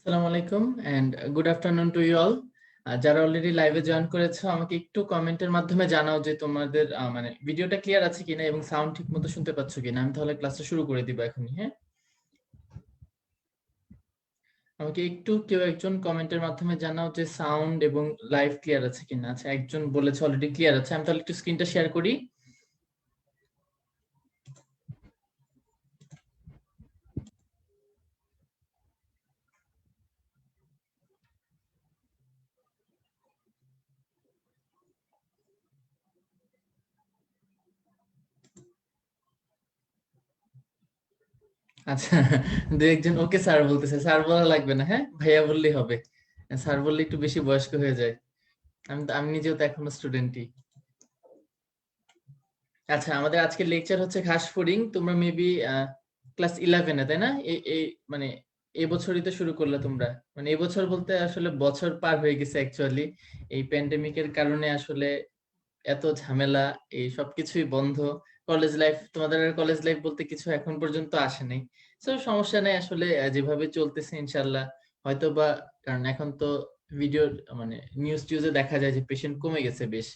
আসসালামু আলাইকুম and good afternoon to you all. যারা অলরেডি লাইভে জয়েন করেছো আমাকে একটু কমেন্টের মাধ্যমে জানাও যে তোমাদের মানে ভিডিওটা ক্লিয়ার আছে কিনা এবং সাউন্ড ঠিকমতো শুনতে পাচ্ছ কিনা। আমি তাহলে ক্লাসটা শুরু করে দিব এখনই। হ্যাঁ, আমাকে একটু কেউ একজন কমেন্টের মাধ্যমে জানাও যে সাউন্ড এবং লাইভ ক্লিয়ার আছে কিনা। আচ্ছা, একজন বলেছে অলরেডি ক্লিয়ার আছে। আমি তাহলে একটু স্ক্রিনটা শেয়ার করি। আচ্ছা, দু একজন ওকে স্যার বলতেছে। স্যার বলা লাগবে না, হ্যাঁ ভাইয়া বললেই হবে। স্যার বললে একটু বেশি বয়স্ক হয়ে যায়। আমি নিজেও তো এখনো স্টুডেন্টই। আচ্ছা, আমাদের আজকের লেকচার হচ্ছে ঘাস ফড়িং। তোমরা মেবি ক্লাস 11-এ, তাই না? এই মানে এই বছরই তো শুরু করলে তোমরা। মানে এই বছর বলতে আসলে বছর পার হয়ে গেছে অ্যাকচুয়ালি। এই প্যান্ডেমিকের কারণে আসলে এত ঝামেলা, এই সবকিছুই বন্ধ। কলেজ লাইফ, তোমাদের কলেজ লাইফ বলতে কিছু এখন পর্যন্ত আসে নাই। তো সমস্যা নাই আসলে, যেভাবে চলতেছে ইনশাল্লাহ হয়তো বা, কারণ এখন তো ভিডিও মানে নিউজ টিউজে দেখা যায় যে পেশেন্ট কমে গেছে বেশ।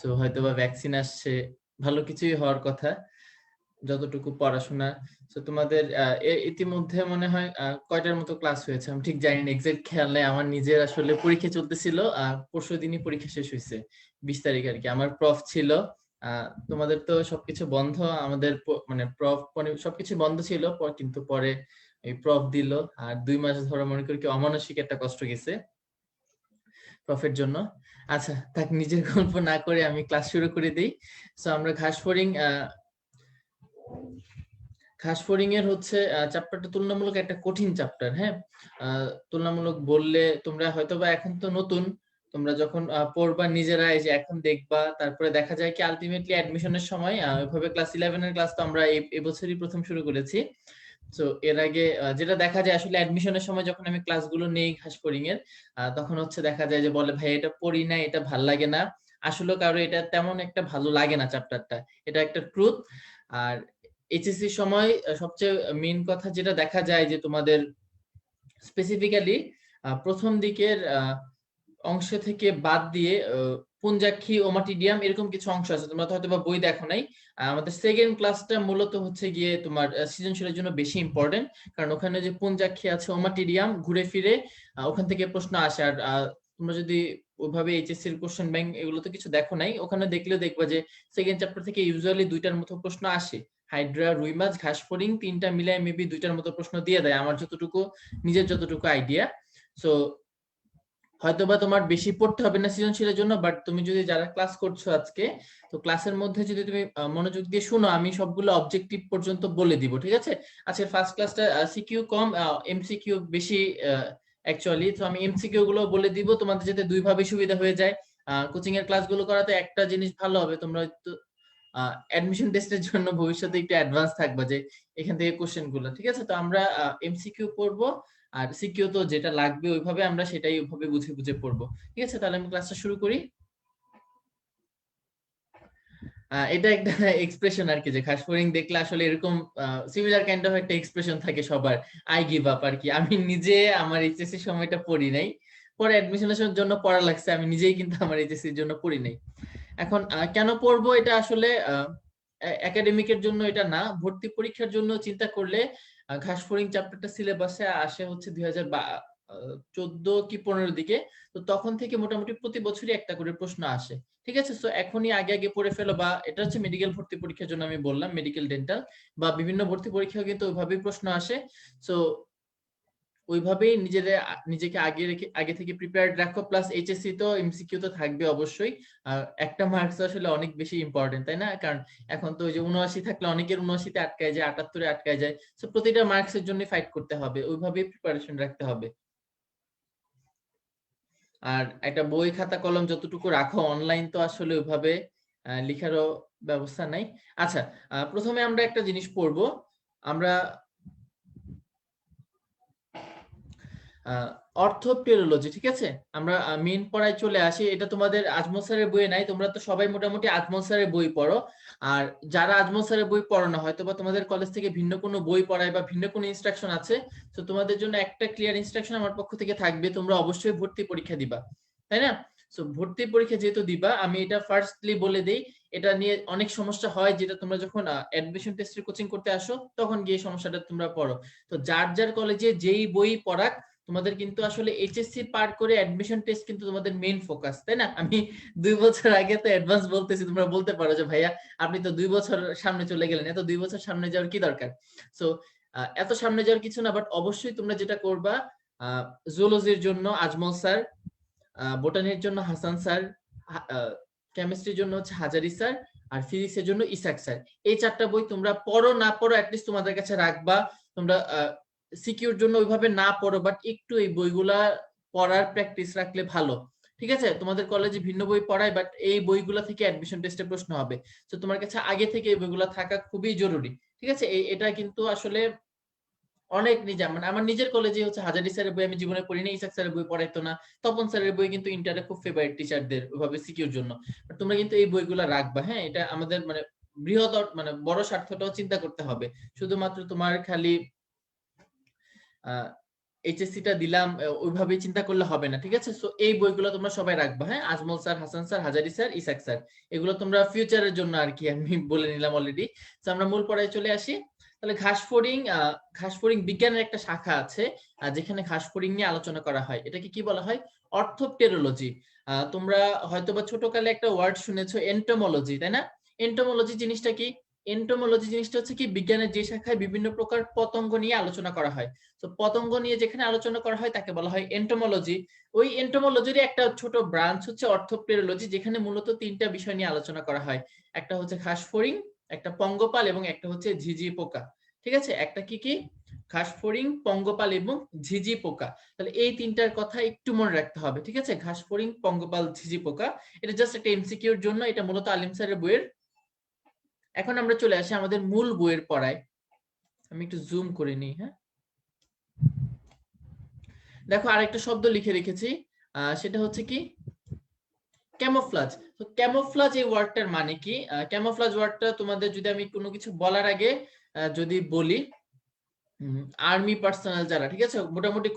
তো হয়তো বা ভ্যাকসিন আসছে, ভালো কিছুই হওয়ার কথা যতটুকু পড়াশোনা। তো তোমাদের ইতিমধ্যে মনে হয় কয়টার মতো ক্লাস হয়েছে আমি ঠিক জানি না, এক্সাক্ট খেয়াল নেই আমার নিজের। আসলে পরীক্ষা চলতেছিল, পরশুদিনই পরীক্ষা শেষ হয়েছে, 20 তারিখ আর কি। আমার প্রফ ছিল। তোমাদের তো সবকিছু বন্ধ, আমাদের মানে প্রফ মানে সবকিছু বন্ধ ছিল কিন্তু পরে এই প্রফ দিল। আর 2 মাস ধরে মনে করি কি অমানসিক একটা কষ্ট গেছে প্রফের জন্য। আচ্ছা তাকে নিজের গল্প না করে আমি ক্লাস শুরু করে দিই। তো আমরা ঘাসফড়িং এর হচ্ছে চ্যাপ্টারটা তুলনামূলক একটা কঠিন চ্যাপ্টার। হ্যাঁ, তুলনামূলক বললে তোমরা হয়তোবা এখন তো নতুন, তোমরা যখন পড়বা নিজেরা, এই যে এখন দেখবা, তারপরে দেখা যায় কি আলটিমেটলি অ্যাডমিশনের সময় ওইভাবে ক্লাস 11-এর ক্লাস তো আমরা এবছরই প্রথম শুরু করেছি। তো এর আগে যেটা দেখা যায় আসলে অ্যাডমিশনের সময় যখন আমি ক্লাসগুলো নেই ঘাসফড়িং এর, তখন হচ্ছে দেখা যায় যে বলে ভাই এটা পড়ি না, এটা ভাল লাগে না। আসলে কারো এটা তেমন একটা ভালো লাগে না চ্যাপ্টারটা, এটা একটা ট্রুথ। আর এইচএসসি সময় সবচেয়ে মেইন কথা যেটা দেখা যায় যে তোমাদের স্পেসিফিক্যালি প্রথম দিকের অংশ থেকে বাদ দিয়ে পুঞ্জাক্ষী ওমাটিডিয়াম এরকম কিছু অংশ আছে, তোমরা তো হয়তো বা বই দেখো নাই। আমাদের সেকেন্ড ক্লাসটা মূলত হচ্ছে গিয়ে তোমার সৃজনশীলের জন্য বেশি ইম্পর্টেন্ট, কারণ ওখানে যে পুঞ্জাক্ষী আছে ওমাটিডিয়াম ঘুরে ফিরে ওখান থেকে প্রশ্ন আসে। আর তোমরা যদি ওইভাবে এইচএসসি এর কোশ্চেন ব্যাংক এগুলো তো কিছু দেখো নাই, ওখানে দেখলেও দেখবা যে সেকেন্ড চ্যাপ্টার থেকে ইউজুয়ালি 2টার মতো প্রশ্ন আসে। হাইড্রা, রুই মাছ, ঘাসফড়িং তিনটা মিলাই মেবি 2টার মতো প্রশ্ন দিয়ে দেয়, আমার যতটুকু নিজের যতটুকু আইডিয়া। সো হয়তোবা তোমার বেশি পড়তে হবে না সৃজনশীলের জন্য, বাট তুমি যদি যারা ক্লাস করছো আজকে, তো ক্লাসের মধ্যে যদি তুমি মনোযোগ দিয়ে শুনো, আমি সবগুলো অবজেক্টিভ পর্যন্ত বলে দিব, ঠিক আছে? আজকে ফার্স্ট ক্লাসটা সিকিউ কম, এমসিকিউ বেশি অ্যাকচুয়ালি। তো আমি এমসিকিউ গুলো বলে দিব তোমাদের, যাতে দুই ভাবে সুবিধা হয়ে যায়। কোচিং এর ক্লাসগুলো করাতে একটা জিনিস ভালো হবে, তোমরা তো অ্যাডমিশন টেস্টের জন্য ভবিষ্যতে একটু অ্যাডভান্স থাকবা যে এখান থেকে কোশ্চেন গুলো, ঠিক আছে? তো আমরা এমসিকিউ পড়বো, আর সিকিউ তো যেটা লাগবে ওইভাবে আমরা সেটাই ওইভাবে বুঝে বুঝে পড়বো। ঠিক আছে, তাহলে আমি ক্লাসটা শুরু করি। এটা একটা এক্সপ্রেশন আর কি, যে ঘাসফড়িং দেখলে আসলে এরকম সিমিলার কাইন্ড অফ একটা এক্সপ্রেশন থাকে সবার, আই গিভ আপ আর কি। আমি নিজে আমার এইচএসসি সময়টা পড়ি নাই, পরে অ্যাডমিশনের জন্য পড়া লাগছে, আমি নিজেই কিন্তু আমার এইচএসসির জন্য পড়ি নাই। এখন কেন পড়বো এটা আসলে একাডেমিকের জন্য এটা না, ভর্তি পরীক্ষার জন্য চিন্তা করলে ঘাসফড়িং চ্যাপ্টারটা সিলেবাসে আসে হচ্ছে 2014 কি 15 দিকে। তো তখন থেকে মোটামুটি প্রতি বছরই একটা করে প্রশ্ন আসে, ঠিক আছে? তো এখনই আগে আগে পড়ে ফেলো, বা এটা হচ্ছে মেডিকেল ভর্তি পরীক্ষার জন্য আমি বললাম, মেডিকেল ডেন্টাল বা বিভিন্ন ভর্তি পরীক্ষাও কিন্তু ওইভাবেই প্রশ্ন আসে। তো ওইভাবেই নিজেকে আগে থেকে প্রিপেয়ার্ড রাখো, প্লাস এইচএসসি তো এমসিকিউ তো থাকবে অবশ্যই। একটা মার্কস আসলে অনেক বেশি ইম্পর্টেন্ট, তাই না? কারণ এখন তো ওই যে 79 থাকলে অনেকের 79-তে আটকায় যায়, 78-এ আটকায় যায়। তো প্রতিটা মার্কসের জন্য ফাইট করতে হবে, ওইভাবেই প্রিপারেশন রাখতে হবে। আর একটা বই খাতা কলম যতটুকু রাখো, অনলাইন তো আসলে ওইভাবে লিখারও ব্যবস্থা নাই। আচ্ছা, প্রথমে আমরা একটা জিনিস পড়বো। আমরা অর্থোপটেরোলজি, ঠিক আছে। আমরা মেইন পড়ায় চলে আসি। এটা তোমাদের আজমল স্যারের বইয়ে নাই, তোমরা তো সবাই মোটামুটি আজমল স্যারের বই পড়ো। আর যারা আজমল স্যারের বই পড়ো না, হয়তো বা তোমাদের কলেজ থেকে ভিন্ন কোনো বই পড়ায় বা ভিন্ন কোনো ইনস্ট্রাকশন আছে, তো তোমাদের জন্য একটা ক্লিয়ার ইনস্ট্রাকশন আমার পক্ষ থেকে থাকবে, তোমরা অবশ্যই ভর্তি পরীক্ষা দিবা, তাই না? সো ভর্তি পরীক্ষা যেহেতু দিবা, আমি এটা ফার্স্টলি বলে দেই, এটা নিয়ে অনেক সমস্যা হয়, যেটা তোমরা যখন অ্যাডমিশন টেস্টের কোচিং করতে আসো তখন গিয়ে সমস্যাটা তোমরা পড়ো। তো যার যার কলেজে যেই বই পড়াক, তোমাদের কিন্তু আসলে এইচএসসি পার করে অ্যাডমিশন টেস্ট কিন্তু তোমাদের মেইন ফোকাস, তাই না? আমি 2 বছর আগে তো অ্যাডভান্স বলতেছি, তোমরা বলতে পারো যে ভাইয়া আপনি তো 2 বছর সামনে চলে গেলেন, এত 2 বছর সামনে যাওয়ার কি দরকার? সো এত সামনে যাওয়ার কিছু না, বাট অবশ্যই তোমরা যেটা করবা, জুলজির জন্য আজমল স্যার, বোটানির জন্য হাসান স্যার, কেমিস্ট্রির জন্য হচ্ছে হাজারি স্যার, আর ফিজিক্সের জন্য ইসাক স্যার। এই 4টা বই তোমরা পড়ো না পড়ো অ্যাটলিস্ট তোমাদের কাছে রাখবা। তোমরা সিকিউর জন্য ওইভাবে না পড়ো, বাট একটু এই বইগুলা পড়ার প্র্যাকটিস রাখলে ভালো, ঠিক আছে? তোমাদের কলেজে ভিন্ন বই পড়ায়, বাট এই বইগুলা থেকে অ্যাডমিশন টেস্টে প্রশ্ন হবে, তো তোমার কাছে আগে থেকে এই বইগুলা থাকা খুবই জরুরি, ঠিক আছে? এটা কিন্তু আসলে অনেক নিজা, মানে আমার নিজের কলেজে হচ্ছে হাজারি স্যারের বই আমি জীবনে পড়িনি, ইসাক স্যারের বই পড়াইতো না, তপন স্যারের বই কিন্তু ইন্টারে খুব ফেভারিট টিচারদের ওইভাবে সিকিউর জন্য। তোমরা কিন্তু এই বইগুলা রাখবা, হ্যাঁ? এটা আমাদের মানে বৃহৎ মানে বড় স্বার্থটাও চিন্তা করতে হবে, শুধুমাত্র তোমার খালি এইচএসসি টা দিলাম ওইভাবেই চিন্তা করলে হবে না, ঠিক আছে? সো এই বইগুলো তোমরা সবাই রাখবা, হ্যাঁ? আজমল স্যার, হাসান স্যার, হাজারি স্যার, ইসাক স্যার, এগুলো তোমরা ফিউচারের জন্য আর কি আমি বলে নিলাম অলরেডি। তো আমরা মূল পড়ায় চলে আসি। তাহলে ঘাসফড়িং বিজ্ঞানের একটা শাখা আছে যেখানে ঘাসফড়িং নিয়ে আলোচনা করা হয়, এটাকে কি বলা হয়? অর্থোপটেরোলজি। তোমরা হয়তোবা ছোটকালে একটা ওয়ার্ড শুনেছো এন্টোমোলজি, তাই না? এন্টোমোলজি জিনিসটা কি? এন্টোমোলজি জিনিসটা হচ্ছে কি, বিজ্ঞানের যে শাখায় বিভিন্ন প্রকার পতঙ্গ নিয়ে আলোচনা করা হয়। তো পতঙ্গ নিয়ে যেখানে আলোচনা করা হয় তাকে বলা হয় এন্টোমোলজি। ওই এন্টোমোলজির একটা ছোট ব্রাঞ্চ হচ্ছে অর্থোপটেরোলজি, যেখানে মূলত 3টা বিষয় নিয়ে আলোচনা করা হয়। একটা হচ্ছে ঘাসফড়িং, একটা পঙ্গপাল এবং একটা হচ্ছে ঝিঝি পোকা, ঠিক আছে? একটা কি কি? ঘাসফড়িং, পঙ্গপাল এবং ঝিঝি পোকা। তাহলে এই 3টার কথা একটু মনে রাখতে হবে, ঠিক আছে? ঘাসফড়িং, পঙ্গপাল, ঝিঝি পোকা, এটা জাস্ট একটা এমসিকিউর জন্য, এটা মূলত আলিম স্যারের বইয়ের। এখন আমরা চলে আসি আমাদের মূল বইয়ের পড়ায়। আমি একটু জুম করে নিই, হ্যাঁ? দেখো আরেকটা শব্দ লিখে রেখেছি, সেটা হচ্ছে কি? ক্যামোফ্লাজ। তো ক্যামোফ্লাজ এই ওয়ার্ডটার মানে কি? ক্যামোফ্লাজ ওয়ার্ডটা তোমাদের যদি আমি কোনো কিছু বলার আগে যদি বলি, আর্মি পার্সোনাল যারা, ঠিক আছে, মোটামুটি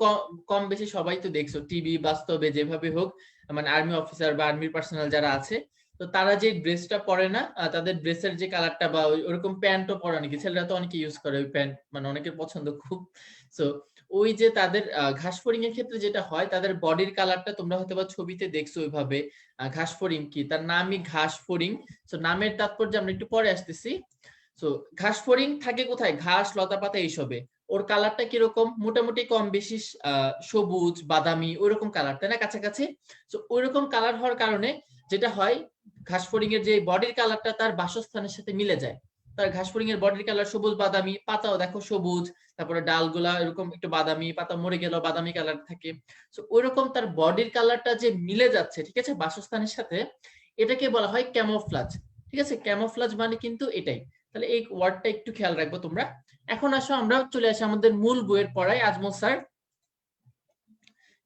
কম বেশি সবাই তো দেখছো টিভি বাস্তবে যেভাবে হোক, মানে আর্মি অফিসার বা আর্মি পার্সোনাল যারা আছে, তো তারা যে ড্রেসটা পরে না, তাদের ড্রেসের যে কালারটা বা ওরকম প্যান্টও পরে, নাকি ছেলেরা তো অনেকে ইউজ করে ওই প্যান্ট, মানে অনেকের পছন্দ খুব। সো ওই যে তাদের ঘাসফড়িং এর ক্ষেত্রে যেটা হয়, তাদের বডির কালারটা তোমরা হয়তো বা ছবিতে দেখছো ওইভাবে। ঘাসফড়িং কি, তার নামই ঘাসফড়িং। সো নামের তাৎপর্য আমরা একটু পরে আসতেছি। সো ঘাসফড়িং থাকে কোথায়? ঘাস, লতা পাতা এইসবে। ওর কালারটা কিরকম? মোটামুটি কম বেশি সবুজ বাদামি ওইরকম কালার, তাই না? কাছাকাছি। তো ওইরকম কালার হওয়ার কারণে যেটা হয়, ঘাসফড়িং এর যে বডির কালারটা তার বাসস্থানের সাথে মিলে যায়। তার ঘাসফড়িং এর বডির কালার সবুজ বাদামি, পাতাও দেখো সবুজ, তারপরে ডালগুলা এরকম একটু বাদামি, পাতা মরে গেল বাদামি কালার থাকে। তো ওইরকম তার বডির কালারটা যে মিলে যাচ্ছে, ঠিক আছে, বাসস্থানের সাথে, এটাকে বলা হয় ক্যামোফ্লাজ, ঠিক আছে? ক্যামোফ্লাজ মানে কিন্তু এটাই। তাহলে এই ওয়ার্ডটা একটু খেয়াল রাখবো তোমরা। এখন আসো আমরা চলে আসি আমাদের মূল বইয়ের পড়ায়। আজমল স্যার,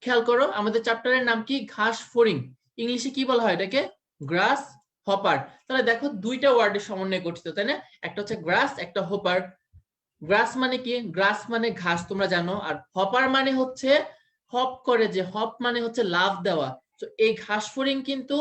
খেয়াল করো আমাদের চ্যাপ্টারের নাম কি? ঘাসফড়িং। ইংলিশে কি বলা হয় এটাকে? গ্রাস হপার। তাহলে দেখো 2টা ওয়ার্ডের সমন্বয়ে গঠিত, তাই না? একটা হচ্ছে গ্রাস, একটা হপার। গ্রাস মানে কি? গ্রাস মানে ঘাস, তোমরা জানো। আর হপার মানে হচ্ছে হপ করে, যে হপ মানে হচ্ছে লাফ দেওয়া। তো এই ঘাসফড়িং কিন্তু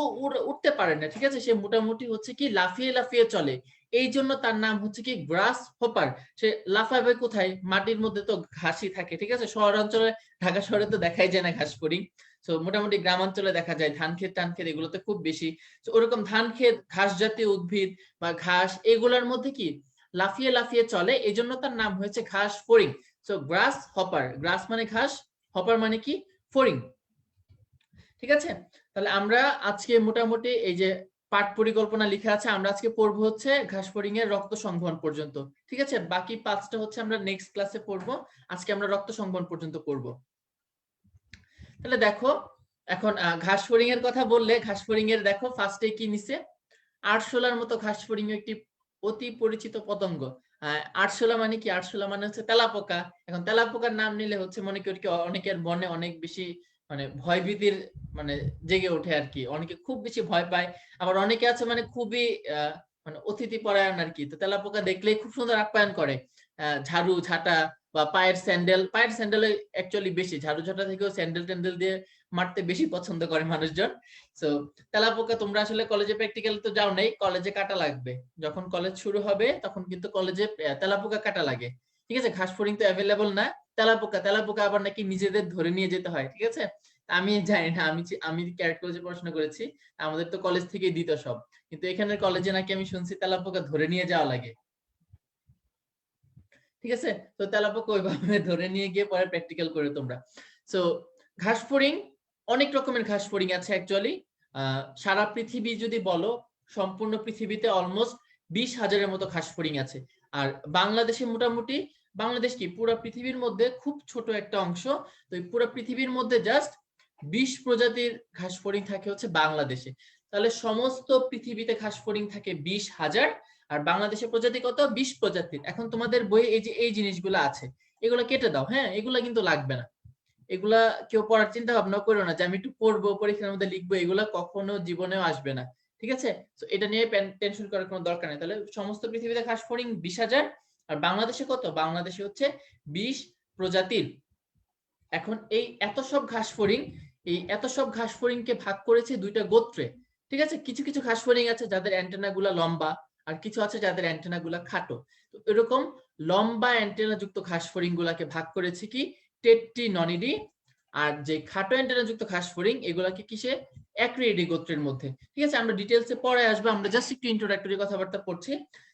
উঠতে পারে না, ঠিক আছে? সে মোটামুটি হচ্ছে কি লাফিয়ে লাফিয়ে চলে, এই জন্য তার নাম হচ্ছে কি গ্রাস হপার। সে লাফাবে কোথায়? মাটির মধ্যে তো ঘাসই থাকে, ঠিক আছে? শহরাঞ্চলে, ঢাকা শহরে তো দেখাই যায় না ঘাসফড়িং। তো মোটামুটি গ্রামাঞ্চলে দেখা যায়, ধান ক্ষেত টান ক্ষেত এগুলোতে খুব বেশি। তো ওরকম ধান ক্ষেত, ঘাস জাতীয় উদ্ভিদ বা ঘাস, এগুলোর মধ্যে কি লাফিয়ে লাফিয়ে চলে, এই জন্য তার নাম হয়েছে ঘাসফড়িং। সো গ্রাস হপার, গ্রাস মানে ঘাস, হপার মানে কি? ফড়িং, ঠিক আছে? তাহলে আমরা আজকে মোটামুটি এই যে পাঠ পরিকল্পনা লিখা আছে, আমরা আজকে পড়বো হচ্ছে ঘাসফড়িং এর রক্ত সংবহন পর্যন্ত, ঠিক আছে? বাকি 5টা হচ্ছে আমরা নেক্সট ক্লাসে পড়বো। আজকে আমরা রক্ত সংবহন পর্যন্ত পড়বো। তাহলে দেখো, এখন ঘাসফড়িং এর কথা বললে, ঘাসফড়িং এর দেখো ফার্স্টে কি নিছে? আরশোলার মতো ঘাসফড়িং একটি অতি পরিচিত পতঙ্গ। আরশোলা মানে কি? আরশোলা মানে হচ্ছে তেলাপোকা। এখন তেলাপোকার নাম নিলে হচ্ছে মনে করি কি অনেকের মনে অনেক বেশি মানে ভয়ভীতির মানে জেগে ওঠে আরকি। অনেকে খুব বেশি ভয় পায়। আবার অনেকে আছে মানে খুবই মানে অতিথি পরায়ণ আরকি। তো তেলাপোকা দেখলেই খুব সুন্দর আপ্যায়ন করে। ঝাড়ু, ঝাঁটা বা পায়ের স্যান্ডেলে অ্যাকচুয়ালি বেশি। ঝাড়ু ঝাঁটা থেকেও স্যান্ডেল-ট্যান্ডেল দিয়ে মারতে বেশি পছন্দ করে মানুষজন। সো তেলাপোকা তোমরা আসলে কলেজে প্র্যাকটিক্যাল তো যাও নাই, কলেজে কাটা লাগবে। যখন কলেজ শুরু হবে তখন কিন্তু কলেজে তেলাপোকা কাটা লাগে। ঠিক আছে? ঘাসফড়িং তো এভেইলেবল না। তেলাপোকা আবার নাকি নিজেদের ধরে নিয়ে যেতে হয়। ঠিক আছে? আমি জানি না, আমি ক্যারেট কলেজে পড়াশোনা করেছি। আমাদের তো কলেজ থেকেই দিত সব। কিন্তু এখানের কলেজে নাকি আমি শুনছি তেলাপোকা ধরে নিয়ে যাওয়া লাগে। ঠিক আছে? তো তেলাপোকা ওইভাবে ধরে নিয়ে গিয়ে পরে প্র্যাকটিক্যাল করে তোমরা। সো ঘাসফড়িং অনেক রকমের ঘাসফড়িং আছে অ্যাকচুয়ালি। সারা পৃথিবী যদি বলো, সম্পূর্ণ পৃথিবীতে অলমোস্ট 20,000-এর মতো ঘাসফড়িং আছে। আর বাংলাদেশে মোটামুটি, বাংলাদেশ কি পুরা পৃথিবীর মধ্যে খুব ছোট একটা অংশ। তো এই পুরা পৃথিবীর মধ্যে জাস্ট 20 প্রজাতির ঘাসফড়িং থাকে হচ্ছে বাংলাদেশে। তাহলে সমস্ত পৃথিবীতে ঘাসফড়িং থাকে 20,000, আর বাংলাদেশের প্রজাতি কত? 20 প্রজাতির। এখন তোমাদের বইয়ে এই যে এই জিনিসগুলো আছে, এগুলো কেটে দাও। হ্যাঁ, এগুলা কিন্তু লাগবে না। এগুলা কেউ পড়ার চিন্তা ভাবনা করো না যে আমি একটু পড়বো, পরীক্ষার মধ্যে লিখবো, এগুলা কখনো জীবনেও আসবে না। ঠিক আছে? তো এটা নিয়ে টেনশন করার কোনো দরকার নেই। তাহলে সমস্ত পৃথিবীতে ঘাসফড়িং 20,000, আর বাংলাদেশে কত? বাংলাদেশে হচ্ছে 20 প্রজাতির। এখন এই এত সব ঘাসফড়িংকে ভাগ করেছে দুইটা গোত্রে। ঠিক আছে? কিছু কিছু ঘাসফড়িং আছে যাদের অ্যান্টেনা গুলা লম্বা, আর কিছু আছে যাদের অ্যান্টেনা গুলা খাটো। তো এরকম লম্বা অ্যান্টেনা যুক্ত ঘাসফড়িং গুলাকে ভাগ করেছে কি টেট্রিননিডি, আর যে খাটো অ্যান্টেনা যুক্ত ঘাসফড়িং এগুলাকে কিসে? অ্যাক্রিডিডি গোত্রের মধ্যে। ঠিক আছে? আমরা ডিটেইলসে পরে আসবো, আমরা জাস্ট একটু ইন্ট্রোডাক্টরি কথাবার্তা পড়ছি।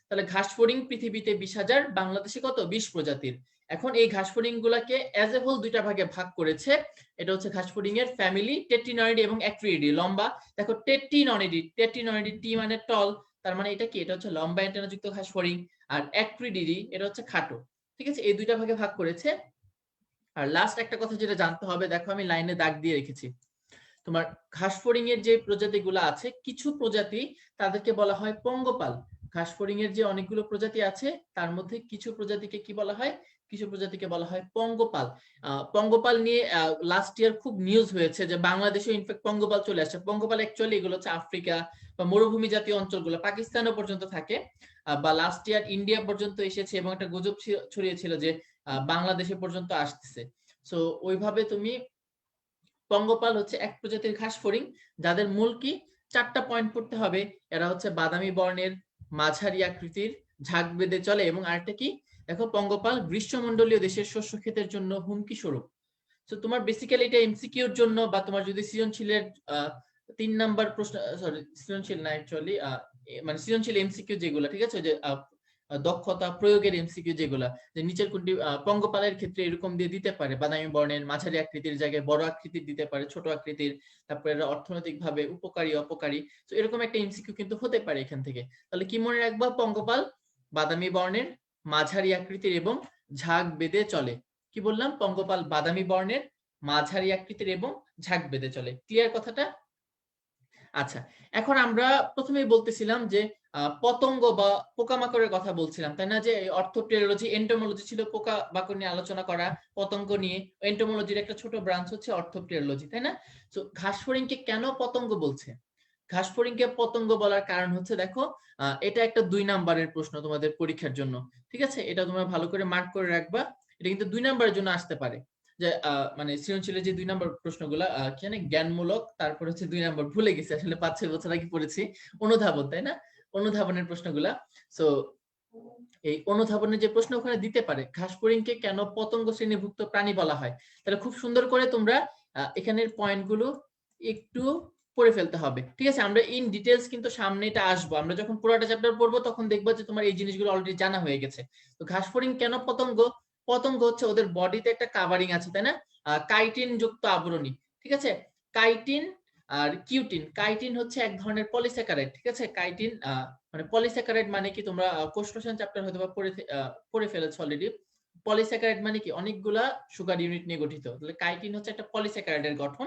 তাহলে ঘাসফড়িং পৃথিবীতে 20,000, বাংলাদেশে কত? 20 প্রজাতির। এখন এই ঘাসফড়িং গুলাকে অ্যাজ এ হোল দুইটা ভাগে ভাগ করেছে। এটা হচ্ছে ঘাসফড়িং এর ফ্যামিলি, টেট্রিননিডি এবং অ্যাক্রিডিডি। লম্বা দেখো, টেট্রিননিডি টি মানে টল, তার মানে এটা কি? এটা হচ্ছে লম্বা অ্যান্টেনা যুক্ত ঘাসফড়িং। আর অ্যাক্রিডিডি এটা হচ্ছে খাটো। ঠিক আছে? এই দুইটা ভাগে ভাগ করেছে। আর লাস্ট একটা কথা যেটা জানতে হবে, দেখো আমি লাইনে দাগ দিয়ে রেখেছি। তোমার ঘাসফড়িং এর যে প্রজাতিগুলো আছে, কিছু প্রজাতি তাদেরকে বলা হয় পঙ্গপাল। ঘাসফড়িং এর যে অনেকগুলো প্রজাতি আছে তার মধ্যে কিছু প্রজাতিকে কি বলা হয়? কিছু প্রজাতিকে বলা হয় পঙ্গপাল। পঙ্গপাল নিয়ে লাস্ট ইয়ার খুব নিউজ হয়েছে যে বাংলাদেশে ইনফ্যাক্ট পঙ্গপাল চলে আসছে। পঙ্গপাল অ্যাকচুয়ালি এগুলো হচ্ছে আফ্রিকা বা মরুভূমি জাতীয় অঞ্চলগুলো, পাকিস্তানও পর্যন্ত থাকে, বা লাস্ট ইয়ার ইন্ডিয়া পর্যন্ত এসেছে এবং একটা গুজব ছড়িয়েছিল যে বাংলাদেশে পর্যন্ত আসতেছে। সো ওইভাবে তুমি, পঙ্গপাল হচ্ছে এক প্রজাতির ঘাসফড়িং যাদের মূল কি? 4টা পয়েন্ট পড়তে হবে। এরা হচ্ছে বাদামি বর্ণের, মাঝারি আকৃতির, ঝাঁক বেঁধে চলে, এবং আরেকটা কি? দেখো, পঙ্গপাল গ্রীষ্মমণ্ডলীয় দেশের শস্য ক্ষেতের জন্য হুমকি স্বরূপ। তো তোমার বেসিক্যালি এটা এমসিকিউর জন্য, বা তোমার যদি সৃজনশীলের 3 নাম্বার প্রশ্ন, সরি সৃজনশীল না অ্যাকচুয়ালি, মানে সৃজনশীল এমসিকিউ যেগুলো, ঠিক আছে, যে দক্ষতা প্রয়োগের এমসিকিউ যেগুলা, যে নিচের কোনটি পঙ্গপালের ক্ষেত্রে এরকম দিয়ে দিতে পারে, বাদামি বর্ণের, মাঝারি আকৃতির জায়গায় বড় আকৃতির দিতে পারে, ছোট আকৃতির, তারপরে অর্থনৈতিকভাবে উপকারী অপকারী। তো এরকম একটা এমসিকিউ কিন্তু হতে পারে এখান থেকে। তাহলে কি মনে রাখবা? পঙ্গপাল বাদামি বর্ণের, মাঝারি আকৃতির এবং ঝাঁক বেঁধে চলে। কি বললাম? পঙ্গপাল বাদামি বর্ণের, মাঝারি আকৃতির এবং ঝাঁক বেঁধে চলে। ক্লিয়ার কথাটা? আচ্ছা, এখন আমরা প্রথমেই বলতেছিলাম যে পতঙ্গ বা পোকামাকড়ের কথা বলছিলাম, তাই না? যে অর্থোপ্টেরোলজি, এন্টোমোলজি ছিল পোকামাকড় নিয়ে আলোচনা করা, পতঙ্গ নিয়ে। এন্টোমোলজির একটা ছোট ব্রাঞ্চ হচ্ছে অর্থোপ্টেরোলজি, তাই না? তো ঘাসফড়িংকে কেন পতঙ্গ বলছে? ঘাসফড়িংকে পতঙ্গ বলার কারণ হচ্ছে, দেখো, এটা একটা 2 নাম্বারের প্রশ্ন তোমাদের পরীক্ষার জন্য। ঠিক আছে? এটা তোমরা ভালো করে মার্ক করে রাখবা। এটা কিন্তু 2 নাম্বারের জন্য আসতে পারে। যে মানে সৃজনশীলের যে 2 নাম্বার প্রশ্নগুলা কি জানি, জ্ঞানমূলক, তারপর হচ্ছে 2 নাম্বার ভুলে গেছি, আসলে 5-6 বছর আগে পড়েছি। অনুধাবন, তাই না? অনুধাবনের প্রশ্নগুলা। সো এই অনুধাবনের যে প্রশ্ন ওখানে দিতে পারে, ঘাসফড়িংকে কেন পতঙ্গ শ্রেণীভুক্ত প্রাণী বলা হয়। তাহলে খুব সুন্দর করে তোমরা এখানের পয়েন্টগুলো একটু পড়ে ফেলতে হবে। ঠিক আছে? আমরা ইন ডিটেইলস কিন্তু সামনে এটা আসবো, আমরা যখন পুরোটা চ্যাপ্টার পড়বো তখন দেখবো যে তোমার এই জিনিসগুলো অলরেডি জানা হয়ে গেছে। তো ঘাসফড়িং কেন পতঙ্গ? পতঙ্গ হচ্ছে ওদের বডিতে একটা কাভারিং আছে, তাই না? কাইটিন যুক্ত আবরণী। ঠিক আছে? কাইটিন আর কিউটিন। কাইটিন হচ্ছে এক ধরনের পলিস্যাকারাইড। ঠিক আছে? কাইটিন মানে পলিস্যাকারাইড মানে কি, তোমরা কোষ রসায়ন চ্যাপ্টার হয়তো বা পড়ে ফেলেছো অলরেডি। পলিস্যাকারাইড মানে কি? অনেকগুলা সুগার ইউনিট নিয়ে গঠিত। তাহলে কাইটিন হচ্ছে একটা পলিস্যাকারাইডের গঠন।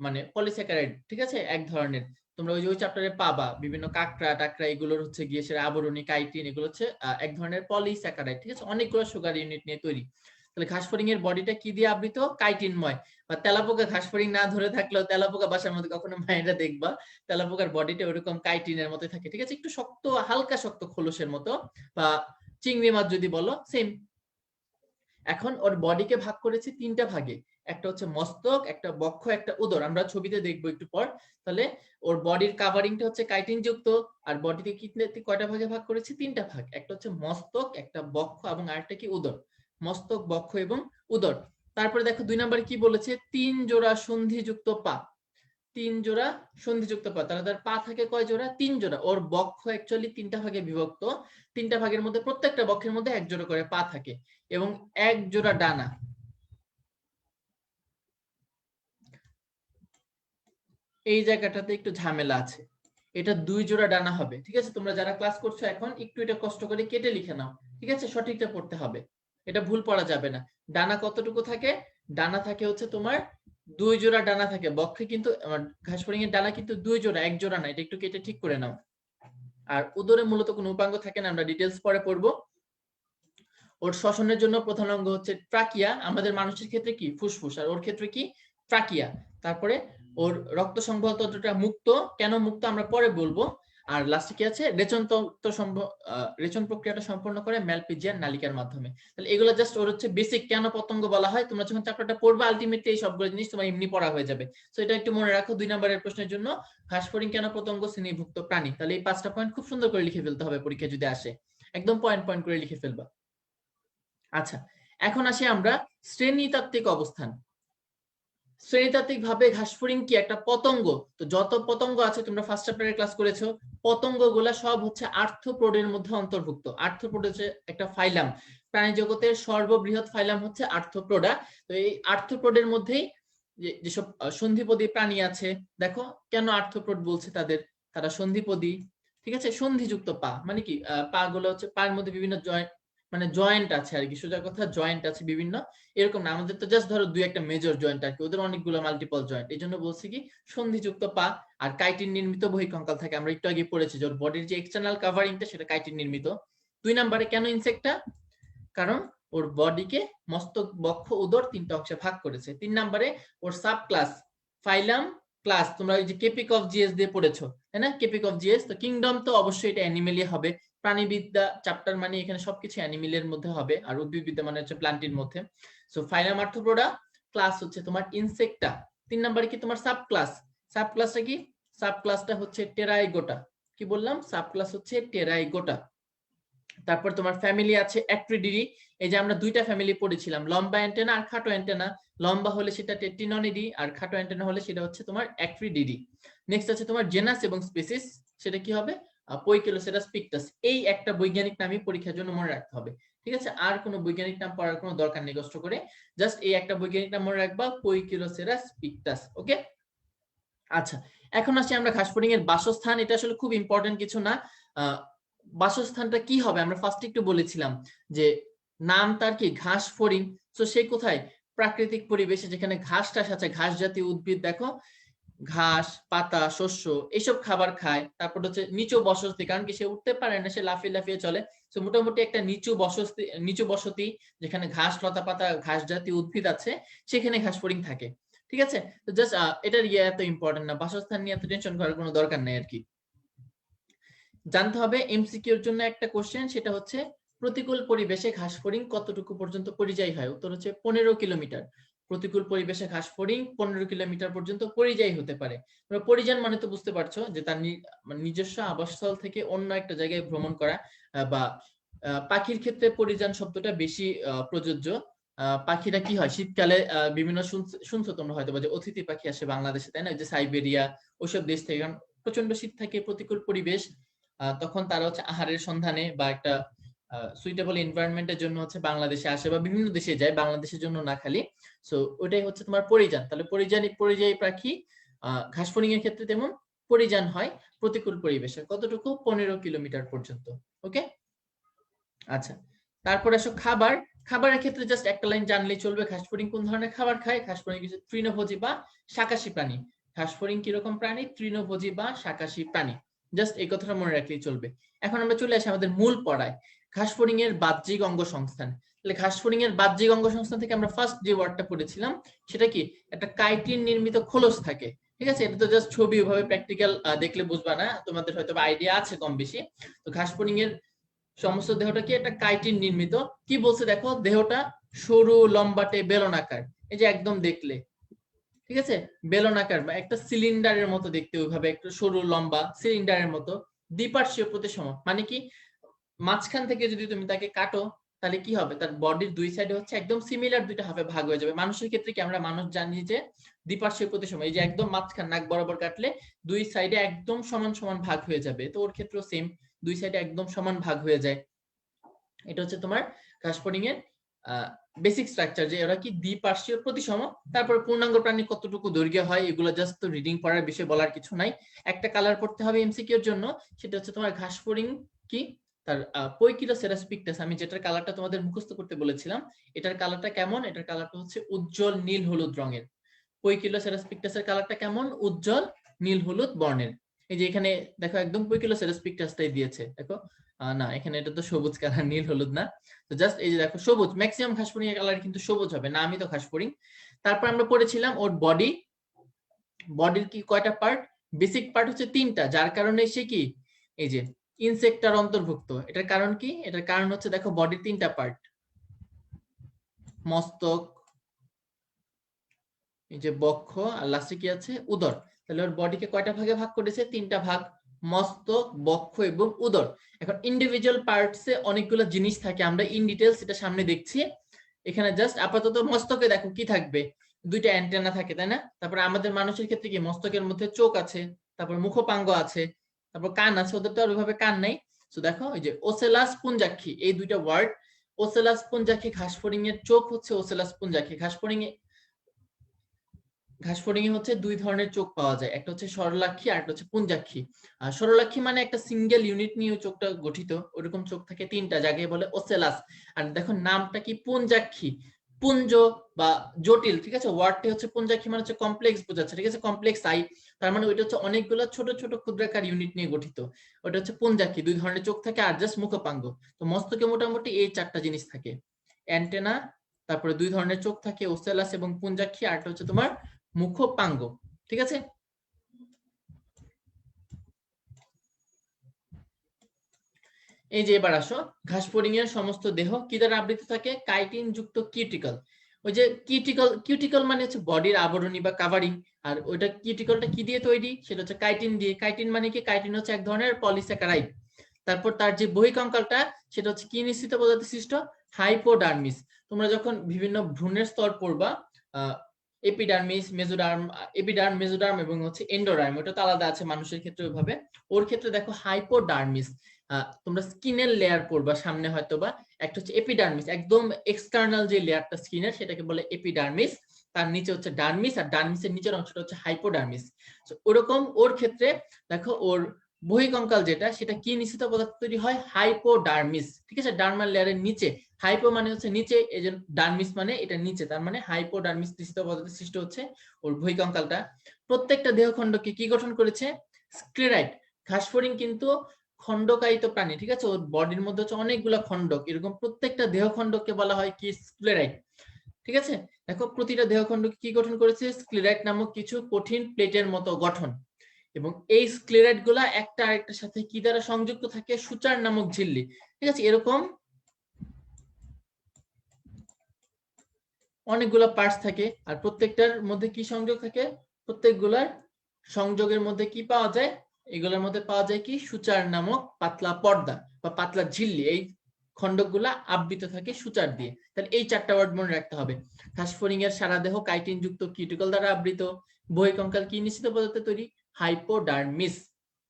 মানে পলিস্যাকারাইড, ঠিক আছে, এক ধরনের। তোমরা ওই চ্যাপ্টারে পাবা বিভিন্ন কাঁকড়া টাকরা এগুলোর হচ্ছে গিয়ে সেটা আবরণী, কাইটিন, এগুলো হচ্ছে এক ধরনের পলিস্যাকারাইড, ঠিক আছে, অনেকগুলো সুগার ইউনিট নিয়ে তৈরি। তাহলে ঘাসফড়িং এর বডিটা কি দিয়ে আবৃত? কাইটিনময়। বা তেলাপোকা, ঘাসফড়িং না ধরে থাকলেও তেলাপোকা বাসার মধ্যে কখনো মায়েরা দেখবা তেলাপোকার বডিটা ওরকম কাইটিনের মতো থাকে, ঠিক আছে, একটু শক্ত, হালকা শক্ত খোলসের মতো, বা চিংড়ি মাছ যদি বলো সেম। এখন ওর বডিকে ভাগ করেছে তিনটা ভাগে, একটা হচ্ছে মস্তক, একটা বক্ষ, একটা উদর। আমরা ছবিতে দেখবো একটু পর। তাহলে ওর বডির কাভারিংটা হচ্ছে কাইটিন যুক্ত, আর বডিতে কয়টা ভাগে ভাগ করেছে? তিনটা ভাগ, একটা হচ্ছে মস্তক, একটা বক্ষ এবং আরেকটা কি উদর। মস্তক, বক্ষ এবং উদর। তারপরে দেখো 2 নম্বরে কি বলেছে? 3 জোড়া সন্ধিযুক্ত পা। 3 জোড়া সন্ধিযুক্ত পা, তাহলে তার পা থাকে কয় জোড়া? 3 জোড়া। ওর বক্ষ অ্যাকচুয়ালি 3টা ভাগে বিভক্ত, 3টা ভাগের মধ্যে প্রত্যেকটা বক্ষের মধ্যে 1 জোড়া করে পা থাকে এবং 1 জোড়া ডানা। এই জায়গাটাতে একটু ঝামেলা আছে, এটা 2 জোড়া ডানা হবে, ঠিক আছে। তোমরা যারা ক্লাস করছো এখন একটু এটা কষ্ট করে কেটে লিখে নাও, ঠিক আছে, সঠিকটা পড়তে হবে, এটা ভুল পড়া যাবে না। ডানা কতটুকু থাকে? ডানা থাকে হচ্ছে তোমার 2 জোড়া ডানা থাকে বক্ষে, কিন্তু ঘাসফড়িং এর ডানা কিন্তু 2 জোড়া, 1 জোড়া না, এটা একটু কেটে ঠিক করে নাও। আর উদরে মূলত কোনো উপাঙ্গ থাকে না, আমরা ডিটেইলস পরে পড়বো। ওর শ্বসনের জন্য প্রধান অঙ্গ হচ্ছে ট্রাকিয়া, আমাদের মানুষের ক্ষেত্রে কি ফুসফুস, আর ওর ক্ষেত্রে কি ট্রাকিয়া। তারপরে ওর রক্ত সংবহন তন্ত্রটা মুক্ত, কেন মুক্ত আমরা পরে বলবো। আর লাস্টে কি আছে? রেচন প্রক্রিয়াটা সম্পন্ন করে ম্যালপিজিয়ান নালিকার মাধ্যমে। তাহলে এগুলো জাস্ট ওর হচ্ছে বেসিক কেন পতঙ্গ বলা হয়। তোমরা যখন চ্যাপ্টারটা পড়বে আলটিমেটলি এই সবগুলো জিনিস তোমার এমনি পড়া হয়ে যাবে। সো এটা একটু মনে রাখো 2 নম্বরের প্রশ্নের জন্য, ঘাসফড়িং কেন পতঙ্গ শ্রেণীভুক্ত প্রাণী। তাহলে এই 5টা পয়েন্ট খুব সুন্দর করে লিখে ফেলতে হবে পরীক্ষায় যদি আসে, একদম পয়েন্ট পয়েন্ট করে লিখে ফেলবা। আচ্ছা, এখন আসি আমরা শ্রেণীতাত্ত্বিক অবস্থান। শ্রেণীতাত্ত্বিক ভাবে ঘাসফড়িং কি একটা পতঙ্গ? তো যত পতঙ্গ আছে তোমরা ফার্স্ট চ্যাপ্টারে ক্লাস করেছো, পতঙ্গগুলা সব হচ্ছে আর্থ্রোপোডের মধ্যে অন্তর্ভুক্ত। আর্থ্রোপোড হচ্ছে একটা ফাইলাম, প্রাণী জগতের সর্ববৃহৎ ফাইলাম হচ্ছে আর্থ্রোপোডা। তো এই আর্থ্রোপোডের মধ্যেই যেসব সন্ধিপদী প্রাণী আছে, দেখো কেন আর্থ্রোপোড বলছে তাদের, তারা সন্ধিপদী, ঠিক আছে, সন্ধিযুক্ত পা মানে কি পা গুলো হচ্ছে পায়ের মধ্যে বিভিন্ন জয়েন্ট, মানে জয়েন্ট আছে আর কি, সোজা কথা জয়েন্ট আছে বিভিন্ন, এরকম না। আমাদের তো জাস্ট ধরো 2-1টা মেজর জয়েন্ট আর কি, ওদের অনেকগুলো মাল্টিপল জয়েন্ট, এই জন্য বলছি কি সন্ধিযুক্ত পা। আর কাইটিন নির্মিত বহিঃকঙ্কাল থাকে, আমরা একটু আগে পড়েছি যে ওর বডির যে এক্সটার্নাল কাভারিংটা সেটা কাইটিন নির্মিত। 2 নম্বরে কেন ইনসেক্টটা? কারণ ওর বডিকে মস্তক, বক্ষ, উদর 3টা অংশে ভাগ করেছে। 3 নম্বরে ওর সাব ক্লাস, ফাইলাম, ক্লাস, তোমরা ওই যে কেপিক অফ জিএস দিয়ে পড়েছো তাই না, কেপিক অফ জিএস। তো কিংডম তো অবশ্যই এটা অ্যানিমেলই হবে, প্রাণীবিদ্যা চ্যাপ্টার মানে এখানে সবকিছু অ্যানিমেলের মধ্যে হবে, আর উদ্ভিদবিদ্যা মানে হচ্ছে প্ল্যান্টের মধ্যে। সো ফাইলাম আর্থ্রোপোডা, ক্লাস হচ্ছে তোমার ইনসেক্টা। 3 নম্বরে কি তোমার সাব ক্লাস, সাব ক্লাসটা কি? সাব ক্লাসটা হচ্ছে টেরাইগোটা। কি বললাম? সাব ক্লাস হচ্ছে টেরাইগোটা। তারপর তোমার ফ্যামিলি আছে অ্যাক্ট্রিডিডি। এই যে আমরা 2টা ফ্যামিলি পড়েছিলাম, লম্বা অ্যান্টেনা আর খাটো অ্যান্টেনা। লম্বা হলে সেটা টেট্রিননিডি, আর খাটো অ্যান্টেনা হলে সেটা হচ্ছে তোমার অ্যাক্ট্রিডিডি। নেক্সট আছে তোমার জেনাস এবং স্পিসিস, সেটা কি হবে? পোইকেলোসেরাস পিকটাস। এই একটা বৈজ্ঞানিক নামই পরীক্ষার জন্য মনে রাখতে হবে, ঠিক আছে, আর কোনো বৈজ্ঞানিক নাম পড়ার কোনো দরকার নেই কষ্ট করে, জাস্ট এই একটা বৈজ্ঞানিক নাম মনে রাখবা, পোইকেলোসেরাস পিকটাস। ওকে, আচ্ছা, এখন আসি আমরা ঘাসফড়িং এর বাসস্থান। এটা আসলে খুব ইম্পর্টেন্ট কিছু না। বাসস্থানটা কি হবে আমরা ফার্স্ট একটু বলেছিলাম যে নাম তার কি ঘাসফড়িং। তো সে কোথায়? প্রাকৃতিক পরিবেশে, যেখানে ঘাস টাস আছে, ঘাস জাতীয় উদ্ভিদ, দেখো ঘাস, পাতা, শস্য এইসব খাবার খায়। তারপর হচ্ছে নিচু বসতি, কারণ কি সে উঠতে পারে না, সে লাফিয়ে লাফিয়ে চলে। তো মোটামুটি একটা নিচু বসতি যেখানে ঘাস, লতা পাতা, ঘাস জাতীয় উদ্ভিদ আছে, সেখানে ঘাসফড়িং থাকে, ঠিক আছে। তো জাস্ট এটার এত ইম্পর্টেন্ট না, বাসস্থান নিয়ে এত টেনশন করার কোনো দরকার নেই আর কি। জানতে হবে এমসিকিউর জন্য একটা কোশ্চেন, সেটা হচ্ছে প্রতিকূল পরিবেশে ঘাসফড়িং কতটুকু পর্যন্ত পরিযায়ী হয়? উত্তর হচ্ছে 15 কিলোমিটার। প্রতিকূল পরিবেশে ঘাসফড়িং 15 কিলোমিটার পর্যন্ত পরিযায়ী হতে পারে। পরিযান মানে তো বুঝতে পারছো যে তার নিজস্ব আবাসস্থল থেকে অন্য একটা জায়গায় ভ্রমণ করা। বা পাখির ক্ষেত্রে পরিযান শব্দটা বেশি প্রযোজ্য। পাখিরা কি হয় শীতকালে বিভিন্ন শুনছো তোমরা হয়তো, যে অতিথি পাখি আসে বাংলাদেশে তাই না, যে সাইবেরিয়া ওইসব দেশ থেকে, কারণ প্রচন্ড শীত থাকে, প্রতিকূল পরিবেশ, তখন তারা হচ্ছে আহারের সন্ধানে বা একটা সুইটেবল এনভায়রনমেন্টের জন্য হচ্ছে বাংলাদেশে আসে বা বিভিন্ন দেশে যায়, বাংলাদেশের জন্য না খালি। সো ওইটাই হচ্ছে তোমার পরিযান। তাহলে পরিযায়ী পাখি ঘাসফড়িং এর ক্ষেত্রে তেমন পরিযান হয় প্রতিকূল পরিবেশে কতটুকু? 15 কিলোমিটার পর্যন্ত। ওকে, আচ্ছা, তারপর আসো খাবার। খাবারের ক্ষেত্রে জাস্ট একটা লাইন জানলেই চলবে, ঘাসফড়িং কোন ধরনের খাবার খায়। ঘাসফড়িং হচ্ছে তৃণভোজী বা শাকাশী প্রাণী। ঘাসফড়িং কিরকম প্রাণী? তৃণভোজী বা শাকাশী প্রাণী। জাস্ট এই কথাটা মনে রাখলেই চলবে। এখন আমরা চলে আসি আমাদের মূল পড়ায়, ঘাসফড়িং এর বাহ্যিক অঙ্গ সংস্থান। তাহলে ঘাসফড়িং এর বাহ্যিক অঙ্গ সংস্থান থেকে আমরা ফার্স্ট যে ওয়ার্ডটা পড়েছিলাম সেটা কি? একটা কাইটিন নির্মিত খোলস থাকে, ঠিক আছে? এটা তো জাস্ট ছবি, ওইভাবে প্র্যাকটিক্যাল দেখলে বুঝবা না, তোমাদের হয়তো আইডিয়া আছে কম বেশি। তো ঘাসফড়িং এর সমস্ত দেহটা কি? একটা কাইটিন নির্মিত। কি বলছে দেখো, দেহটা সরু লম্বাটে বেলনাকার। এই যে একদম দেখলে, ঠিক আছে, বেলনাকার বা একটা সিলিন্ডারের মতো দেখতে, ওইভাবে একটা সরু লম্বা সিলিন্ডারের মতো। দ্বিপার্শ্বীয় প্রতিসম মানে কি? মাঝখান থেকে যদি তুমি তাকে কাটো তাহলে কি হবে? তার বডির দুই সাইডে হচ্ছে একদম সিমিলার, দুইটা হাফে ভাগ হয়ে যাবে। মানুষের ক্ষেত্রে কি? আমরা মানুষ জানি যে দ্বিপার্শ্বীয় প্রতিসম, এই যে একদম মাঝখান নাক বরাবর কাটলে দুই সাইডে একদম সমান সমান ভাগ হয়ে যাবে। তো ওর ক্ষেত্রেও সেম, দুই সাইডে একদম সমান ভাগ হয়ে যায়। এটা হচ্ছে তোমার ঘাসফড়িং এর বেসিক স্ট্রাকচার, যে ওরা কি দ্বিপার্শ্বীয় প্রতিসম। তারপর পূর্ণাঙ্গ প্রাণী কতটুকু দৈর্ঘ্য হয় এগুলো জাস্ট তো রিডিং পড়ার বিষয়, বলার কিছু নাই। একটা কালার পড়তে হবে এমসিকিউ এর জন্য, সেটা হচ্ছে তোমার ঘাসফড়িং কি? তার পৈকিলোসেরাস পিকটাস। আমি যেটার কালারটা তোমাদের মুখস্থ করতে বলেছিলাম, এটার কালারটা কেমন? এটার কালারটা হচ্ছে উজ্জ্বল নীল হলুদ রঙের। পৈকিলোসেরাস পিকটাসের কালারটা কেমন? উজ্জ্বল নীল হলুদ বর্ণের। এই যে এখানে দেখো একদম পৈকিলোসেরাস পিকটাসটাই দিয়েছে, দেখো। না, এখানে এটা তো সবুজ কালার, নীল হলুদ না। তো জাস্ট এই যে দেখো সবুজ, ম্যাক্সিমাম ঘাসফড়িং এর কালার কিন্তু সবুজ হবে, না আমি তো ঘাসফড়িং। তারপর আমরা পড়েছিলাম ওর বডি। বডির কি কয়টা পার্ট? বেসিক পার্ট হচ্ছে তিনটা, যার কারণে সে কি? এই যে ইনসেক্টার অন্তর্ভুক্ত। এটার কারণ কি? এটার কারণ হচ্ছে দেখো বডির তিনটা পার্ট, মস্তক, এই যে বক্ষ, আর লাস্টে কি আছে? উদর। তাহলে ওর বডিকে কয়টা ভাগে ভাগ করেছে? তিনটা ভাগ, মস্তক, বক্ষ এবং উদর। এখন ইন্ডিভিজুয়াল পার্টসে অনেকগুলো জিনিস থাকে, আমরা ইন ডিটেইলস এটা সামনে দেখছি। এখানে জাস্ট আপাতত মস্তকে দেখো কি থাকবে? দুইটা অ্যান্টেনা থাকে, তাই না? তারপর আমাদের মানুষের ক্ষেত্রে কি? মস্তকের মধ্যে চোখ আছে, তারপর মুখপাঙ্গ আছে, তারপর কান আছে। ওদের তো আর ওইভাবে কান নাই। তো দেখো এই যে ওসেলাস পুঞ্জাক্ষী, এই দুইটা ওয়ার্ড। ওসেলাস পুঞ্জাক্ষী, ঘাসফড়িং এর চোখ হচ্ছে ওসেলাস পুঞ্জাক্ষী। ঘাসফড়িং এ হচ্ছে দুই ধরনের চোখ পাওয়া যায়, একটা হচ্ছে সরলাক্ষী আর একটা হচ্ছে পুঞ্জাক্ষী। আর সরলাক্ষী মানে একটা সিঙ্গেল ইউনিট নিয়ে চোখটা গঠিত, ওরকম চোখ থাকে তিনটা, যাকে বলে ওসেলাস। আর দেখো নামটা কি? পুঞ্জাক্ষী, পুঞ্জ বা জটিল, ঠিক আছে? ওয়ার্ডটি হচ্ছে পুঞ্জাক্ষী মানে হচ্ছে কমপ্লেক্স বোঝাচ্ছে, ঠিক আছে? কমপ্লেক্স আই, তার মানে ওইটা হচ্ছে অনেকগুলো ছোট ছোট ক্ষুদ্রাকার ইউনিট নিয়ে গঠিত। ওটা হচ্ছে পুঞ্জাক্ষী, দুই ধরনের চোখ থাকে আর জাস্ট মুখপাঙ্গ। তো মস্তকে মোটামুটি এই চারটা জিনিস থাকে, অ্যান্টেনা, তারপরে দুই ধরনের চোখ থাকে ওসেলাস এবং পুঞ্জাক্ষী, আর হচ্ছে তোমার মুখপাঙ্গ, ঠিক আছে? এই যে এবার আসো, ঘাসফড়িং এর সমস্ত দেহ কি দ্বারা আবৃত থাকে? কাইটিন যুক্ত কিউটিকল। ওই যে কিউটিকল, কিউটিকল মানে হচ্ছে বডির আবরণী বা কাভারিং। আর ওইটা কিউটিকলটা কি দিয়ে তৈরি? সেটা হচ্ছে কাইটিন দিয়ে। কাইটিন মানে কি? কাইটিন হচ্ছে এক ধরনের পলিস্যাকারাইড। তারপর তার যে বহিঃকঙ্কালটা, সেটা হচ্ছে কি নিঃসৃত পদার্থে সৃষ্ট? হাইপোডার্মিস। তোমরা যখন বিভিন্ন ভ্রূণের স্তর পড়বা, এপিডার্মিস, মেসোডার্ম, এপিডার্ম, মেসোডার্ম এবং হচ্ছে এন্ডোডার্ম, ওটা তো আলাদা আছে মানুষের ক্ষেত্রে ওইভাবে। ওর ক্ষেত্রে দেখো হাইপোডার্মিস। তোমরা স্কিনের লেয়ার পড়বা সামনে হয়তো বা, একটা হচ্ছে এপিডার্মিস, একদম এক্সটার্নাল যে লেয়ারটা স্কিনের, সেটাকে বলে এপিডার্মিস। তার নিচে হচ্ছে ডার্মিস, আর ডার্মিসের নিচের অংশটা হচ্ছে হাইপোডার্মিস। ওরকম ওর ক্ষেত্রে দেখো ওর বহিঃকঙ্কাল যেটা, সেটা কি নিঃসৃত পদার্থ তৈরি হয়? হাইপোডার্মিস, ঠিক আছে? ডার্মাল লেয়ারের নিচে। হাইপো মানে হচ্ছে নিচে, এই যে ডার্মিস মানে এটা নিচে, তার মানে হাইপোডার্মিস নিঃসৃত পদার্থের সৃষ্টি হচ্ছে ওর বহিঃকঙ্কালটা। প্রত্যেকটা দেহখণ্ডকে কি গঠন করেছে? স্ক্লেরাইট। ঘাসফড়িং কিন্তু খণ্ডকায়িত প্রাণী, ঠিক আছে? ওর বডির মধ্যে হচ্ছে অনেকগুলো খণ্ডক, এরকম প্রত্যেকটা দেহখণ্ডকে বলা হয় কি? স্ক্লেরাইট, ঠিক আছে? দেখো প্রতিটা দেহখণ্ডকে কি গঠন করেছে? স্ক্লেরাইট নামক কিছু কঠিন প্লেটের মতো গঠন। এবং এই স্ক্লেরাইট গুলা একটা আরেকটার সাথে কি দ্বারা সংযুক্ত থাকে? সূচার নামক ঝিল্লি, ঠিক আছে? এরকম অনেকগুলো পার্টস থাকে, আর প্রত্যেকটার মধ্যে কি সংযোগ থাকে? প্রত্যেকগুলার সংযোগের মধ্যে কি পাওয়া যায়? এগুলোর মধ্যে পাওয়া যায় কি? সূচার নামক পাতলা পর্দা বা পাতলা ঝিল্লি। এই খণ্ডকগুলা আবৃত থাকে সূচার দিয়ে। তাহলে এই চারটা ওয়ার্ড মনে রাখতে হবে। ঘাসফড়িং এর সারা দেহ কাইটিন যুক্ত কিউটিকল দ্বারা আবৃত। বহিঃকঙ্কাল কি নিঃসৃত পদার্থে তৈরি? হাইপোডার্মিস।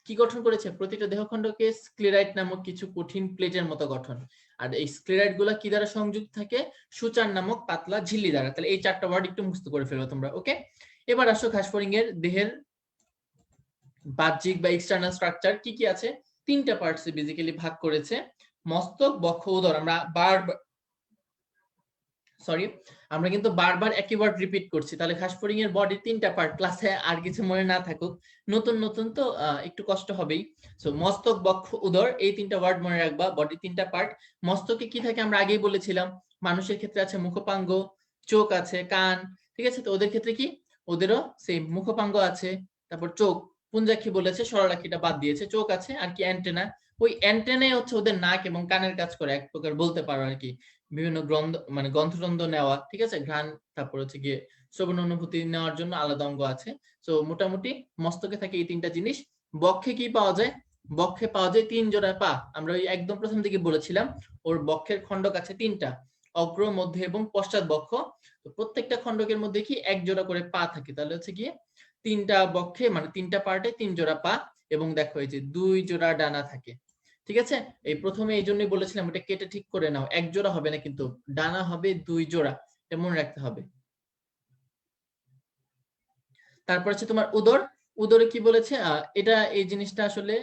কি গঠন করেছে? প্রতিটা দেহখণ্ডকে স্ক্লেরাইট নামক কিছু কঠিন প্লেটের মতো গঠন। আর এই স্ক্লেরাইট গুলা কি দ্বারা সংযুক্ত থাকে? সূচার নামক পাতলা ঝিল্লি দ্বারা। তাহলে এই চারটা ওয়ার্ড একটু মুখস্থ করে ফেলো তোমরা, ওকে? এবার আসো ঘাসফড়িং এর দেহের বাহ্যিক বা এক্সটার্নাল স্ট্রাকচার কি কি আছে। তিনটা পার্টসে বেসিক্যালি ভাগ করেছে, মস্তক, বক্ষ, উদর। আমরা সরি, আমরা কিন্তু বারবার একই ওয়ার্ড রিপিট করছি, তাহলে ঘাসফড়িং এর বডি 3টা পার্ট, ক্লাসে আর কিছু মনে না থাকুক, নতুন নতুন তো একটু কষ্ট হবেই। সো মস্তক, বক্ষ, উদর, এই 3টা ওয়ার্ড মনে রাখবা, বডি 3টা পার্ট। মস্তকে কি থাকে আমরা আগেই বলেছিলাম, মানুষের ক্ষেত্রে আছে মুখপাঙ্গ, চোখ আছে, কান, ঠিক আছে। তো ওদের ক্ষেত্রে কি, ওদেরও সেম মুখপাঙ্গ আছে, তারপর চোখ, পুঞ্জাক্ষী বলেছে, সরলাক্ষীটা বাদ দিয়েছে, চোখ আছে, আর কি অ্যান্টেনা, ওই অ্যান্টেনাই হচ্ছে ওদের নাক এবং কানের কাজ করে, এক প্রকার বলতে পারো আর কি, বিভিন্ন গ্রন্থ মানে গ্রন্থটন্থ নেওয়া, ঠিক আছে, ঘ্রাণ, তারপর হচ্ছে গিয়ে শ্রবণ অনুভূতি নেওয়ার জন্য আলাদা অঙ্গ আছে। তো মোটামুটি মস্তকে থাকে এই 3টা জিনিস। বক্ষে কি পাওয়া যায়, বক্ষে পাওয়া যায় 3 জোড়া পা, আমরা ওই একদম প্রথম দিকে বলেছিলাম ওর বক্ষের খণ্ডক আছে 3টা, অগ্র, মধ্য এবং পশ্চাৎ বক্ষ। তো প্রত্যেকটা খণ্ডকের মধ্যে কি 1 জোড়া করে পা থাকে, তাহলে হচ্ছে গিয়ে 3টা বক্ষে মানে 3টা পার্টে 3 জোড়া পা, এবং দেখো এই যে 2 জোড়া ডানা থাকে, ঠিক আছে। এই প্রথমে এই জন্যই বলেছিলাম এটা কেটে ঠিক করে নাও, 1 জোড়া হবে না কিন্তু, ডানা হবে 2 জোড়া, এটা মনে রাখতে হবে। তারপর হচ্ছে তোমার উদর, উদরে কি বলেছে, এটা এই জিনিসটা আসলে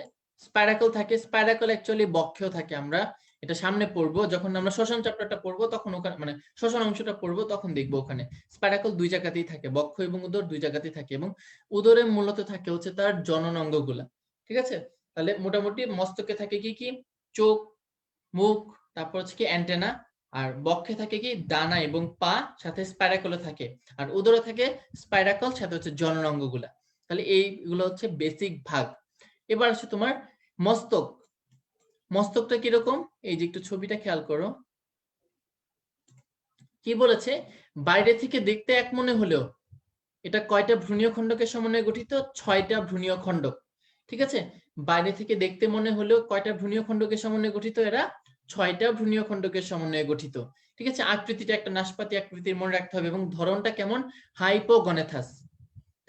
স্পাইরাকল থাকে, স্পাইরাকল অ্যাকচুয়ালি বক্ষেও থাকে, আমরা এটা সামনে পড়বো, যখন আমরা শ্বসন চ্যাপ্টারটা পড়বো তখন ওখানে মানে শ্বসন অংশটা পড়বো তখন দেখবো ওখানে স্পাইরাকল 2 জায়গাতেই থাকে, বক্ষ এবং উদর 2 জায়গাতেই থাকে, এবং উদরে মূলত থাকে হচ্ছে তার জনন অঙ্গগুলা, ঠিক আছে। তাহলে মোটামুটি মস্তকে থাকে কি কি, চোখ, মুখ, তারপর হচ্ছে কি অ্যান্টেনা, আর বক্ষে থাকে কি ডানা এবং পা, সাথে স্পাইরাকলে থাকে, আর উদরে থাকে স্পাইরাকল সাথে হচ্ছে জননাঙ্গ গুলা। তাহলে এইগুলো হচ্ছে বেসিক ভাগ। এবার হচ্ছে তোমার মস্তক, মস্তকটা কিরকম, এই যে একটু ছবিটা খেয়াল করো, কি বলেছে, বাইরে থেকে দেখতে এক মনে হলেও এটা কয়টা ভ্রূণীয় খণ্ডকের সমন্বয়ে গঠিত, 6টা ভ্রূণীয় খণ্ডক, ঠিক আছে। বাইরে থেকে দেখতে মনে হলেও কয়টা ভ্রূণীয় খণ্ডকের সমন্বয়ে গঠিত, এরা 6টা ভ্রূণীয় খণ্ডকের সমন্বয়ে গঠিত, ঠিক আছে। আকৃতিটা একটা নাশপাতি আকৃতির মনে রাখতে হবে, এবং ধরনটা কেমন, হাইপোগনেথাস,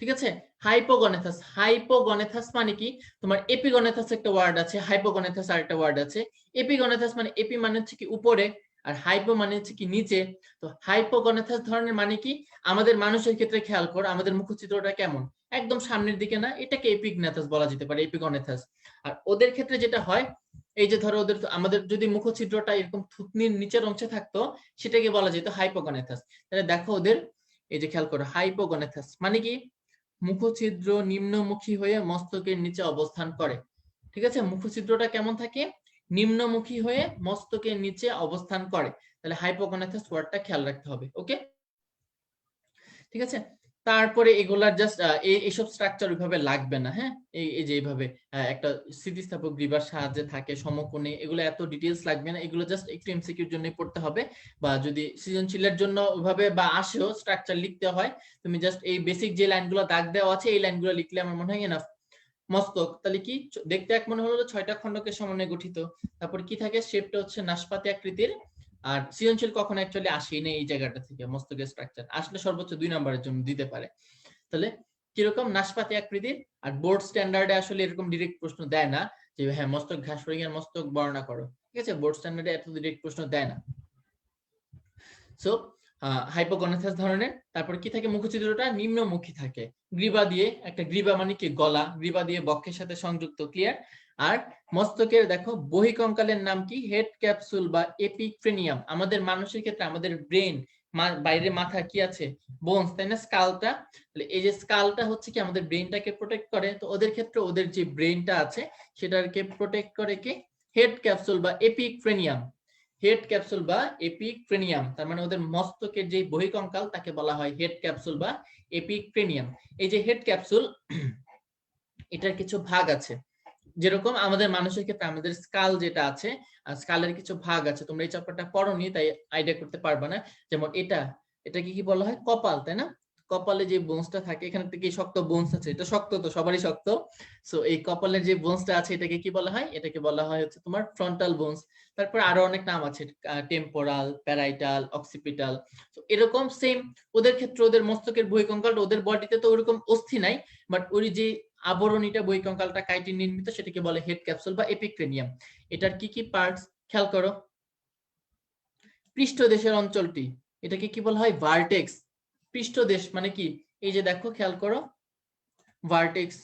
ঠিক আছে। হাইপোগনেথাস, হাইপোগনেথাস মানে কি, তোমার এপিগনেথাস একটা ওয়ার্ড আছে, হাইপোগনেথাস আরেকটা ওয়ার্ড আছে। এপিগনেথাস মানে, এপি মানে হচ্ছে কি উপরে, আর হাইপো মানে হচ্ছে কি নিচে। তো হাইপোগনেথাস ধরনের মানে কি, আমাদের মানুষের ক্ষেত্রে খেয়াল করো আমাদের মুখচিত্রটা কেমন, একদম সামনের দিকে না, এটাকে এপিগনেথাস বলা যেতে পারে, এপিগনেথাস। আর ওদের ক্ষেত্রে যেটা হয়, এই যে ধরো ওদের, আমাদের যদি মুখছিদ্রটা এরকম থুতনির নিচের অংশে থাকতো সেটাকে বলা যেত হাইপোগনেথাস। তাহলে দেখো ওদের, এই যে খেয়াল করো, হাইপোগনেথাস মানে কি, মুখছিদ্র নিম্নমুখী হয়ে মস্তকের নিচে অবস্থান করে, ঠিক আছে। মুখছিদ্রটা কেমন থাকে, নিম্নমুখী হয়ে মস্তকের নিচে অবস্থান করে, তাহলে হাইপোগনেথাস ওয়ার্ডটা খেয়াল রাখতে হবে, ওকে, ঠিক আছে। তারপরে এগুলার জাস্ট এইসব স্ট্রাকচার ওইভাবে লাগবে না, হ্যাঁ, এই যে এইভাবে একটা স্থিতিস্থাপক গ্রীবার সাহায্যে থাকে সমকোণে, এগুলো এত ডিটেইলস লাগবে না, এগুলো জাস্ট একটু এমসিকিউর জন্যই পড়তে হবে, বা যদি সৃজনশীলের জন্য ওইভাবে বা আসেও স্ট্রাকচার লিখতে হয়, তুমি জাস্ট এই বেসিক যে লাইনগুলো দাগ দেওয়া আছে এই লাইনগুলো লিখলে আমার মনে হয় এনাফ। মস্তক তাহলে কি, দেখতে এক মনে হলো 6টা খণ্ডকের সমন্বয়ে গঠিত, তারপর কি থাকে, শেপটা হচ্ছে নাশপাতি আকৃতির, আর সৃজনশীল কখনো অ্যাকচুয়ালি আসেই না এই জায়গাটা থেকে, মস্তকের স্ট্রাকচার আসলে সর্বোচ্চ 2 নম্বরের জন্য দিতে পারে। তাহলে কিরকম, নাশপাতি আকৃতির, আর বোর্ড স্ট্যান্ডার্ডে আসলে এরকম ডিরেক্ট প্রশ্ন দেয় না যে হ্যাঁ মস্তক ঘাসফড়িং এর মস্তক বর্ণনা করো, ঠিক আছে, বোর্ড স্ট্যান্ডার্ডে এত ডিরেক্ট প্রশ্ন দেয় না। সো হাইপোগনেথাস ধরনের। তারপর কি থাকে, মুখছিদ্রটা নিম্নমুখী থাকে, গ্রীবা দিয়ে, একটা গ্রীবা মানে কি গলা, গ্রীবা দিয়ে বক্ষের সাথে সংযুক্ত, ক্লিয়ার। আর মস্তকের দেখো বহিঃকঙ্কালের নাম কি, হেড ক্যাপসুল বা এপিক্রেনিয়াম। আমাদের মানুষের ক্ষেত্রে আমাদের ব্রেন, বাইরে মাথা কি আছে, বোনস, তাই না, স্কালটা, তাহলে এই যে স্কালটা হচ্ছে কি আমাদের ব্রেনটাকে প্রোটেক্ট করে, তো ওদের ক্ষেত্রে ওদের যে ব্রেনটা আছে সেটাকে প্রোটেক্ট করে কি, হেড ক্যাপসুল বা এপিক্রেনিয়াম, হেড ক্যাপসুল বা এপিক্রেনিয়াম, তার মানে ওদের মস্তকের যে বহিঃকঙ্কাল তাকে বলা হয় হেড ক্যাপসুল বা এপিক্রেনিয়াম। এই যে হেড ক্যাপসুল, এটার কিছু ভাগ আছে, যেরকম আমাদের মানুষের ক্ষেত্রে আমাদের স্কাল যেটা আছে, স্কালের কিছু ভাগ আছে, তোমরা এই চ্যাপ্টারটা পড়োনি তাই আইডিয়া করতে পারবে না। যেমন এটাকে কি বলা হয়, কপাল, তাই না, কপালে যে বোনসটা থাকে, এখানে থেকে শক্ত বোনস আছে, এটা শক্ত তো সবারই শক্ত। সো এই কপালের যে বোনসটা আছে এটাকে কি বলা হয়, এটাকে বলা হয় হচ্ছে তোমার ফ্রন্টাল বোনস। তারপর আরো অনেক নাম আছে, টেম্পোরাল, প্যারাইটাল, অক্সিপিটাল। তো এরকম সেম ওদের ক্ষেত্রে ওদের মস্তকের বহিঃকঙ্কালটা, ওদের বডিতে তো ওরকম অস্থি নাই, বাট ওই যে আবরণীটা বহিঃকঙ্কালটা কাইটিন নির্মিত, সেটাকে বলে হেড ক্যাপসুল বা এপিক্রেনিয়াম। এটার কি কি পার্টস খেয়াল করো, পৃষ্ঠদেশের অঞ্চলটি, এটাকে কি বলা হয়, ভার্টেক্স। পৃষ্ঠদেশ মানে কি, এই যে দেখো খেয়াল করো, ভার্টেক্স,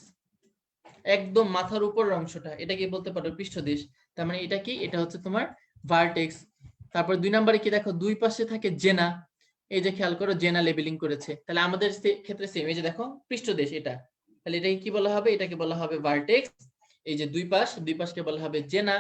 একদম মাথার উপরের অংশটা, এটাকে বলতে পারো পৃষ্ঠদেশ। তার মানে এটা কি, এটা হচ্ছে তোমার ভার্টেক্স। তারপর 2 নম্বরে কি দেখো, দুই পাশে থাকে জেনা, এই যে খেয়াল করো জেনা লেবেলিং করেছে, তাহলে আমাদের ক্ষেত্রে সেম। এই যে দেখো পৃষ্ঠদেশ এটা, তাহলে এটাকে কি বলা হবে? এটাকে বলা হবে ভার্টেক্স। এই যে দুই পাশকে বলা হবে জেনা।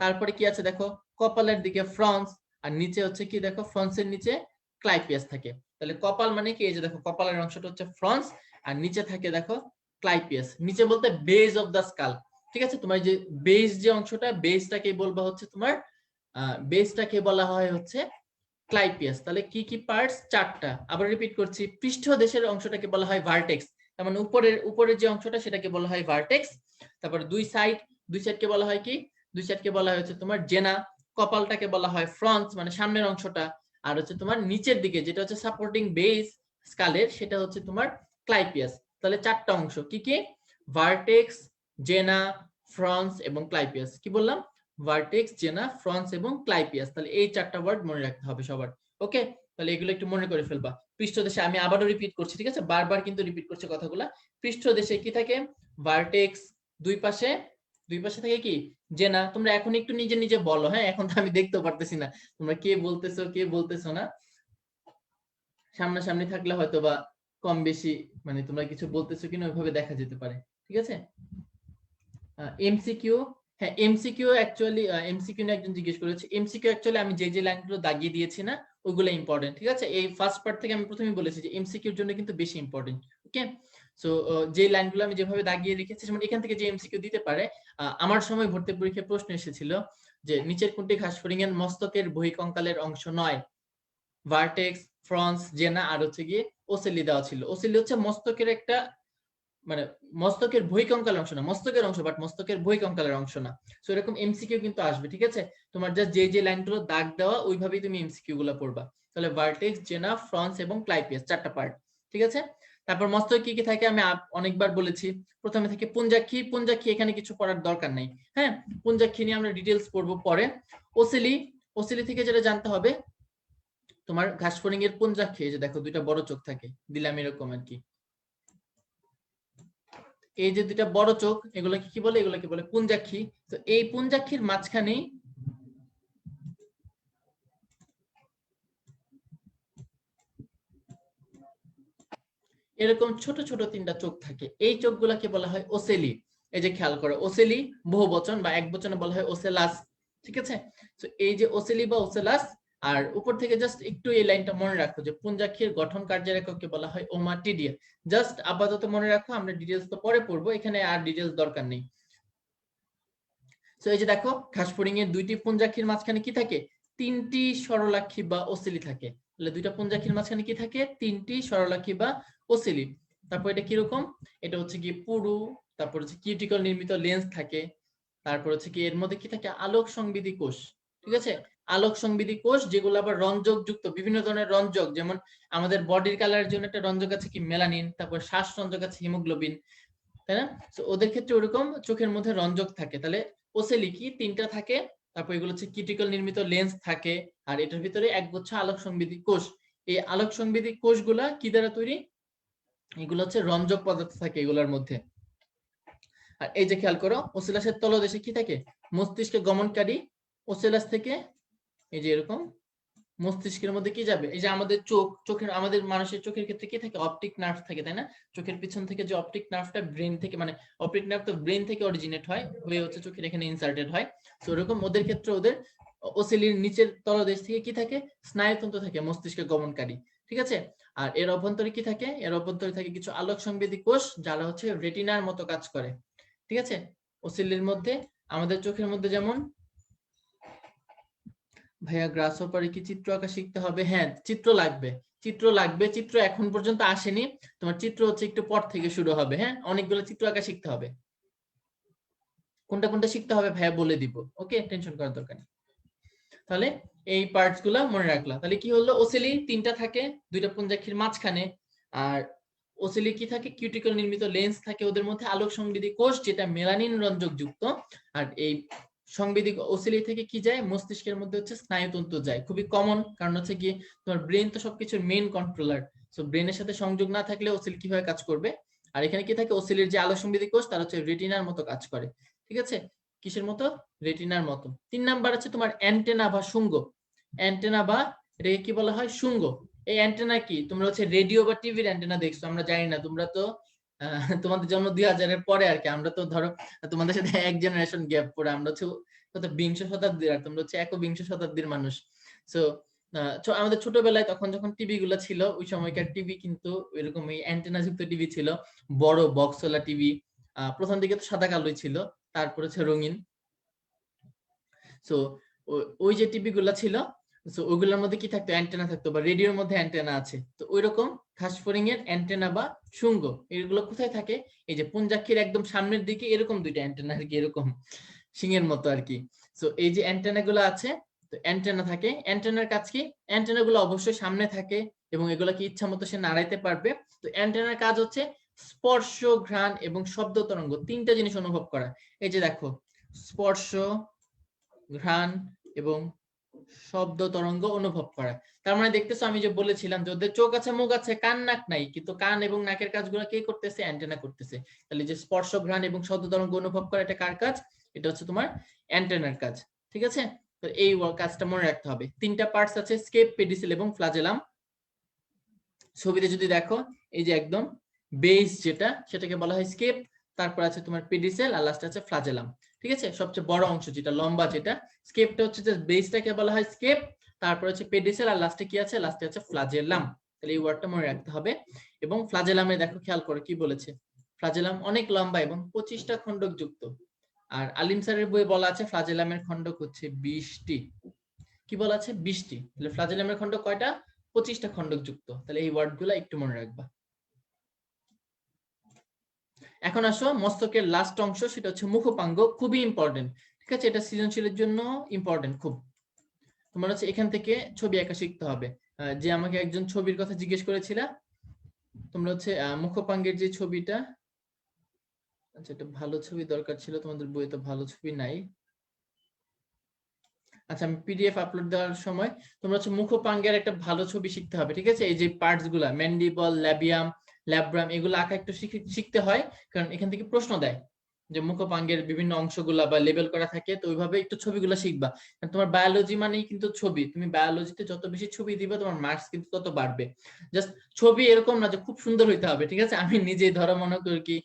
তারপরে কি আছে দেখো, কপালের দিকে ফ্রন্স, আর নিচে হচ্ছে কি দেখো, ফ্রন্সের নিচে ক্লাইপিয়াস থাকে। তাহলে কপাল মানে কি? এই যে দেখো কপালের অংশটা হচ্ছে ফ্রন্স, আর নিচে থাকে দেখো ক্লাইপিয়াস। নিচে বলতে বেজ অফ দ্য স্কাল, ঠিক আছে? তোমার যে বেজ যে অংশটা, বেজটাকে বলবা হচ্ছে তোমার, বেজটাকে বলা হয় হচ্ছে ক্লাইপিয়াস। তাহলে কি কি পার্টস? চারটা। আবার রিপিট করছি, পৃষ্ঠদেশের অংশটাকে বলা হয় ভার্টেক্স, তার মানে উপরের যে অংশটা সেটাকে বলা হয় ভার্টেক্স। তারপর দুই সাইডকে বলা হয় কি? দুই সাইডকে বলা হয় হচ্ছে তোমার জেনা। কপালটাকে বলা হয় ফ্রন্স, মানে সামনের অংশটা। আর হচ্ছে তোমার নিচের দিকে যেটা হচ্ছে সাপোর্টিং বেস স্কালের, সেটা হচ্ছে তোমার ক্লাইপিয়াস। তাহলে চারটা অংশ কি কি? ভার্টেক্স, জেনা, ফ্রন্স এবং ক্লাইপিয়াস। কি বললাম? ভার্টেক্স, জেনা, ফ্রন্স এবং ক্লাইপিয়াস। তাহলে এই চারটা ওয়ার্ড মনে রাখতে হবে সবার। ওকে, তাহলে এগুলো একটু মনে করে ফেলবা। পৃষ্ঠদেশে আমি আবারও রিপিট করছি, ঠিক আছে? বারবার কিন্তু রিপিট করছে কথাগুলা। পৃষ্ঠদেশে কি থাকে? ভার্টেক্স। দুই পাশে থাকে কি? জেনা। তোমরা এখন একটু নিজে নিজে বলো, হ্যাঁ? এখন তো আমি দেখতে পারতেছি না তোমরা কে বলতেছো না। সামনাসামনি থাকলে হয়তো বা কম বেশি মানে তোমরা কিছু বলতেছো কিনা ওইভাবে দেখা যেতে পারে, ঠিক আছে? এমসিকিউ, হ্যাঁ এমসিকিউ অ্যাকচুয়ালি, এমসিকিউ নিয়ে একজন জিজ্ঞেস করেছে। এমসিকিউ অ্যাকচুয়ালি আমি যে লাইনগুলো দাগিয়ে দিয়েছি না, ওইগুলো ইম্পর্টেন্ট, ঠিক আছে? এই ফার্স্ট পার্ট থেকে আমি প্রথমেই বলেছি যে এমসিকিউর জন্য কিন্তু বেশি ইম্পর্টেন্ট। ওকে, সো যে লাইনগুলো আমি যেভাবে দাগিয়ে রেখেছি, যেমন এখান থেকে যে এমসিকিউ দিতে পারে, আমার সময় ভর্তি পরীক্ষায় প্রশ্ন এসেছিল যে নিচের কোনটি ঘাসফড়িংয়ের মস্তকের বহিঃকঙ্কালের অংশ নয়? ভার্টেক্স, ফ্রন্স, জেনা আর হচ্ছে গিয়ে ওসেলি দেওয়া ছিল। ওসেলি হচ্ছে মস্তকের একটা, মানে মস্তকের বহিঃকঙ্কালের অংশ না, মস্তকের অংশ, বাট মস্তকের বহিঃকঙ্কালের অংশ না। সো এরকম এমসিকিউ কিন্তু আসবে, ঠিক আছে? তোমার জাস্ট যে লাইনগুলো দাগ দেওয়া ওইভাবেই তুমি এমসিকিউ গুলো পড়বা। তাহলে ভার্টেক্স, জেনা, ফ্রন্স এবং ক্লাইপিয়াস, চারটা পার্ট, ঠিক আছে? তারপর মস্তক কি কি থাকে আমি অনেকবার বলেছি। প্রথমে থেকে পুঞ্জাক্ষী এখানে কিছু পড়ার দরকার নাই, হ্যাঁ? পুঞ্জাক্ষী নিয়ে আমরা ডিটেইলস পড়বো পরে। ওসেলি থেকে যেটা জানতে হবে, তোমার ঘাসফড়িং এর পুঞ্জাক্ষী, এই যে দেখো দুইটা বড় চোখ থাকে, দিলাম এরকম আর কি। এই যে দুইটা বড় চোখ, এগুলোকে কি বলে? এগুলোকে বলে পুঞ্জাক্ষী। তো এই পুঞ্জাক্ষীর মাঝখানে এরকম ছোট ছোট তিনটা চোখ থাকে, এই চোখগুলোকে বলা হয় ওসেলি। এই যে খেয়াল করো, ওসেলি বহুবচন বা একবচনে বলা হয় ওসেলাস, ঠিক আছে? তো এই যে ওসেলি বা ওসেলাস, আর উপর থেকে জাস্ট একটু এই লাইনটা মনে রাখো যে পুঞ্জাক্ষীর গঠন কার্যের এককে বলা হয় ওমাটিডিয়া। জাস্ট আপাতত মনে রাখো, আমরা ডিটেইলস তো পরে পড়বো, এখানে আর ডিটেইলস দরকার নেই। তো এই যে দেখো ঘাসফড়িং এর দুইটি পুঞ্জাক্ষীর মাঝখানে কি থাকে? তিনটি সরলাক্ষী বা ওসেলি থাকে। তাহলে দুইটা পুঞ্জাক্ষীর মাঝখানে কি থাকে? তিনটি সরলাক্ষী বা ওসেলি। তারপর এটা কিরকম? এটা হচ্ছে কি পুরু, তারপর হচ্ছে কিউটিকল নির্মিত লেন্স থাকে, তারপর হচ্ছে কি এর মধ্যে কি থাকে? আলোক সংবেদী কোষ, ঠিক আছে? আলোক সংবেদী কোষ, যেগুলো আবার রঞ্জক যুক্ত, বিভিন্ন ধরনের রঞ্জক, যেমন আমাদের বডির কালারের জন্য একটা রঞ্জক আছে কি? মেলানিন। তারপর শ্বাস রঞ্জক আছে হিমোগ্লোবিন, তাই না? তো ওদের ক্ষেত্রে ওরকম চোখের মধ্যে রঞ্জক থাকে। তাহলে ওসেলি কি? তিনটা থাকে। তারপর এগুলো হচ্ছে কিউটিকল নির্মিত লেন্স থাকে, আর এটার ভিতরে একগুচ্ছ আলোক সংবেদী কোষ। এই আলোক সংবেদী কোষগুলা কি দ্বারা তৈরি? এগুলো হচ্ছে রঞ্জক পদার্থ থাকে এগুলোর মধ্যে। আর এই যে খেয়াল করো, ওসেলাসের তলদেশে কি থাকে? মস্তিষ্কে গমনকারী। ওসেলাস থেকে এই যে এরকম মস্তিষ্কের মধ্যে কি যাবে? এই যে আমাদের চোখের, আমাদের মানুষের চোখের ক্ষেত্রে কি থাকে? অপটিক নার্ভ থাকে, তাই না? চোখের পিছন থেকে যে অপটিক নার্ভটা ব্রেন থেকে, মানে অপটিক নার্ভ তো ব্রেন থেকে অরিজিনেট হয়, হয়ে হচ্ছে চোখের এখানে ইনসার্টেড হয়। তো এরকম ওদের ক্ষেত্রে ওদের ওসেলির নিচের তলদেশ থেকে কি থাকে? স্নায়ুতন্ত্র থাকে মস্তিষ্কে গমনকারী, ঠিক আছে? আর এর অভ্যন্তরে কি থাকে? এর অভ্যন্তরে থাকে কিছু আলোক সংবেদী কোষ, যারা হচ্ছে রেটিনার মতো কাজ করে, ঠিক আছে? ওসেলির মধ্যে, আমাদের চোখের মধ্যে যেমন, ভাইয়া গ্রাসহপারে কি চিত্র আঁকা শিখতে হবে? হ্যাঁ, চিত্র লাগবে। চিত্র এখন পর্যন্ত আসেনি, তোমার চিত্র হচ্ছে একটু পর থেকে শুরু হবে। হ্যাঁ, অনেকগুলো চিত্র আঁকা শিখতে হবে। কোনটা কোনটা শিখতে হবে ভাইয়া বলে দিব, ওকে? টেনশন করার দরকার নেই। তাহলে এই পার্টস গুলা মনে রাখলাম। তাহলে কি হলো? ওসেলি তিনটা থাকে, দুইটা পুঞ্জাক্ষীর মাঝখানে। আর ওসেলি কি থাকে? কিউটিকল নির্মিত লেন্স থাকে, ওদের মধ্যে আলোক সংবেদী কোষ, যেটা মেলানিন রঞ্জক যুক্ত। আর এই সংবেদী ওসেলি থেকে কি যায়? মস্তিষ্কের মধ্যে হচ্ছে স্নায়ুতন্ত্র যায়, খুবই কমন। কারণ হচ্ছে কি, তোমার ব্রেন তো সবকিছুর মেইন কন্ট্রোলার। সো ব্রেনের সাথে সংযোগ না থাকলে ওসেলি কিভাবে কাজ করবে? আর এখানে কি থাকে? ওসেলির যে আলোক সংবেদী কোষ, তার হচ্ছে রেটিনার মতো কাজ করে, ঠিক আছে? কিসের মতো? রেটিনার মতো। 3 নাম্বার আছে তোমার অ্যান্টেনা বা শুঙ্গ। অ্যান্টেনা বা এটাকে কি বলা হয়? শুঙ্গ। এই অ্যান্টেনা কি? তোমরা হচ্ছে রেডিও বা টিভির অ্যান্টেনা দেখছো, আমরা জানি না। তোমরা তো তোমাদের জন্ম 2000-এর পরে আর কি। আমরা তো ধরো তোমাদের সাথে এক জেনারেশন গ্যাপ পড়ে, আমরা হচ্ছে কত বিংশ শতাব্দীর, আর তোমরা হচ্ছে একবিংশ শতাব্দীর মানুষ। সো আমাদের ছোটবেলায় তখন যখন টিভি গুলো ছিল, ওই সময়কার টিভি কিন্তু এরকম এই অ্যান্টেনা যুক্ত টিভি ছিল, বড় বক্সওয়ালা টিভি। প্রথম দিকে তো সাদা কালোই ছিল, তারপর হচ্ছে রঙিন। সো ওই যে টিভি গুলা ছিল, সো ওইগুলোর মধ্যে কি থাকতো? অ্যান্টেনা থাকতো, বা রেডিওর মধ্যে অ্যান্টেনা আছে। তো ওইরকম ঘাসফড়িং এর অ্যান্টেনা বা শুঙ্গ এগুলো কোথায় থাকে? এই যে পুঞ্জাক্ষীর একদম সামনের দিকে এরকম দুইটা অ্যান্টেনা আর কি, এরকম শিংয়ের মতো আর কি। সো এই যে অ্যান্টেনা গুলো আছে, তো অ্যান্টেনা থাকে। অ্যান্টেনার কাজ কি? অ্যান্টেনা গুলো অবশ্যই সামনে থাকে এবং এগুলোকে ইচ্ছা মতো সে নাড়াইতে পারবে। তো অ্যান্টেনার কাজ হচ্ছে স্পর্শ, ঘ্রাণ এবং শব্দ তরঙ্গ, তিনটা জিনিস অনুভব করা। এই যে দেখো, স্পর্শ, ঘ্রাণ এবং শব্দ তরঙ্গ অনুভব করা। তার মানে দেখতেছো, আমি যে বলেছিলাম যে ওদের চোখ আছে, মুখ আছে, কান নাক নাই, কিন্তু কান এবং নাকের কাজগুলো কে করতেছে? অ্যান্টেনা করতেছে। তাহলে যে স্পর্শ, ঘ্রাণ এবং শব্দ তরঙ্গ অনুভব করা, এটা কার কাজ? এটা হচ্ছে তোমার অ্যান্টেনার কাজ। ঠিক আছে? তো এই কাজটা মনে রাখতে হবে। তিনটা পার্টস আছে, স্কেপ, পেডিসেল এবং ফ্লাজেলাম। ছবিতে যদি দেখো, এই যে একদম বেস যেটা, সেটাকে বলা হয় স্কেপ, তারপর আছে তোমার পেডিসেল, আর লাস্টে আছে ফ্লাজেলাম। ঠিক আছে? সবচেয়ে বড় অংশ যেটা, লম্বা যেটা, স্কেপটা হচ্ছে যে বেসটাকে বলা হয় স্কেপ, তারপর হচ্ছে পেডিসেল, আর লাস্টে কি আছে? লাস্টে আছে ফ্লাজেলাম। তাহলে এই ওয়ার্ডটা মনে রাখতে হবে। এবং ফ্লাজেলামে দেখো, খেয়াল করে কি বলেছে, ফ্লাজেলাম অনেক লম্বা এবং 25টা খণ্ডক যুক্ত। আর আলিম স্যারের বইয়ে বলা আছে ফ্লাজেলামের খণ্ডক হচ্ছে 20টি। কি বলা আছে? 20টি। তাহলে ফ্লাজেলামের খণ্ডক কয়টা? 25টা খণ্ডক যুক্ত। তাহলে এই ওয়ার্ডগুলো একটু মনে রাখবা। এখন আসো মস্তকের লাস্ট অংশ, সেটা হচ্ছে মুখপাঙ্গ, খুবই ইম্পর্টেন্ট। ঠিক আছে? এটা সৃজনশীলের জন্য ইম্পর্টেন্ট খুব। তোমার হচ্ছে এখান থেকে ছবি আঁকা শিখতে হবে। যে আমাকে একজন ছবির কথা জিজ্ঞেস করেছিল, তোমরা হচ্ছে মুখপাঙ্গের যে ছবিটা, আচ্ছা একটা ভালো ছবি দরকার ছিল, তোমাদের বইয়ে তো ভালো ছবি নাই। আচ্ছা, আমি পিডিএফ আপলোড দেওয়ার সময় তোমরা হচ্ছে মুখপাঙ্গের একটা ভালো ছবি শিখতে হবে। ঠিক আছে? এই যে পার্টস গুলা, ম্যান্ডিবল, ল্যাবিয়াম, ল্যাব্রাম, এগুলো আঁকা একটু শিখতে হয়, কারণ এখান থেকে প্রশ্ন দেয় যে মুখপাঙ্গের বিভিন্ন অংশগুলা বা লেবেল করা থাকে। তো ওইভাবে একটু ছবিগুলো শিখবা। কারণ তোমার বায়োলজি মানেই কিন্তু ছবি। তুমি বায়োলজিতে যত বেশি ছবি দিবা, তোমার মার্কস কিন্তু তত বাড়বে। জাস্ট ছবি এরকম না যে খুব সুন্দর হইতে হবে। ঠিক আছে? আমি নিজেই ধরো মনে করি কি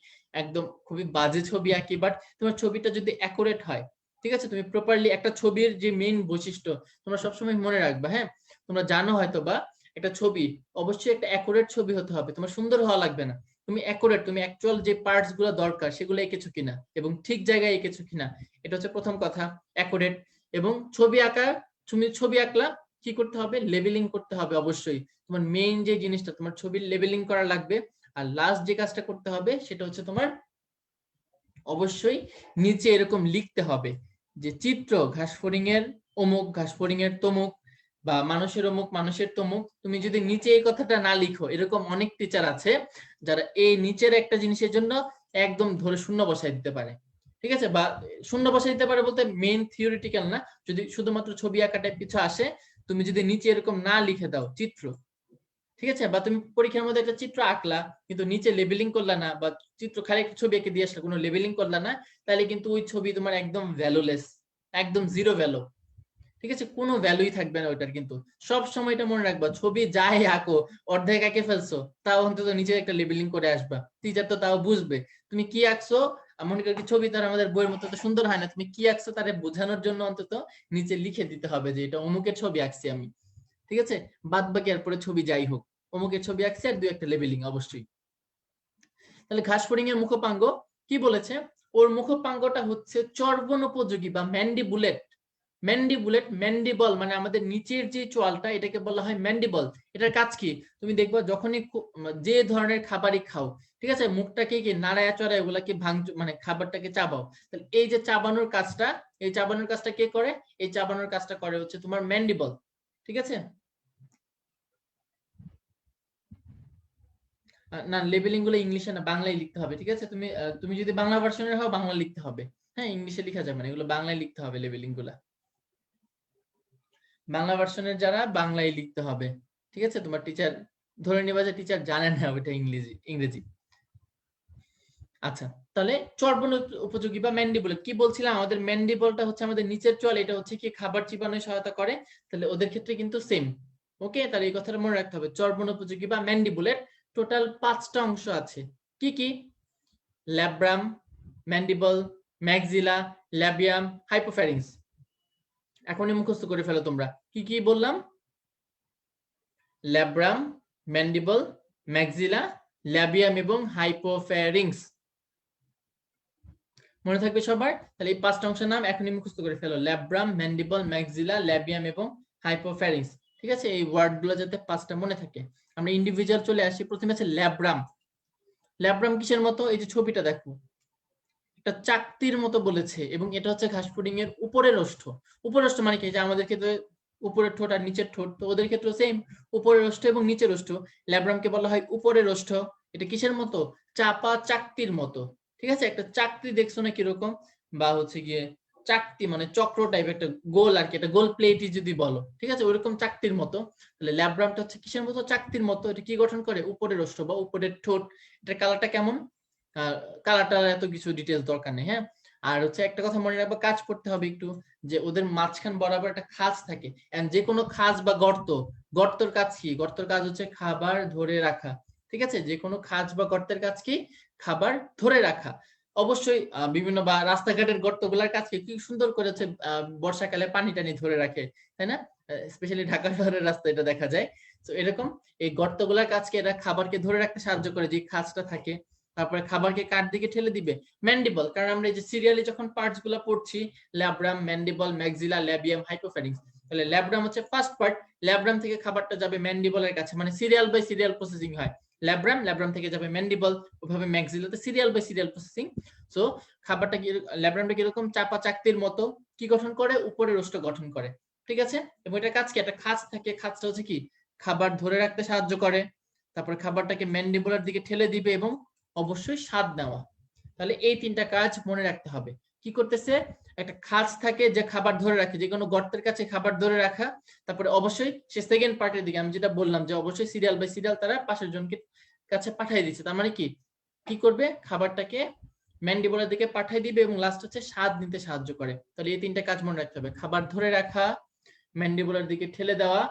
একদম খুবই বাজে ছবি আঁকি, বাট তোমার ছবিটা যদি অ্যাকুরেট হয়, ঠিক আছে, তুমি প্রপারলি একটা ছবির যে মেইন বৈশিষ্ট্য তোমরা সবসময় মনে রাখবা। হ্যাঁ, তোমরা জানো হয়তো বা একটা ছবি অবশ্যই একটা অ্যাকুরেট ছবি হতে হবে। তোমার সুন্দর হওয়া লাগবে না, তুমি অ্যাকুরেট, তুমি অ্যাকচুয়াল যে পার্টস গুলো দরকার সেগুলো এঁকেছো কিনা এবং ঠিক জায়গায় এঁকেছো কিনা, এটা হচ্ছে প্রথম কথা, অ্যাকুরেট। এবং ছবি আঁকা, তুমি ছবি আঁকলা, কি করতে হবে? লেবেলিং করতে হবে অবশ্যই। তোমার মেইন যে জিনিসটা, তোমার ছবির লেবেলিং করা লাগবে। আর লাস্ট যে কাজটা করতে হবে সেটা হচ্ছে তোমার অবশ্যই নিচে এরকম লিখতে হবে যে চিত্র ঘাসফড়িং এর অমুক, ঘাসফড়িং এর তমুক, বা মানুষের অমুক, মানুষের তমুক। তুমি যদি নিচে এই কথাটা না লিখো, এরকম অনেক টিচার আছে যারা এই নিচের একটা জিনিসের জন্য একদম ধরে শূন্য বসাই দিতে পারে। ঠিক আছে? বা শূন্য বসাই দিতে পারে বলতে মেইন থিওরিটিক্যাল না, যদি শুধুমাত্র ছবি আঁকাটাই কিছু আসে, তুমি যদি নিচে এরকম না লিখে দাও চিত্র, ঠিক আছে, বা তুমি পরীক্ষার মধ্যে একটা চিত্র আঁকলা কিন্তু নিচে লেবেলিং করলা না, বা চিত্র খালি একটা ছবি এঁকে দিয়ে আসলে কোনো লেবেলিং করলা না, তাহলে কিন্তু ওই ছবি তোমার একদম ভ্যালুলেস, একদম জিরো ভ্যালু। ঠিক আছে? কোনো ভ্যালুই থাকবে না ওইটার। কিন্তু সব সময় এটা মনে রাখবা, ছবি যাই আঁকো, অর্ধেক এঁকে ফেলছো, তাও অন্তত নিচে একটা লেবেলিং করে আসবা, টিচার তো তাও বুঝবে তুমি কি আঁকছো। মনে করি ছবি তার আমাদের বইয়ের মতো তো সুন্দর হয় না, তুমি কি আঁকছো তারে বোঝানোর জন্য অন্তত নিচে লিখে দিতে হবে যে এটা অমুকের ছবি আঁকছি আমি। ঠিক আছে? বাদ বাকি আর পরে ছবি যাই হোক, অমুকের ছবি আঁকছে আর দুই একটা লেবেলিং অবশ্যই। তাহলে ঘাসফড়িং এর মুখপাঙ্গ কি বলেছে? ওর মুখপাঙ্গটা হচ্ছে চর্বণ উপযোগী বা ম্যান্ডিবুলেট। ম্যান্ডিবুলেট, ম্যান্ডিবল মানে আমাদের নিচের যে চোয়ালটা, এটাকে বলা হয় ম্যান্ডিবল। এটার কাজ কি? তুমি দেখবা যখনই যে ধরনের খাবারই খাও, ঠিক আছে, মুখটাকে কি নাড়ায়া চড়ায় ওগুলাকে মানে খাবারটাকে চাবাও, তাহলে এই যে চাবানোর কাজটা, এই চাবানোর কাজটা কে করে? এই চাবানোর কাজটা করে হচ্ছে তোমার ম্যান্ডিবল। ঠিক আছে? না, লেবেলিং গুলো ইংলিশে না, বাংলায় লিখতে হবে। ঠিক আছে? তুমি তুমি যদি বাংলা ভার্সনের হও, বাংলা লিখতে হবে। হ্যাঁ, ইংলিশে লেখা যাবে না, এগুলো বাংলায় লিখতে হবে লেবেলিং গুলা। বাংলা ভার্সনের যারা, বাংলায় লিখতে হবে। ঠিক আছে? তোমার টিচার ধরে নিবা যে টিচার জানে না ওটা ইংরেজি ইংরেজি। আচ্ছা, তাহলে চর্বণ উপযোগী বা ম্যান্ডিবল কি বলছিলাম? আমাদের ম্যান্ডিবলটা হচ্ছে আমাদের নিচের চোয়াল, এটা হচ্ছে কি খাবার চিবানোয় সহায়তা করে। তাহলে ওদের ক্ষেত্রে কিন্তু সেম, ওকে, তাহলে এই কথাটা মনে রাখতে হবে। চর্বণোপযোগী বা ম্যান্ডিবুলের টোটাল 5টা অংশ আছে। কি কি? Labrum, mandible, maxilla, labium, hypopharynx. এখনই মুখস্থ করে ফেলো তোমরা। কি কি বললাম? ল্যাব্রাম, ম্যান্ডিবল, ম্যাক্সিলা, ল্যাবিয়াম এবং হাইপোফ্যারিংস। মনে থাকবে সবার? তাহলে এই 5টা অংশের নাম এখনই মুখস্থ করে ফেলো। ল্যাব্রাম, ম্যান্ডিবল, ম্যাক্সিলা, ল্যাবিয়াম এবং হাইপোফ্যারিংস। ঠিক আছে, এই ওয়ার্ডগুলো যাতে 5টা মনে থাকে। আমরা ইন্ডিভিজুয়াল চলে আসি। প্রথমে আছে ল্যাব্রাম। ল্যাব্রাম কিসের মতো? এই যে ছবিটা দেখো, একটা চাকতির মতো বলেছে, এবং এটা হচ্ছে ঘাসফড়িং এর উপরের ওষ্ঠ। উপরের ওষ্ঠ মানে কি? যে আমাদের ক্ষেত্রে উপরের ঠোঁট আর নিচের ঠোঁট, তো ওদের ক্ষেত্রে সেম, উপরের ওষ্ঠ এবং নিচের ওষ্ঠ। ল্যাব্রামকে বলা হয় উপরের ওষ্ঠ। এটা কিসের মতো? চাপা চাকতির মতো। ঠিক আছে, একটা চাকতি দেখছো না কিরকম, বা হচ্ছে গিয়ে চাকতি মানে চক্র টাইপ, একটা গোল আর কি, একটা গোল প্লেটই যদি বলো, ঠিক আছে, ওইরকম চাকতির মতো। তাহলে ল্যাব্রামটা হচ্ছে কিসের মতো? চাকতির মতো। এটা কি গঠন করে? উপরের ওষ্ঠ বা উপরের ঠোঁট। এটার কালারটা কেমন? কালারটা এত কিছু ডিটেলস দরকার নেই, হ্যাঁ। আর হচ্ছে একটা কথা মনে রাখবা, কাজ করতে হবে একটু, যে ওদের মাঝখান বরাবর একটা খাঁজ থাকে। এন্ড যে কোনো খাঁজ বা গর্ত, গর্তের কাজ কি? গর্তের কাজ হচ্ছে খাবার ধরে রাখা। ঠিক আছে, যে কোনো খাঁজ বা গর্তের কাজ কি? খাবার ধরে রাখা। অবশ্যই বিভিন্ন বা রাস্তাঘাটের গর্তগুলোর কাজ কি সুন্দর করেছে, বর্ষাকালে পানি টানি ধরে রাখে, তাই না? স্পেশালি ঢাকা শহরের রাস্তা এটা দেখা যায়। তো এরকম এই গর্তগুলোর কাজকে, এরা খাবারকে ধরে রাখতে সাহায্য করে, যে খাঁজটা থাকে। তারপরে খাবারকে কার দিকে ঠেলে দিবে? ম্যান্ডিবল। কারণ আমরা এই যে সিরিয়ালি যখন পার্টস গুলো পড়ছি, labrum, mandible, maxilla, labium, hypopharynx, তাহলে ল্যাব্রাম হচ্ছে ফার্স্ট পার্ট। ল্যাব্রাম থেকে খাবারটা যাবে ম্যান্ডিবলের কাছে, মানে সিরিয়াল বাই সিরিয়াল প্রসেসিং হয়। ল্যাব্রাম থেকে যাবে ম্যান্ডিবল, ওভাবে ম্যাক্সিলাতে serial by serial processing. So খাবারটা কি, ল্যাব্রামটা কিরকম? চাপা চাকতির মতো। কি গঠন করে? উপরের ওষ্ঠ গঠন করে। ঠিক আছে, এবং এটা কাজ কি? একটা খাঁজ থাকে, খাঁজটা হচ্ছে কি? খাবার ধরে রাখতে সাহায্য করে। তারপরে খাবারটাকে ম্যান্ডিবলের দিকে ঠেলে দিবে, এবং অবশ্যই স্বাদ নেওয়া। তাহলে এই 3টা কাজ মনে রাখতে হবে। কি করতেছে? একটা খাঁজ থাকে যে খাবার ধরে রাখে, যে কোনো গর্তের কাছে খাবার ধরে রাখা। তারপরে অবশ্যই সে সেকেন্ড পার্টের দিকে, আমি যেটা বললাম যে অবশ্যই সিরিয়াল বাই সিরিয়াল তারা পাশের জনকে কাছে পাঠিয়ে দিচ্ছে। তার মানে কি কি করবে? খাবারটাকে ম্যান্ডিবলের দিকে পাঠিয়ে দিবে, এবং লাস্ট হচ্ছে স্বাদ নিতে সাহায্য করে। তাহলে এই 3টা কাজ মনে রাখতে হবে: খাবার ধরে রাখা, ম্যান্ডিবলের দিকে ঠেলে দেওয়া,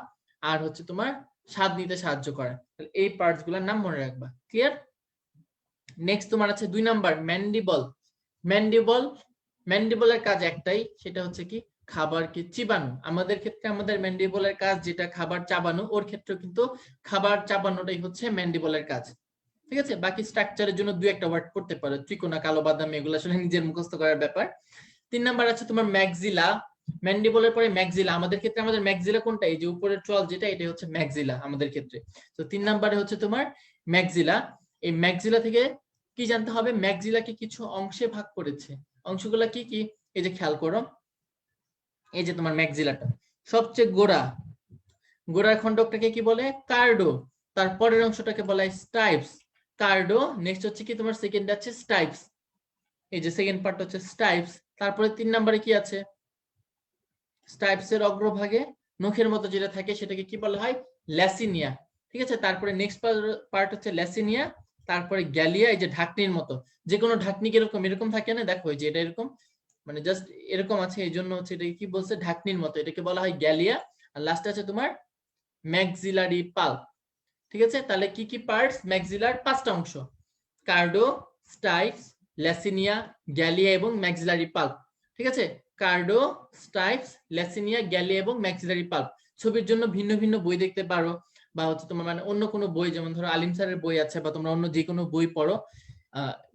আর হচ্ছে তোমার স্বাদ নিতে সাহায্য করে। তাহলে এই পার্টস গুলোর নাম মনে রাখবা। ক্লিয়ার? নেক্সট তোমার আছে 2 নাম্বার, ম্যান্ডিবল। ম্যান্ডিবল, ম্যান্ডিবলের কাজ একটাই, সেটা হচ্ছে কি? খাবারকে চিবানো। আমাদের ক্ষেত্রে আমাদের ম্যান্ডিবলের কাজ যেটা খাবার চাবানো, ওর ক্ষেত্রে কিন্তু খাবার চাবানোটাই হচ্ছে ম্যান্ডিবলের কাজ। ঠিক আছে, বাকি স্ট্রাকচারের জন্য 2-একটা ওয়ার্ড করতে পারো, ত্রিকোণা, কালো বাদাম, এগুলো আসলে নিজের মুখস্থ করার ব্যাপার। 3 নাম্বার আছে তোমার ম্যাক্সিলা। ম্যান্ডিবলের পরে ম্যাক্সিলা। আমাদের ক্ষেত্রে আমাদের ম্যাক্সিলা কোনটা? এই যে উপরের চোয়াল যেটা, এটা হচ্ছে ম্যাক্সিলা আমাদের ক্ষেত্রে। তো 3 নাম্বারে হচ্ছে তোমার ম্যাক্সিলা। এই ম্যাক্সিলা থেকে কি জানতে হবে? ম্যাক্সিলাকে কিছু অংশে ভাগ করেছে। অংশগুলা কি কি? এই যে খেয়াল করো, এই যে তোমার ম্যাক্সিলাটা সবচেয়ে গোড়া, গোড়ার খণ্ডকটাকে কি বলে? কার্ডো। তারপরের অংশটাকে বলা হয় স্টাইপস। কার্ডো, নেক্সট হচ্ছে কি তোমার সেকেন্ড আছে স্টাইপস। এই যে সেকেন্ড পার্ট হচ্ছে স্টাইপস। তারপরে 3 নম্বরে কি আছে? স্টাইপস এর অগ্রভাগে নখের মতো যেটা থাকে সেটাকে কি বলা হয়? ল্যাসিনিয়া। ঠিক আছে, তারপরে নেক্সট পার্ট হচ্ছে ল্যাসিনিয়া, তারপরে গ্যালিয়া। এই যে ঢাকনির মতো, যে কোনো ঢাকনি কিরকম এরকম থাকে না, দেখো এই যে এটা এরকম, মানে জাস্ট এরকম আছে, এই জন্য হচ্ছে এটাকে কি বলছে? ঢাকনির মতো। এটাকে বলা হয় গ্যালিয়া। আর লাস্টে আছে তোমার ম্যাক্সিলারি পাল্প। ঠিক আছে, তাহলে কি কি পার্টস? ম্যাক্সিলার 5টা অংশ: কার্ডো, স্টাইপস, ল্যাসিনিয়া, গ্যালিয়া এবং ম্যাক্সিলারি পাল্প। ঠিক আছে, কার্ডো, স্টাইপস, ল্যাসিনিয়া, গ্যালিয়া এবং ম্যাক্সিলারি পাল্প। ছবির জন্য ভিন্ন ভিন্ন বই দেখতে পারো, বা হচ্ছে তোমার মানে অন্য কোনো বই, যেমন ধরো আলিম স্যারের বই আছে, বা তোমরা অন্য যে কোনো বই পড়ো,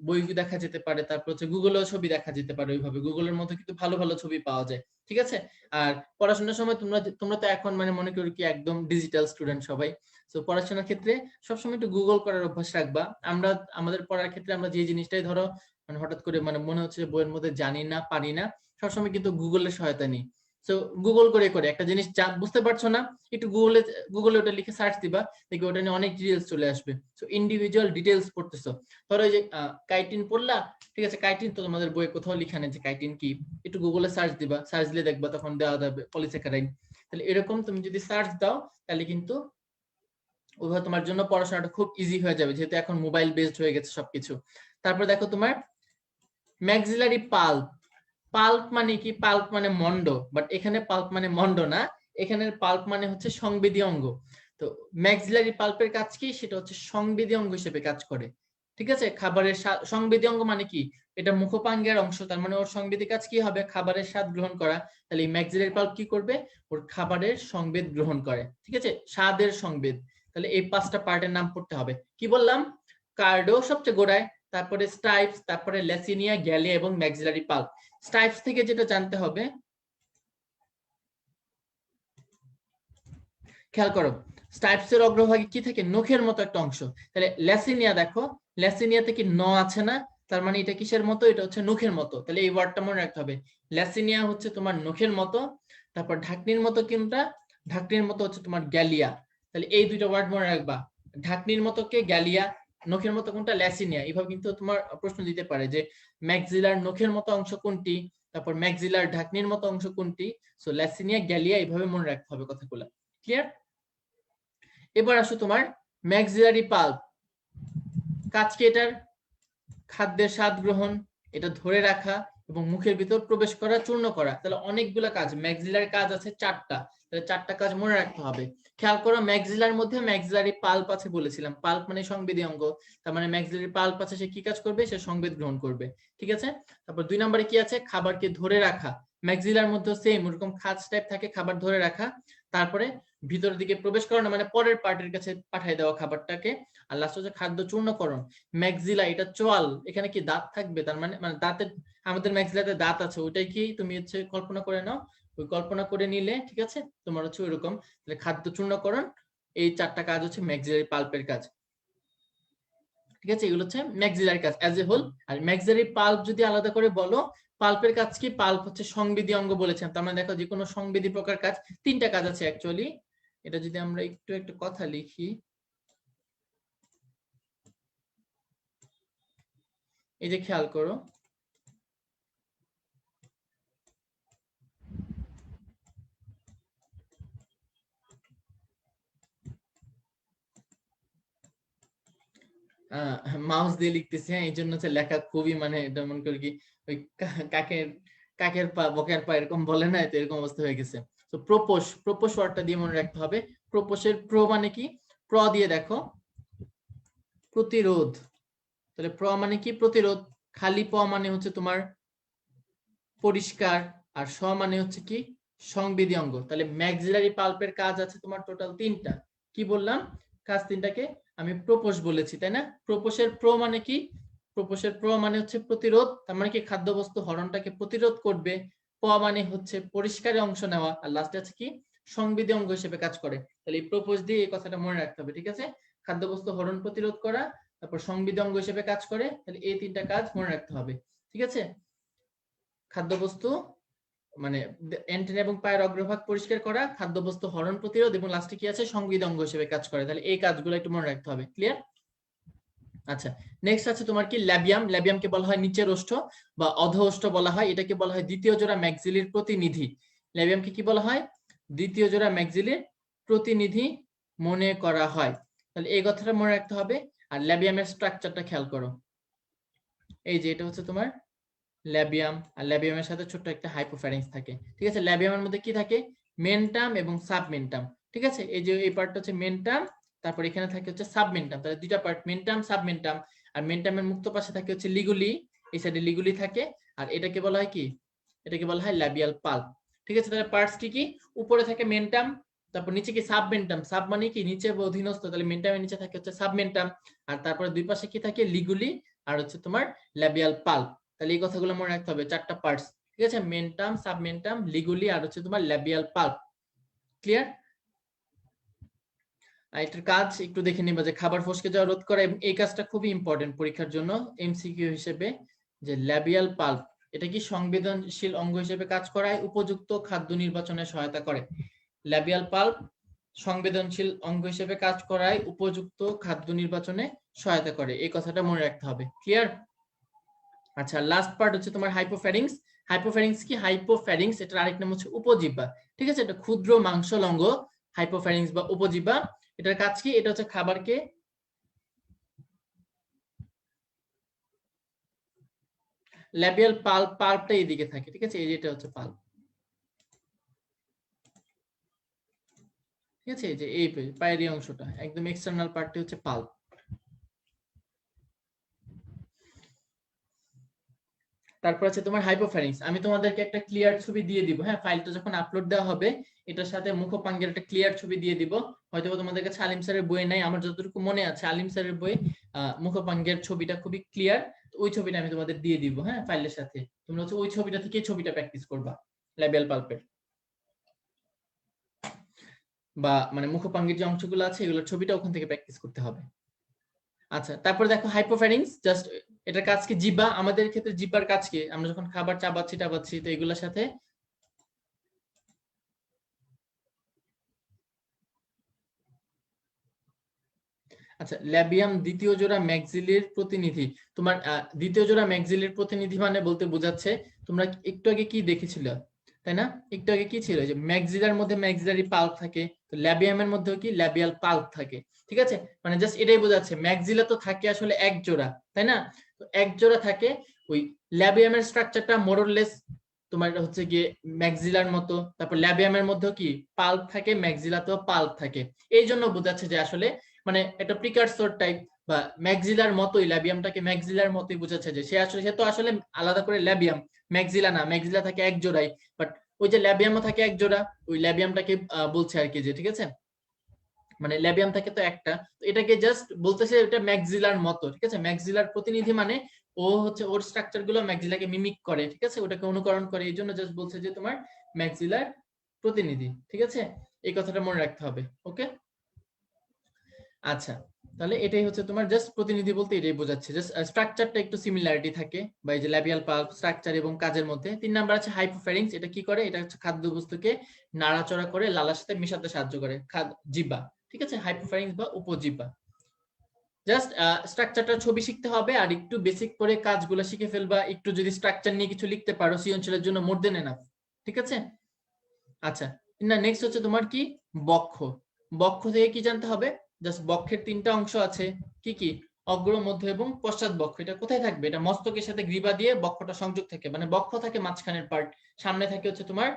বই দেখা যেতে পারে। তারপর হচ্ছে গুগলেও ছবি দেখা যেতে পারে, ওইভাবে গুগলের মধ্যে কিন্তু ভালো ভালো ছবি পাওয়া যায়। ঠিক আছে, আর পড়াশোনার সময় তোমরা তোমরা তো এখন মানে মনে করি কি একদম ডিজিটাল স্টুডেন্ট সবাই। তো পড়াশোনার ক্ষেত্রে সবসময় একটু গুগল করার অভ্যাস রাখবা। আমরা আমাদের পড়ার ক্ষেত্রে আমরা যে জিনিসটাই ধরো মানে হঠাৎ করে মানে মনে হচ্ছে বইয়ের মধ্যে জানি না, পারি না, সবসময় কিন্তু গুগলের সহায়তা নিই। তো গুগল করে করে একটা জিনিস বুঝতে পারছো না, একটু গুগলে ওটা লিখে সার্চ দিবা, দেখবে ওটা নিয়ে অনেক ডিটেলস চলে আসবে। তো ইন্ডিভিজুয়াল ডিটেলস পড়তেছো, ধরো এই যে কাইটিন পড়লা, ঠিক আছে, কাইটিন তো তোমাদের বইয়ে কোথাও লেখা নেই যে কাইটিন কি, একটু গুগলে সার্চ দিবা, সার্চ দিলে দেখবা তখন দেওয়া যাবে পলিস্যাকারাইড। তাহলে এরকম তুমি যদি সার্চ দাও, তাহলে কিন্তু ওইভাবে তোমার জন্য পড়াশোনাটা খুব ইজি হয়ে যাবে, যেহেতু এখন মোবাইল বেসড হয়ে গেছে সবকিছু। তারপর দেখো তোমার ম্যাক্সিলারি পাল্প। পাল্প মানে কি? পাল্প মানে মন্ড, বাট এখানে পাল্প মানে মন্ড না, এখানের পাল্প মানে হচ্ছে সংবেদী অঙ্গ। তো ম্যাক্সিলারি পাল্পের কাজ কি, সেটা হচ্ছে সংবেদী অঙ্গ হিসেবে কাজ করে। ঠিক আছে, খাবারের সংবেদী অঙ্গ মানে কি, এটা মুখোপাঙ্গের অংশ, তার মানে ওর সংবেদী কাজ কি হবে, খাবারের স্বাদ গ্রহণ করা। তাহলে এই ম্যাক্সিলারি পাল্প কি করবে, ওর খাবারের সংবেদ গ্রহণ করে। ঠিক আছে, স্বাদের সংবেদ। তাহলে এই 5টা পার্টের নাম পড়তে হবে। কি বললাম, কার্ডো সবচেয়ে গোড়ায়, তারপরে স্টাইপস, তারপরে ল্যাসিনিয়া, গ্যালিয়া এবং ম্যাক্সিলারি পাল্প। স্টাইপস থেকে যেটা জানতে হবে, খেয়াল করো, স্টাইপসের অগ্রভাগে কি থাকে, নখের মতো একটা অংশ। তাহলে ল্যাসিনিয়া দেখো, ল্যাসিনিয়াতে কি ন আছে না, তার মানে এটা কিসের মতো, এটা হচ্ছে নখের মতো। তাহলে এই ওয়ার্ডটা মনে রাখতে হবে, ল্যাসিনিয়া হচ্ছে তোমার নখের মতো। তারপর ঢাকনির মতো কোনটা, ঢাকনির মতো হচ্ছে তোমার গ্যালিয়া। তাহলে এই দুইটা ওয়ার্ড মনে রাখবা, ঢাকনির মতো কে, গ্যালিয়া। নখের মতো কোনটা, ল্যাসিনিয়া। এইভাবে কিন্তু তোমার প্রশ্ন দিতে পারে যে ম্যাক্সিলার নখের মতো অংশ কোনটি, তারপর ম্যাক্সিলার ঢাকনির মতো অংশ কোনটি। সো ল্যাসিনিয়া, গ্যালিয়া, এইভাবে মনে রাখতে হবে কথাগুলো। ক্লিয়ার? এবার আসো তোমার ম্যাক্সিলারি পাল্প, কাজ কি এটার, খাদ্যের স্বাদ গ্রহণ, এটা ধরে রাখা এবং মুখের ভিতর প্রবেশ করা, চূর্ণ করা। তাহলে অনেকগুলা কাজ, ম্যাক্সিলার কাজ আছে 4টা। তাহলে 4টা কাজ মনে রাখতে হবে। খেয়াল করো, ম্যাক্সিলার মধ্যে ম্যাক্সিলারি পাল্প আছে বলেছিলাম, পাল্প মানে সংবেদী অঙ্গ, তার মানে ম্যাক্সিলারি পাল্প আছে, সে কি কাজ করবে, সে সংবেদ গ্রহণ করবে। ঠিক আছে, তারপর 2 নম্বরে কি আছে, খাবারকে ধরে রাখা। ম্যাক্সিলার মধ্যে সেম ওরকম খাজ টাইপ থাকে, খাবার ধরে রাখা। তারপরে ভিতরের দিকে প্রবেশ করানো, মানে পরের পার্টের কাছে পাঠিয়ে দেওয়া খাবারটাকে। আর লাস্ট হচ্ছে খাদ্য চূর্ণকরণ। ম্যাক্সিলা, এটা চোয়াল, এখানে কি দাঁত থাকবে, তার মানে মানে দাঁতের, আমাদের ম্যাক্সিলাতে দাঁত আছে, ওইটাই কি তুমি হচ্ছে কল্পনা করে নাও, ওই কল্পনা করে নিলে ঠিক আছে, তোমার হচ্ছে ওইরকম। তাহলে খাদ্য চূর্ণকরণ, এই 4টা কাজ হচ্ছে ম্যাক্সিলারি পাল্পের কাজ। ঠিক আছে, এগুলো হচ্ছে ম্যাক্সিলারি কাজ অ্যাজ এ হোল। আর ম্যাক্সিলারি পাল্প যদি আলাদা করে বলো, পাল্পের কাজ কি, পাল্প হচ্ছে সংবেদী অঙ্গ বলেছেন। তার মানে দেখো, যে কোনো সংবেদী প্রকার কাজ, 3টা কাজ আছে অ্যাকচুয়ালি। এটা যদি আমরা একটু একটা কথা লিখি, এই যে খেয়াল করো, মাউস দিয়ে লিখতেছি, হ্যাঁ, এই জন্য হচ্ছে লেখা খুবই মানে এটা মনে করি কি, ওই কাকের কাকের পা বকের পা এরকম বলে না, তো এরকম অবস্থা হয়ে গেছে। তো প্রপোস, প্রপোস ওয়ার্ডটা দিয়ে মনে রাখতে হবে। প্রপোসের প্র মানে কি, প্র দিয়ে দেখো, প্রতিরোধ। তাহলে প্র মানে কি, প্রতিরোধ। খালি প মানে হচ্ছে তোমার পরিষ্কার, আর স মানে হচ্ছে কি, সংবেদী অঙ্গ। তাহলে ম্যাক্সিলারি পাল্পের কাজ আছে তোমার টোটাল 3টা। কি বললাম, কাজ 3টাকে আমি প্রপোষ বলেছি, তাই না? প্রপোষের প্র মানে কি, প্রপোষের প্র মানে হচ্ছে প্রতিরোধ, তার মানে কি খাদ্যবস্তু হরণটাকে প্রতিরোধ করবে। প মানে হচ্ছে পরিষ্কারে অংশ নেওয়া, আর লাস্টে আছে কি, সংবেদী অঙ্গ হিসেবে কাজ করে। তাহলে এই প্রপোজ দিয়ে এই কথাটা মনে রাখতে হবে। ঠিক আছে, খাদ্যবস্তু হরণ প্রতিরোধ করা, তারপর সংবেদী অঙ্গ হিসেবে কাজ করে। তাহলে এই 3টা কাজ মনে রাখতে হবে। ঠিক আছে, খাদ্যবস্তু মানে অ্যান্টেনা এবং পায়ের অগ্রভাগ পরিষ্কার করা, খাদ্যবস্তু হরণ প্রতিরোধ, এবং লাস্টে কি আছে, সংবেদী অঙ্গ হিসেবে কাজ করে। তাহলে এই কাজগুলো একটু মনে রাখতে হবে। ক্লিয়ার? আচ্ছা, নেক্সট আছে তোমার কি, ল্যাবিয়াম। ল্যাবিয়ামকে বলা হয় নিচের ওষ্ঠ বা অধ ওষ্ঠ বলা হয়, এটাকে বলা হয় দ্বিতীয় জোড়া ম্যাক্সিলির প্রতিনিধি। ল্যাবিয়ামকে কি বলা হয়, দ্বিতীয় জোড়া ম্যাক্সিলির প্রতিনিধি মনে করা হয়। তাহলে এই কথাটা মনে রাখতে হবে। আর ল্যাবিয়ামের স্ট্রাকচারটা খেয়াল করো, এই যে এটা হচ্ছে তোমার ল্যাবিয়াম, আর ল্যাবিয়ামের সাথে ছোট্ট একটা হাইপোফ্যারিংস থাকে। ঠিক আছে, ল্যাবিয়ামের মধ্যে কি থাকে, মেন্টাম এবং সাবমেন্টাম। ঠিক আছে, এই যে এই পার্টটা হচ্ছে মেন্টাম, তারপর এখানে থাকে হচ্ছে সাবমেন্টাম। তাহলে 2টা পার্ট, মেন্টাম সাবমেন্টাম। আর মেন্টামের মুক্ত পাশে থাকে হচ্ছে লিগুলি, এই সাইডে লিগুলি থাকে। আর এটাকে বলা হয় কি, এটাকে বলা হয় ল্যাবিয়াল পাল্প। ঠিক আছে, তাহলে পার্টস কি কি, উপরে থাকে মেন্টাম, তারপর নিচে কি সাবমেন্টাম, সাব মানে কি নিচে বা অধীনস্থ, তাহলে মেন্টামের নিচে থাকে হচ্ছে সাবমেন্টাম। আর তারপরে দুই পাশে কি থাকে, লিগুলি, আর হচ্ছে তোমার ল্যাবিয়াল পাল্প। তাহলে এই কথাগুলো মনে রাখতে হবে, 4টা পার্টস। ঠিক আছে, মেন্টাম, সাবমেন্টাম, লিগুলি, আর হচ্ছে তোমার ল্যাবিয়াল পাল্প। ক্লিয়ার? এটার কাজ একটু দেখে নিবা, যে খাবার ফসকে যাওয়া রোধ করা, এবং এই কাজটা খুবই ইম্পর্টেন্ট পরীক্ষার জন্য এমসিকিউ হিসেবে, যে ল্যাবিয়াল পাল্প এটা কি সংবেদনশীল অঙ্গ হিসেবে কাজ করায়, উপযুক্ত খাদ্য নির্বাচনে সহায়তা করে। ল্যাবিয়াল পাল্প সংবেদনশীল অঙ্গ হিসেবে কাজ করায়, উপযুক্ত খাদ্য নির্বাচনে সহায়তা করে, এই কথাটা মনে রাখতে হবে। ক্লিয়ার? আচ্ছা, লাস্ট পার্ট হচ্ছে তোমার হাইপোফ্যারিংস। হাইপোফ্যারিংস কি, হাইপোফ্যারিংস এটার আরেক নাম হচ্ছে উপজিহ্বা। ঠিক আছে, এটা ক্ষুদ্র মাংসল অঙ্গ, হাইপোফ্যারিংস বা উপজিহ্বা। এটার কাজ কি, এটা হচ্ছে খাবারকে, ল্যাবিয়াল পাল্পটা এইদিকে থাকে। ঠিক আছে, এই যেটা হচ্ছে পাল্প, ঠিক আছে, এই যে এই পায়ের এই অংশটা একদম এক্সটার্নাল পার্টটি হচ্ছে পাল্প। তারপর আছে তোমার হাইপোফ্যারিংস। আমি তোমাদেরকে একটা ক্লিয়ার ছবি দিয়ে দিব, হ্যাঁ, ফাইলটা যখন আপলোড দেওয়া হবে এটার সাথে মুখোপাঙ্গের একটা ক্লিয়ার ছবি দিয়ে দিব। হয়তো তোমাদের কাছে আলিম স্যারের বই নাই, আমার যতটুকু মনে আছে আলিম স্যারের বই মুখোপাঙ্গের ছবিটা খুবই ক্লিয়ার, ওই ছবিটা আমি তোমাদের দিয়ে দিব, হ্যাঁ, ফাইলের সাথে। তোমরা হচ্ছে ওই ছবিটা থেকে ছবিটা প্র্যাকটিস করবা ল্যাবিয়াল পাল্পের, বা মানে মুখোপাঙ্গের যে অংশগুলো আছে এগুলোর ছবিটা ওখান থেকে প্র্যাকটিস করতে হবে। আচ্ছা, তারপরে দেখো হাইপোফ্যারিংস, জাস্ট এটার কাজ কি? জিহ্বা। আমাদের ক্ষেত্রে জিহ্বার কাজ কি? আমরা যখন খাবার চাবাচ্ছি টাবাচ্ছি তো এগুলোর সাথে আচ্ছা, ল্যাবিয়াম দ্বিতীয় জোড়া ম্যাক্সিলির প্রতিনিধি। তোমার দ্বিতীয় জোড়া ম্যাক্সিলির প্রতিনিধি মানে বলতে বোঝাচ্ছে তোমরা একটু আগে কি দেখেছিল, তাই না? একটু আগে কি ছিল যে ম্যাক্সিলার মধ্যে ম্যাক্সিলারি পাল্প থাকে, তো ল্যাবিয়ামের মধ্যেও কি ল্যাবিয়াল পাল্প থাকে। ঠিক আছে, মানে জাস্ট এটাই বোঝাচ্ছে ম্যাক্সিলা তো থাকে আসলে এক জোড়া, তাই না? তো এক জোড়া থাকে, ওই ল্যাবিয়ামের স্ট্রাকচারটা মোরলেস তোমার হচ্ছে গিয়ে ম্যাক্সিলার মতো। তারপর ল্যাবিয়ামের মধ্যেও কি পাল্প থাকে, ম্যাক্সিলাতেও পাল্প থাকে। এই জন্য বোঝাচ্ছে যে আসলে মানে একটা প্রিকারসর টাইপ বা ম্যাক্সিলার মতোই, ল্যাবিয়ামটাকে ম্যাক্সিলার মতোই বোঝাচ্ছে যে সে তো আসলে আলাদা করে ল্যাবিয়াম, ম্যাক্সিলা না, ম্যাক্সিলা থাকে এক জোড়াই, বাট ওই যে ল্যাবিয়ামও থাকে এক জোড়া, ওই ল্যাবিয়ামটাকে বলছে আর কি, যে ঠিক আছে, মানে ল্যাবিয়াম থাকে তো একটা, তো এটাকে জাস্ট বলতেছে এটা ম্যাক্সিলার মতো। ঠিক আছে, ম্যাক্সিলার প্রতিনিধি মানে ও হচ্ছে ওর স্ট্রাকচার গুলো ম্যাক্সিলাকে মিমিক করে, ঠিক আছে, ওটাকে অনুকরণ করে, এই জন্য জাস্ট বলছে যে তোমার ম্যাক্সিলার প্রতিনিধি। ঠিক আছে, এই কথাটা মনে রাখতে হবে। ওকে, আচ্ছা, তাহলে এটাই হচ্ছে তোমার জাস্ট প্রতিনিধি বলতে এটাই বোঝাচ্ছে, জাস্ট স্ট্রাকচারটা একটু সিমিলারিটি থাকে বা এই যে ল্যাবিয়াল পাল্প স্ট্রাকচার এবং কাজের মধ্যে। 3 নাম্বার আছে হাইপোফ্যারিংস। এটা কি করে? এটা হচ্ছে খাদ্যবস্তুকে নাড়াচড়া করে লালার সাথে মেশাতে সাহায্য করে, জিহ্বা। ঠিক আছে, হাইপোফ্যারিংস বা উপজিহ্বা। জাস্ট স্ট্রাকচারটা ছবি শিখতে হবে আর একটু বেসিক করে কাজগুলো শিখে ফেলবা, একটু যদি স্ট্রাকচার নিয়ে কিছু লিখতে পারো সৃজনশীলের জন্য মোর দেন এনাফ। ঠিক আছে, আচ্ছা, না নেক্সট হচ্ছে তোমার কি বক্ষ। বক্ষ থেকে কি জানতে হবে? জাস্ট বক্ষের 3টা অংশ আছে, কি কি? অগ্র, মধ্য এবং পশ্চাৎ বক্ষ। এটা কোথায় থাকবে? এটা মস্তকের সাথে গ্রীবা দিয়ে বক্ষটা সংযোগ থাকে, মানে বক্ষ থাকে মাঝখানের পার্ট, সামনে থাকে হচ্ছে তোমার,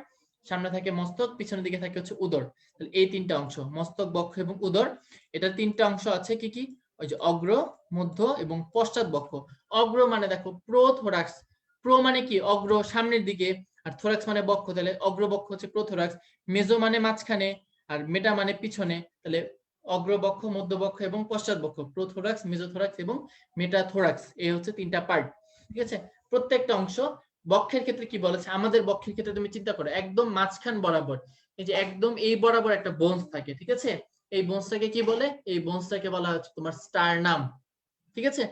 সামনে থাকে মস্তক, পিছনের দিকে থাকে হচ্ছে উদর। তাহলে এই 3টা অংশ মস্তক, বক্ষ এবং উদর, এটা 3টা অংশ আছে, কি কি? ওই যে অগ্র, মধ্য এবং পশ্চাৎ বক্ষ। অগ্র মানে দেখো প্রোথোরাক্স, প্রো মানে কি? অগ্র, সামনের দিকে, আর থোরাক্স মানে বক্ষ, তাহলে অগ্রবক্ষ হচ্ছে প্রোথোরাক্স। মেজো মানে মাঝখানে, আর মেটা মানে পিছনে, তাহলে অগ্রবক্ষ, মধ্যবক্ষ এবং পশ্চাৎবক্ষ, প্রোথোরাক্স, মেজোথোরাক্স এবং মেটাথোরাক্স, এই হচ্ছে 3টা পার্ট। ঠিক আছে, প্রত্যেকটা অংশ। বক্ষের ক্ষেত্রে কি বলেছে? আমাদের বক্ষের ক্ষেত্রে তুমি চিন্তা করো একদম মাঝখান বরাবর, এই যে একদম এই বরাবর একটা বোনস থাকে, ঠিক আছে, এই বোনসটাকে কি বলে? এই বোনসটাকে বলা হচ্ছে তোমার স্টারনাম। ঠিক আছে,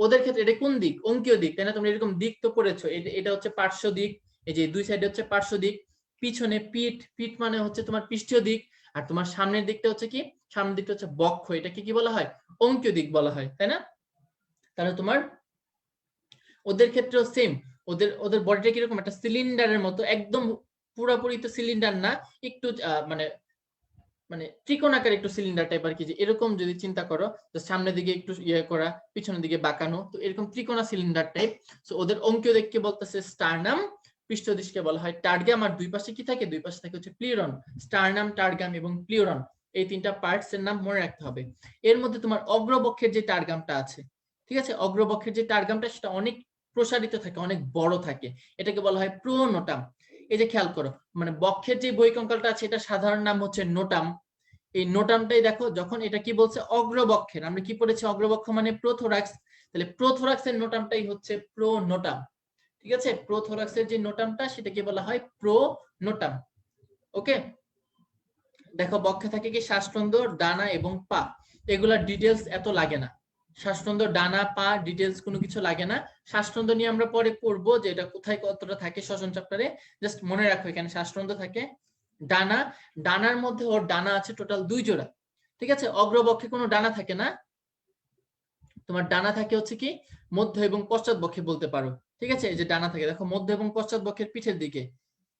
ওদের ক্ষেত্রে এটা কোন দিক? অঙ্কীয় দিক, তাই না? তোমরা এরকম দিক তো পড়েছো, এটা হচ্ছে পার্শ্ব দিক, এই যে দুই সাইডে হচ্ছে পার্শ্ব দিক। পিছনে পিঠ, পিঠ মানে হচ্ছে তোমার পৃষ্ঠীয় দিক। আর তোমার সামনের দিকটা হচ্ছে কি? সামনের দিকটা হচ্ছে বক্ষ, এটাকে কি বলা হয়? অঙ্কীয় দিক বলা হয়, তাই না? তাহলে তোমার ওদের ক্ষেত্রেও সেম, ওদের ওদের বডিটা কিরকম? একটা সিলিন্ডারের মতো, একদম পুরোপুরি তো সিলিন্ডার না, একটু মানে মানে ত্রিকোণাকার একটু সিলিন্ডার টাইপ আর কি, যে এরকম যদি চিন্তা করো, তো সামনের দিকে একটু ইয়ে করা, পিছনের দিকে বাঁকানো, তো এরকম ত্রিকোণা সিলিন্ডার টাইপ। সো ওদের অঙ্কীয় দিককে বলতেছে স্টারনাম, পৃষ্ঠদেশকে বলা হয় টার্গাম, আর দুই পাশে কি থাকে? দুই পাশে থাকে হচ্ছে প্লিউরন। স্টারনাম, টার্গাম এবং প্লিউরন, এই 3টা পার্টস এর নাম মনে রাখতে হবে। এর মধ্যে তোমার অগ্রবক্ষের যে টার্গামটা আছে, ঠিক আছে, অগ্রবক্ষের যে টার্গামটা সেটা অনেক প্রসারিত থাকে, অনেক বড় থাকে, এটাকে বলা হয় প্রোনোটাম। এই যে খেয়াল করো, মানে বক্ষের যে বহিঃকঙ্কালটা আছে এটা সাধারণ নাম হচ্ছে নোটাম। এই নোটামটাই দেখো, যখন এটা কি বলছে? অগ্রবক্ষের, আমরা কি পড়েছি? অগ্রবক্ষ মানে প্রোথোরাক্স, তাহলে প্রোথোরাক্সের নোটামটাই হচ্ছে প্রোনোটাম। ঠিক আছে, প্রোথোরাক্সের যে নোটামটা সেটাকে বলা হয় প্রোনোটাম। ওকে, দেখো বক্ষে থাকে কি? শ্বাসতন্ত্র, ডানা এবং পা। এগুলা ডিটেলস এত লাগে না, শ্বাসতন্ত্র, ডানা, পা ডিটেলস কোনো কিছু লাগে না। শ্বাসতন্ত্র নিয়ে আমরা পরে পড়বো যে এটা কোথায় কতটা থাকে শ্বসন চ্যাপ্টারে, জাস্ট মনে রাখো এখানে শ্বাসতন্ত্র থাকে। ডানা, ডানার মধ্যে ওর ডানা আছে টোটাল 2 জোড়া। ঠিক আছে, অগ্রবক্ষে কোনো ডানা থাকে না, তোমার ডানা থাকে হচ্ছে কি মধ্য এবং পশ্চাৎ বক্ষে বলতে পারো। ঠিক আছে, এই যে ডানা থাকে দেখো মধ্য এবং পশ্চাৎ বক্ষের পিঠের দিকে,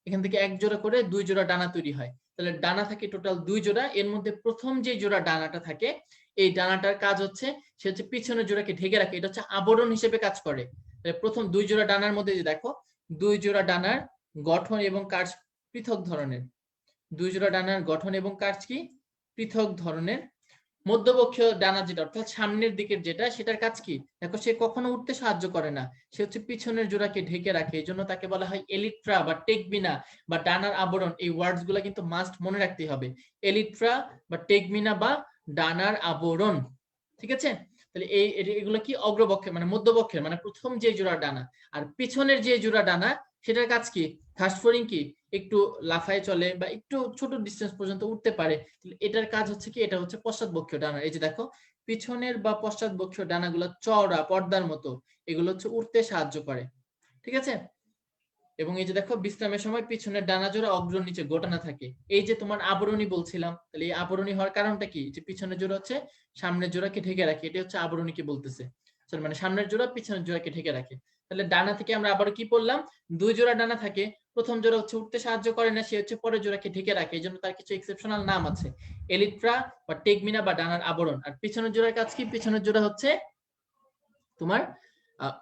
এখান থেকে এক জোড়া করে 2 জোড়া ডানা তৈরি হয়। তাহলে ডানা থাকে টোটাল 2 জোড়া, এর মধ্যে প্রথম যে জোড়া ডানাটা থাকে, এই ডানাটার কাজ হচ্ছে সে হচ্ছে পিছনের জোড়াকে ঢেকে রাখে, এটা হচ্ছে আবরণ হিসেবে কাজ করে। তাহলে প্রথম 2 জোড়া ডানার মধ্যে যে দেখো 2 জোড়া ডানার গঠন এবং কাজ পৃথক ধরনের। 2 জোড়া ডানার গঠন এবং কাজ কি? পৃথক ধরনের। মধ্যবক্ষীয় ডানা যেটা অর্থাৎ সামনের দিকের যেটা, সেটার কাজ কি? দেখো সে কখনো উঠতে সাহায্য করে না, সে হচ্ছে পিছনের জোড়াকে ঢেকে রাখে। এই জন্য তাকে বলা হয় এলিট্রা বা টেগমিনা বা ডানার আবরণ। এই ওয়ার্ডস গুলা কিন্তু মাস্ট মনে রাখতে হবে, এলিট্রা বা টেগমিনা বা ডানার আবরণ। ঠিক আছে, তাহলে এগুলো কি? অগ্রপক্ষের মানে মধ্যপক্ষের মানে প্রথম যে জোড়া ডানা, আর পিছনের যে জোড়া ডানা সেটার কাজ কি? ঘাসফড়িং কি একটু লাফায় চলে বা একটু ছোট ডিস্টেন্স পর্যন্ত উঠতে পারে। এটার কাজ হচ্ছে কি? এটা হচ্ছে পশ্চাৎবক্ষীয় ডানা। এই যে দেখো পিছনের বা পশ্চাৎবক্ষীয় ডানাগুলো চওড়া পর্দার মতো, এগুলো হচ্ছে উঠতে সাহায্য করে। ঠিক আছে, এবং এই যে দেখো বিশ্রামের সময় পিছনের ডানা জোড়া অগ্র নিচে গোটানো থাকে। এই যে তোমার আবরণী বলছিলাম, তাহলে এই আবরণী হওয়ার কারণটা কি? যে পিছনের জোড়া হচ্ছে সামনের জোড়াকে ঢেকে রাখে, এটা হচ্ছে আবরণীকে বলতেছে। মানে সামনের জোড়া পিছনের জোড়াকে ঢেকে রাখে। তাহলে ডানা থেকে আমরা আবার কি পড়লাম? দুই জোড়া ডানা থাকে, প্রথম জোড়া হচ্ছে উঠতে সাহায্য করে না, সে হচ্ছে পরের জোড়াকে ঢেকে রাখে। এই জন্য তার কিছু এক্সেপশনাল নাম আছে, এলিট্রা বা টেগমিনা বা ডানার আবরণ। আর পিছনের জোড়ার কাজ কি? পিছনের জোড়া হচ্ছে তোমার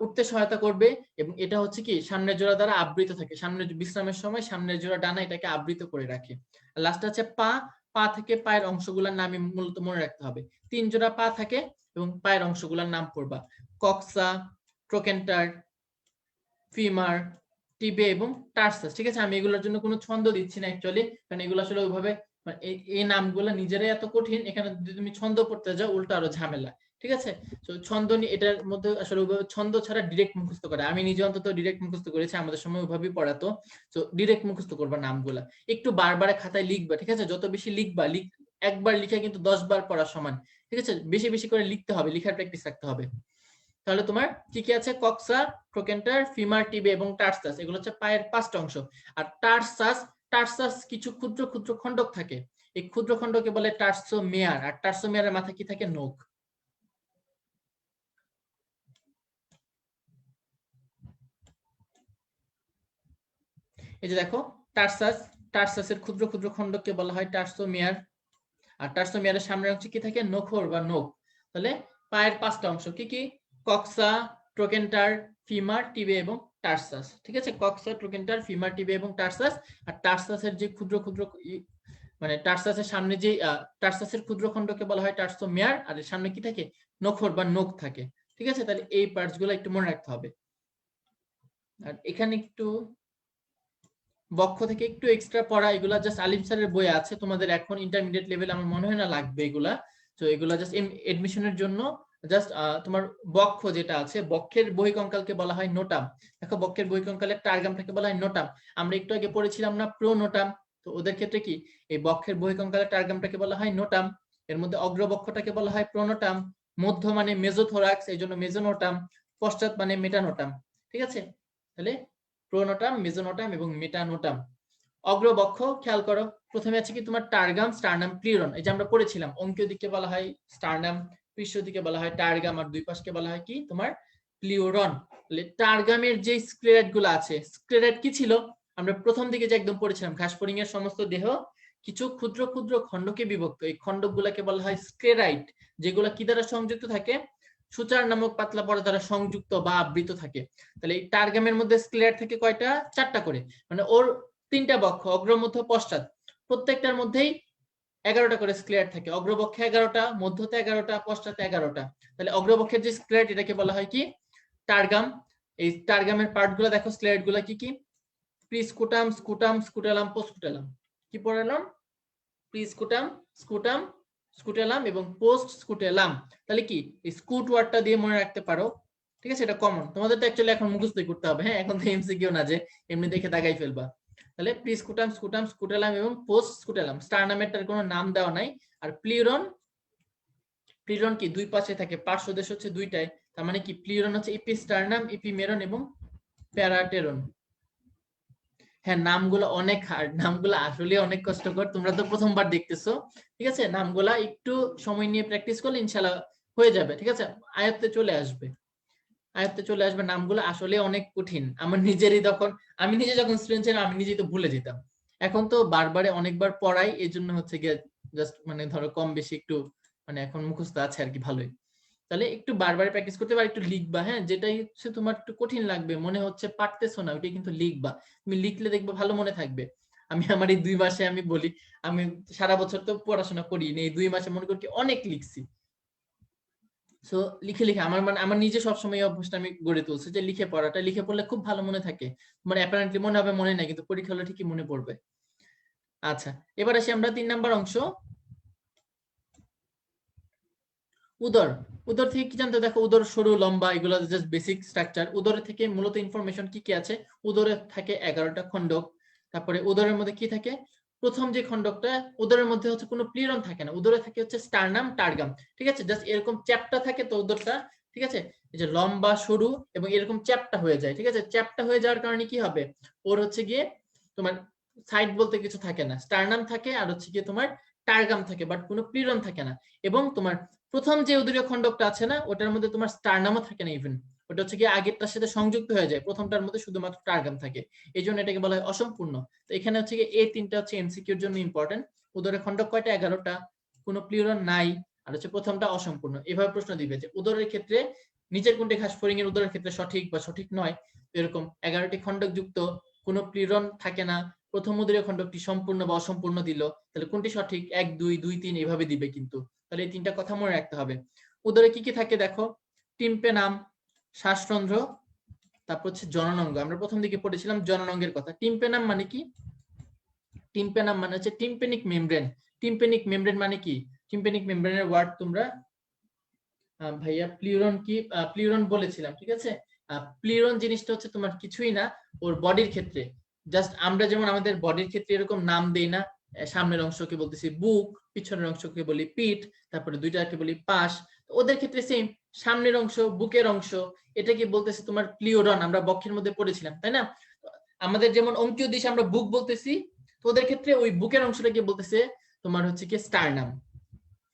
উঠতে সহায়তা করবে, এবং এটা হচ্ছে কি সামনের জোড়া দ্বারা আবৃত থাকে। সামনের বিশ্রামের সময় সামনের জোড়া ডানা এটাকে আবৃত করে রাখে। লাস্ট আছে পা। পা থেকে পায়ের অংশগুলোর নামই মূলত মনে রাখতে হবে। 3 জোড়া পা থাকে এবং পায়ের অংশগুলোর নাম পড়বা, কক্সা, ট্রোকেন্টার, ফিমার, টিবে এবং টার্সাস। ঠিক আছে, আমি এগুলোর জন্য কোনো ছন্দ দিচ্ছি না অ্যাকচুয়ালি, কারণ এগুলো আসলে ওইভাবে এই নামগুলো নিজেরাই এত কঠিন, এখানে যদি তুমি ছন্দ পড়তে যাও উল্টো আরো ঝামেলা। ঠিক আছে, তো ছন্দ এটার মধ্যে আসলে ওইভাবে ছন্দ ছাড়া ডিরেক্ট মুখস্থ করে, আমি নিজে অন্তত ডিরেক্ট মুখস্থ করেছি, আমাদের সময় ওইভাবেই পড়াতো। তো ডিরেক্ট মুখস্থ করবা নামগুলা, একটু বারবার খাতায় লিখবা। ঠিক আছে, যত বেশি লিখবা, একবার লিখে কিন্তু 10 বার পড়া সমান। ঠিক আছে, বেশি বেশি করে লিখতে হবে, লিখার প্র্যাকটিস রাখতে হবে। তাহলে তোমার কি কি আছে? কক্সা, ট্রোকেন্টার, ফিমার, টিবে এবং টার্সাস, এগুলো হচ্ছে পায়ের 5টা অংশ। আর টার্সাস, টার্সাস কিছু ক্ষুদ্র ক্ষুদ্র খণ্ডক থাকে, এই ক্ষুদ্র খণ্ডকে বলে টার্সোমেয়ার। আর টার্সোমেয়ারের মাথায় কি থাকে? নখ। এই যে দেখো টার্সাস, টার্সাসের ক্ষুদ্র ক্ষুদ্র খণ্ডককে বলা হয় টার্সোমেয়ার। আর টার্সোমেয়ারের সামনের অংশে কি থাকে? নখর বা নখ। তাহলে পায়ের 5টা অংশ কি কি? কক্সা, ট্রোকেন্টার, ফিমার, টিবে এবং টার্সাস। ঠিক আছে, কক্সা, ট্রোকেন্টার, ফিমার, টিবে এবং টার্সাস। আর টার্সাসের যে ক্ষুদ্র ক্ষুদ্র মানে টার্সাসের সামনে যে টার্সাসের ক্ষুদ্র খণ্ডকে বলা হয় টার্সোমেয়ার, আর এর সামনে কি থাকে? নখর বা নখ থাকে। ঠিক আছে, তাহলে এই পার্টস গুলো একটু মনে রাখতে হবে। আর এখানে একটু বক্ষ থেকে একটু এক্সট্রা পড়া, এগুলা জাস্ট আলিম স্যারের বই আছে, তোমাদের এখন ইন্টারমিডিয়েট লেভেল আমার মনে হয় না লাগবে এগুলা। তো এগুলা জাস্ট এডমিশনের জন্য। জাস্ট তোমার বক্ষ যেটা আছে, বক্ষের বহিঃকঙ্কালকে বলা হয় নোটাম। দেখো বক্ষের বহিঃকঙ্কালের টার্গামটাকে বলা হয় নোটাম। আমরা একটু আগে পড়েছিলাম না প্রোনোটাম, তো ওদের ক্ষেত্রে কি এই বক্ষের বহিঃকঙ্কালের টার্গামটাকে বলা হয় নোটাম। এর মধ্যে অগ্রবক্ষটাকে বলা হয় প্রোনোটাম, মধ্য মানে মেজোথোরাক্স এই জন্য মেজোনোটাম, পশ্চাৎ মানে মেটানোটাম। ঠিক আছে, তাহলে প্রোনোটাম, মেজোনোটাম এবং মেটানোটাম। অগ্রবক্ষ খেয়াল করো, প্রথমে আছে কি তোমার টার্গাম, স্টার্নাম, প্লিউরন। এই যে আমরা পড়েছিলাম অঙ্কীয় দিকে বলা হয় স্টার্নাম, পৃষ্ঠ দিকে বলা হয় টার্গাম, আর দুই পাশকে বলা হয় কি তোমার প্লিউরন। তাহলে টার্গামের যে স্ক্লেরাইট গুলো আছে, স্ক্লেরাইট কি ছিল? আমরা প্রথম দিকে যে একদম পড়েছিলাম, ঘাসফড়িং এর সমস্ত দেহ কিছু ক্ষুদ্র ক্ষুদ্র খণ্ডকে বিভক্ত, এই খণ্ডগুলোকে বলা হয় স্ক্লেরাইট, যেগুলো কি দ্বারা সংযুক্ত থাকে? সূচার নামক পাতলা পর্দা দ্বারা সংযুক্ত বা আবৃত থাকে। তাহলে এই টার্গামের মধ্যে স্ক্লেরাইট থাকে কয়টা? 4টা করে, মানে ওর 3টা বক্ষ, অগ্র, মধ্য, পশ্চাৎ, প্রত্যেকটার মধ্যেই 11টা করে স্ক্লেরাইট থাকে। অগ্রপক্ষে 11টা, মধ্যতে 11টা, পশ্চাতে 11টা। তাহলে অগ্রপক্ষের যে স্ক্লেরাইট এটাকে বলা হয় কি? টার্গাম। এই টার্গামের পার্ট গুলো দেখো, স্ক্লেরাইট গুলো কি কি? প্রিস্কুটাম, স্কুটাম, স্কুটেলাম, পোস্টকুটেলাম। কি পড়ালাম? প্রিস্কুটাম, স্কুটাম, স্কুটেলাম এবং পোস্ট স্কুটেলাম। তাহলে কি এই স্কুট ওয়ার্ডটা দিয়ে মনে রাখতে পারো। ঠিক আছে, এটা কমন, তোমাদের তো অ্যাকচুয়ালি এখন মুখস্থই করতে হবে। হ্যাঁ, এখন তো এমসিকিউ না যে এমনি দেখে দাগাই ফেলবা। তাহলে প্রিস্কুটাম, স্কুটাম, স্কুটেলাম এবং পোস্ট স্কুটেলাম। স্টারনামেরটার কোনো নাম দেওয়া নাই। আর প্লিউরন, প্লিউরন কি দুই পাশে থাকে, পার্শ্বদেশ হচ্ছে দুইটাই, তার মানে কি প্লিউরন হচ্ছে ইপিস্টার্নাম, ইপিমেরন এবং প্যারাটেরন। হ্যাঁ, নামগুলো অনেক হার্ড, নামগুলো আসলে অনেক কষ্টকর, তোমরা তো প্রথমবার দেখতেছো। ঠিক আছে, নামগুলা একটু সময় নিয়ে প্র্যাকটিস করলে ইনশাআল্লাহ হয়ে যাবে। ঠিক আছে, আয়ত্তে চলে আসবে, আয়ত্তে চলে আসবে। নামগুলো আসলে অনেক কঠিন, আমার নিজেরই তখন, আমি নিজে যখন স্টুডেন্ট ছিলাম আমি নিজেই তো ভুলে যেতাম। এখন তো বারবারে অনেকবার পড়াই, এই জন্য হচ্ছে গিয়ে জাস্ট মানে ধরো কম বেশি একটু মানে এখন মুখস্থ আছে আর কি, ভালোই। তাহলে একটু বারবার প্র্যাকটিস করতে পারো, একটু লিখবা। হ্যাঁ, যেটাই হচ্ছে তোমার একটু কঠিন লাগবে, মনে হচ্ছে পারতেছো না, ওইটাই কিন্তু লিখবা। তুমি লিখলে দেখবে ভালো মনে থাকবে। আমি আমার এই 2 মাসে আমি বলি, আমি সারা বছর তো পড়াশোনা করি না, এই 2 মাসে মনে করি অনেক লিখছি। সো লিখে লিখে আমার মানে আমার নিজে সবসময় এই অভ্যাসটা আমি গড়ে তুলছি যে লিখে পড়াটা, লিখে পড়লে খুব ভালো মনে থাকে। মানে অ্যাপারেন্টলি মনে হবে মনে নাই, কিন্তু পরীক্ষা হলে ঠিকই মনে পড়বে। আচ্ছা, এবার আসি আমরা 3 নাম্বার অংশ, উদর। উদর থেকে কি জানতে, দেখো উদর সরু লম্বা এগুলো জাস্ট বেসিক স্ট্রাকচার। উদর থেকে মূলত ইনফরমেশন কি কি আছে, উদরে থাকে 11টা খণ্ডক। তারপরে উদরের মধ্যে কি থাকে, প্রথম যে খণ্ডকটা, উদরের মধ্যে হচ্ছে কোনো প্লিরন থাকে না, উদরে থাকে হচ্ছে স্টারনাম টার্গাম। ঠিক আছে, জাস্ট এরকম চ্যাপ্টা থাকে তো উদরটা। ঠিক আছে, এই যে লম্বা সরু এবং এরকম চ্যাপ্টা হয়ে যায়। ঠিক আছে, চ্যাপ্টা হয়ে যাওয়ার কারণে কি হবে, ওর হচ্ছে গিয়ে তোমার সাইড বলতে কিছু থাকে না, স্টারনাম থাকে আর হচ্ছে গিয়ে তোমার টার্গাম থাকে, বাট কোনো প্লিরন থাকে না। এবং তোমার প্রথম যে উদরীয় খণ্ডকটা আছে না, ওটার মধ্যে তোমার স্টারনামও থাকে না ইভেন, ওটা হচ্ছে কি আগেরটার সাথে সংযুক্ত হয়ে যায়, প্রথমটার মধ্যে শুধুমাত্র টার্গাম থাকে, এই জন্য এটাকে বলা হয় অসম্পূর্ণ। তো এখানে হচ্ছে কি এই 3টা হচ্ছে এমসিকিউর জন্য ইম্পর্টেন্ট। উদরের খণ্ডক কয়টা, 11টা, কোনো প্লিউরন নাই, আর হচ্ছে প্রথমটা অসম্পূর্ণ। এভাবে প্রশ্ন দিবে যে উদরের ক্ষেত্রে নিচের কোনটি ঘাসফড়িং এর উদরের ক্ষেত্রে সঠিক বা সঠিক নয়। এরকম 11টি খণ্ডক যুক্ত, কোনো প্লিউরন থাকে না, প্রথম উদরীয় খণ্ডকটি সম্পূর্ণ বা অসম্পূর্ণ দিল, তাহলে কোনটি সঠিক, 1 2 2 3 এভাবে দিবে কিন্তু। তাহলে এই 3টা কথা মনে রাখতে হবে। উদরে কি কি থাকে দেখো, টিম্পেনাম, শ্বাসরন্ধ্র, তারপর হচ্ছে জননাঙ্গ। আমরা প্রথম দিকে পড়েছিলাম জননাঙ্গের কথা। টিম্পেনাম মানে কি, টিম্পেনাম মানে হচ্ছে টিম্পেনিক মেমব্রেন। টিম্পেনিক মেমব্রেন মানে কি, টিম্পেনিক মেমব্রেনের ওয়ার্ড তোমরা ভাইয়া প্লিউরন কি, প্লিউরন বলেছিলাম। ঠিক আছে, প্লিউরন জিনিসটা হচ্ছে তোমার কিছুই না, ওর বডির ক্ষেত্রে জাস্ট আমরা যেমন আমাদের বডির ক্ষেত্রে এরকম নাম দেই না, সামনের অংশকে বলতেছি বুক, পিছনের অংশকে বলি পিঠ, তারপরে দুইটাকে বলি পাশ, ওদের ক্ষেত্রে সেম, সামনের অংশ বুকের অংশ এটাকে বলতেছে তোমার প্লিউরন, আমরা বক্ষের মধ্যে পড়েছিলাম তাই না। আমাদের যেমন অঙ্কীয় দিশে আমরা বুক বলতেছি, তো ওদের ক্ষেত্রে ওই বুকের অংশটাকে বলতেছে তোমার হচ্ছে কি স্টারনাম।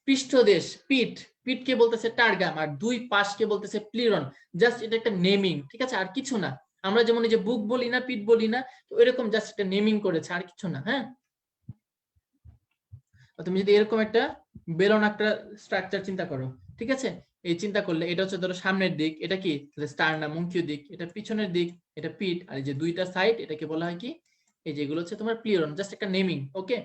পৃষ্ঠদেশ পিঠ, পিঠকে বলতেছে টার্গাম, আর দুই পাশকে বলতেছে প্লিরন। জাস্ট এটা একটা নেমিং, ঠিক আছে, আর কিছু না। আমরা যেমন এই যে বুক বলি না, পিঠ বলি না, তো এরকম জাস্ট একটা নেমিং করেছে, আর কিছু না। হ্যাঁ, তুমি যদি এরকম একটা বেলন একটা স্ট্রাকচার চিন্তা করো, ঠিক আছে, এই চিন্তা করলে এটা হচ্ছে ধরো সামনের দিক, এটা কি স্টারনাম মুখ্য দিক, এটা পিছনের দিক, এটা পিঠ, আর এই যে দুইটা সাইড এটাকে বলা হয় কি, এই যেগুলো হচ্ছে তোমার প্লিরন, জাস্ট একটা নেমিং। ওকে,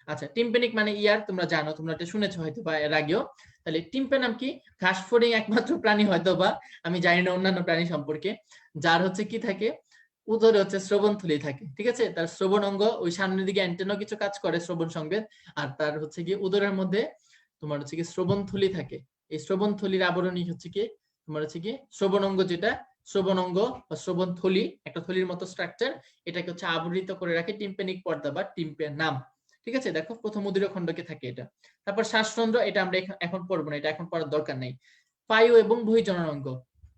আচ্ছা, টিম্পেনিক মানে ইয়ার, তোমরা জানো, তোমরা এটা শুনেছো হয়তো বা এর আগেও। তাহলে টিম্পেনাম কি, ঘাসফড়িং একমাত্র প্রাণী হয়তো বা, আমি জানি না অন্যান্য প্রাণী সম্পর্কে, যার হচ্ছে কি থাকে, উদরে হচ্ছে শ্রবণথলি থাকে। ঠিক আছে, তার শ্রবণ অঙ্গ ওই সামনের দিকে অ্যান্টেনা কিছু কাজ করে, শ্রবণ সংবেদ, আর তার হচ্ছে কি উদরের মধ্যে তোমার হচ্ছে কি শ্রবণথলি থাকে। এই শ্রবণথলির আবরণী হচ্ছে কি তোমার হচ্ছে কি শ্রবণ অঙ্গ, যেটা শ্রবণ অঙ্গ বা শ্রবণ থলি, একটা থলির মতো স্ট্রাকচার, এটাকে হচ্ছে আবৃত করে রাখে টিম্পেনিক পর্দা বা টিম্পেনাম। ঠিক আছে, দেখো প্রথম উদরীয় খণ্ডকে থাকে এটা। তারপর শ্বাসরন্ধ্র, এটা আমরা এখন পড়বো না, এটা এখন পড়ার দরকার নেই। পায়ু এবং বহির্জননাঙ্গ,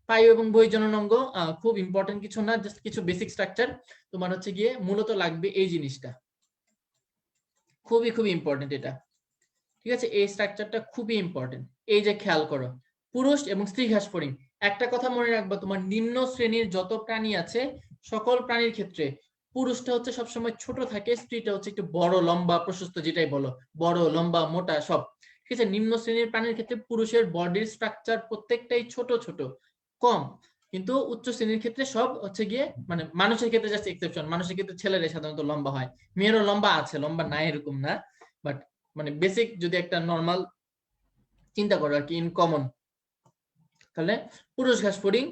পায়ু এবং বহির্জননাঙ্গ খুব ইম্পর্টেন্ট কিছু না, জাস্ট কিছু বেসিক স্ট্রাকচার তোমার হচ্ছে গিয়ে মূলত লাগবে এই জিনিসটা, খুবই খুবই ইম্পর্টেন্ট এটা। ঠিক আছে, এই স্ট্রাকচারটা খুবই ইম্পর্টেন্ট। এই যে খেয়াল করো, পুরুষ এবং স্ত্রী ঘাসফড়িং, একটা কথা মনে রাখবা, তোমার নিম্ন শ্রেণীর যত প্রাণী আছে সকল প্রাণীর ক্ষেত্রে পুরুষটা হচ্ছে সবসময় ছোট থাকে, স্ত্রীটা হচ্ছে একটু বড় লম্বা প্রশস্ত, যেটাই বলো, বড় লম্বা মোটা সব। ঠিক আছে, নিম্ন শ্রেণীর প্রাণীর ক্ষেত্রে পুরুষের বডির স্ট্রাকচার প্রত্যেকটাই ছোট ছোট কম, কিন্তু উচ্চ শ্রেণীর ক্ষেত্রে সব হচ্ছে গিয়ে, মানে মানুষের ক্ষেত্রে জাস্ট এক্সেপশন, মানুষের ক্ষেত্রে ছেলেরা সাধারণত লম্বা হয়, মেয়েরও লম্বা আছে, লম্বা নাই এরকম না, বাট মানে বেসিক যদি একটা নরমাল চিন্তা করো আর কি, ইন কমন। তাহলে পুরুষ ঘাসফড়িং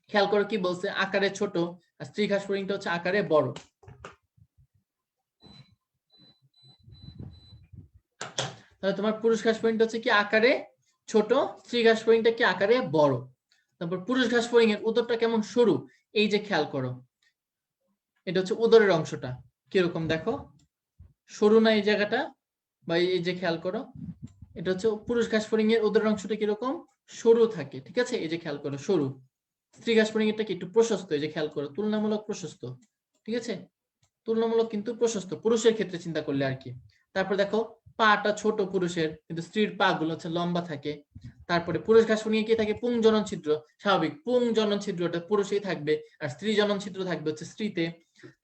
খেয়াল করো কি বলছে, আকারে ছোট, আর স্ত্রী ঘাসফড়িংটা হচ্ছে আকারে বড়। তাহলে তোমার পুরুষ ঘাসফড়িংটা হচ্ছে কি আকারে ছোট, স্ত্রী ঘাসফড়িংটা কি আকারে বড়। তারপর পুরুষ ঘাসফড়িং এর উদরটা কেমন সরু, এই যে খেয়াল করো, এটা হচ্ছে উদরের অংশটা কিরকম দেখো, সরু না এই জায়গাটা, বা এই যে খেয়াল করো, এটা হচ্ছে পুরুষ ঘাসফড়িং এর উদরের অংশটা কিরকম সরু থাকে। ঠিক আছে, এই যে খেয়াল করো সরু। স্ত্রী ঘাসফড়িং এরটা কি একটু প্রশস্ত, এই যে খেয়াল করো তুলনামূলক প্রশস্ত। ঠিক আছে, তুলনামূলক কিন্তু প্রশস্ত পুরুষের ক্ষেত্রে চিন্তা করলে আর কি। তারপর দেখো পাটা ছোট পুরুষের, কিন্তু স্ত্রীর পা গুলো হচ্ছে লম্বা থাকে। তারপরে পুরুষ ঘাসফড়িং কি থাকে, পুং জনন ছিদ্র, স্বাভাবিক পুং জনন ছিদ্রটা পুরুষেই থাকবে, আর স্ত্রী জনন ছিদ্র থাকবে হচ্ছে স্ত্রীতে।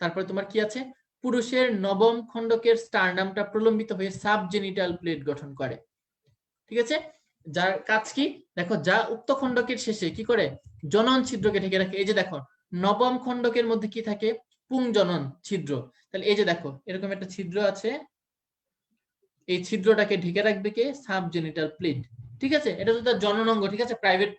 তারপরে তোমার কি আছে, পুরুষের নবম খণ্ডকের স্টারনামটা প্রলম্বিত হয়ে সাবজেনিটাল প্লেট গঠন করে। ঠিক আছে, যার কাজ কি দেখো, যা উক্ত খণ্ডকের শেষে কি করে, জনন ছিদ্রকে ঢেকে রাখে। এই যে দেখো নবম খণ্ডকের মধ্যে কি থাকে, পুংজনন ছিদ্র। তাহলে এই যে দেখো এরকম একটা ছিদ্র আছে, এই ছিদ্রটাকে ঢেকে রাখবে কে? Subgenital plate. ঠিক আছে, এটা তো তার জননাঙ্গ। ঠিক আছে, প্রাইভেট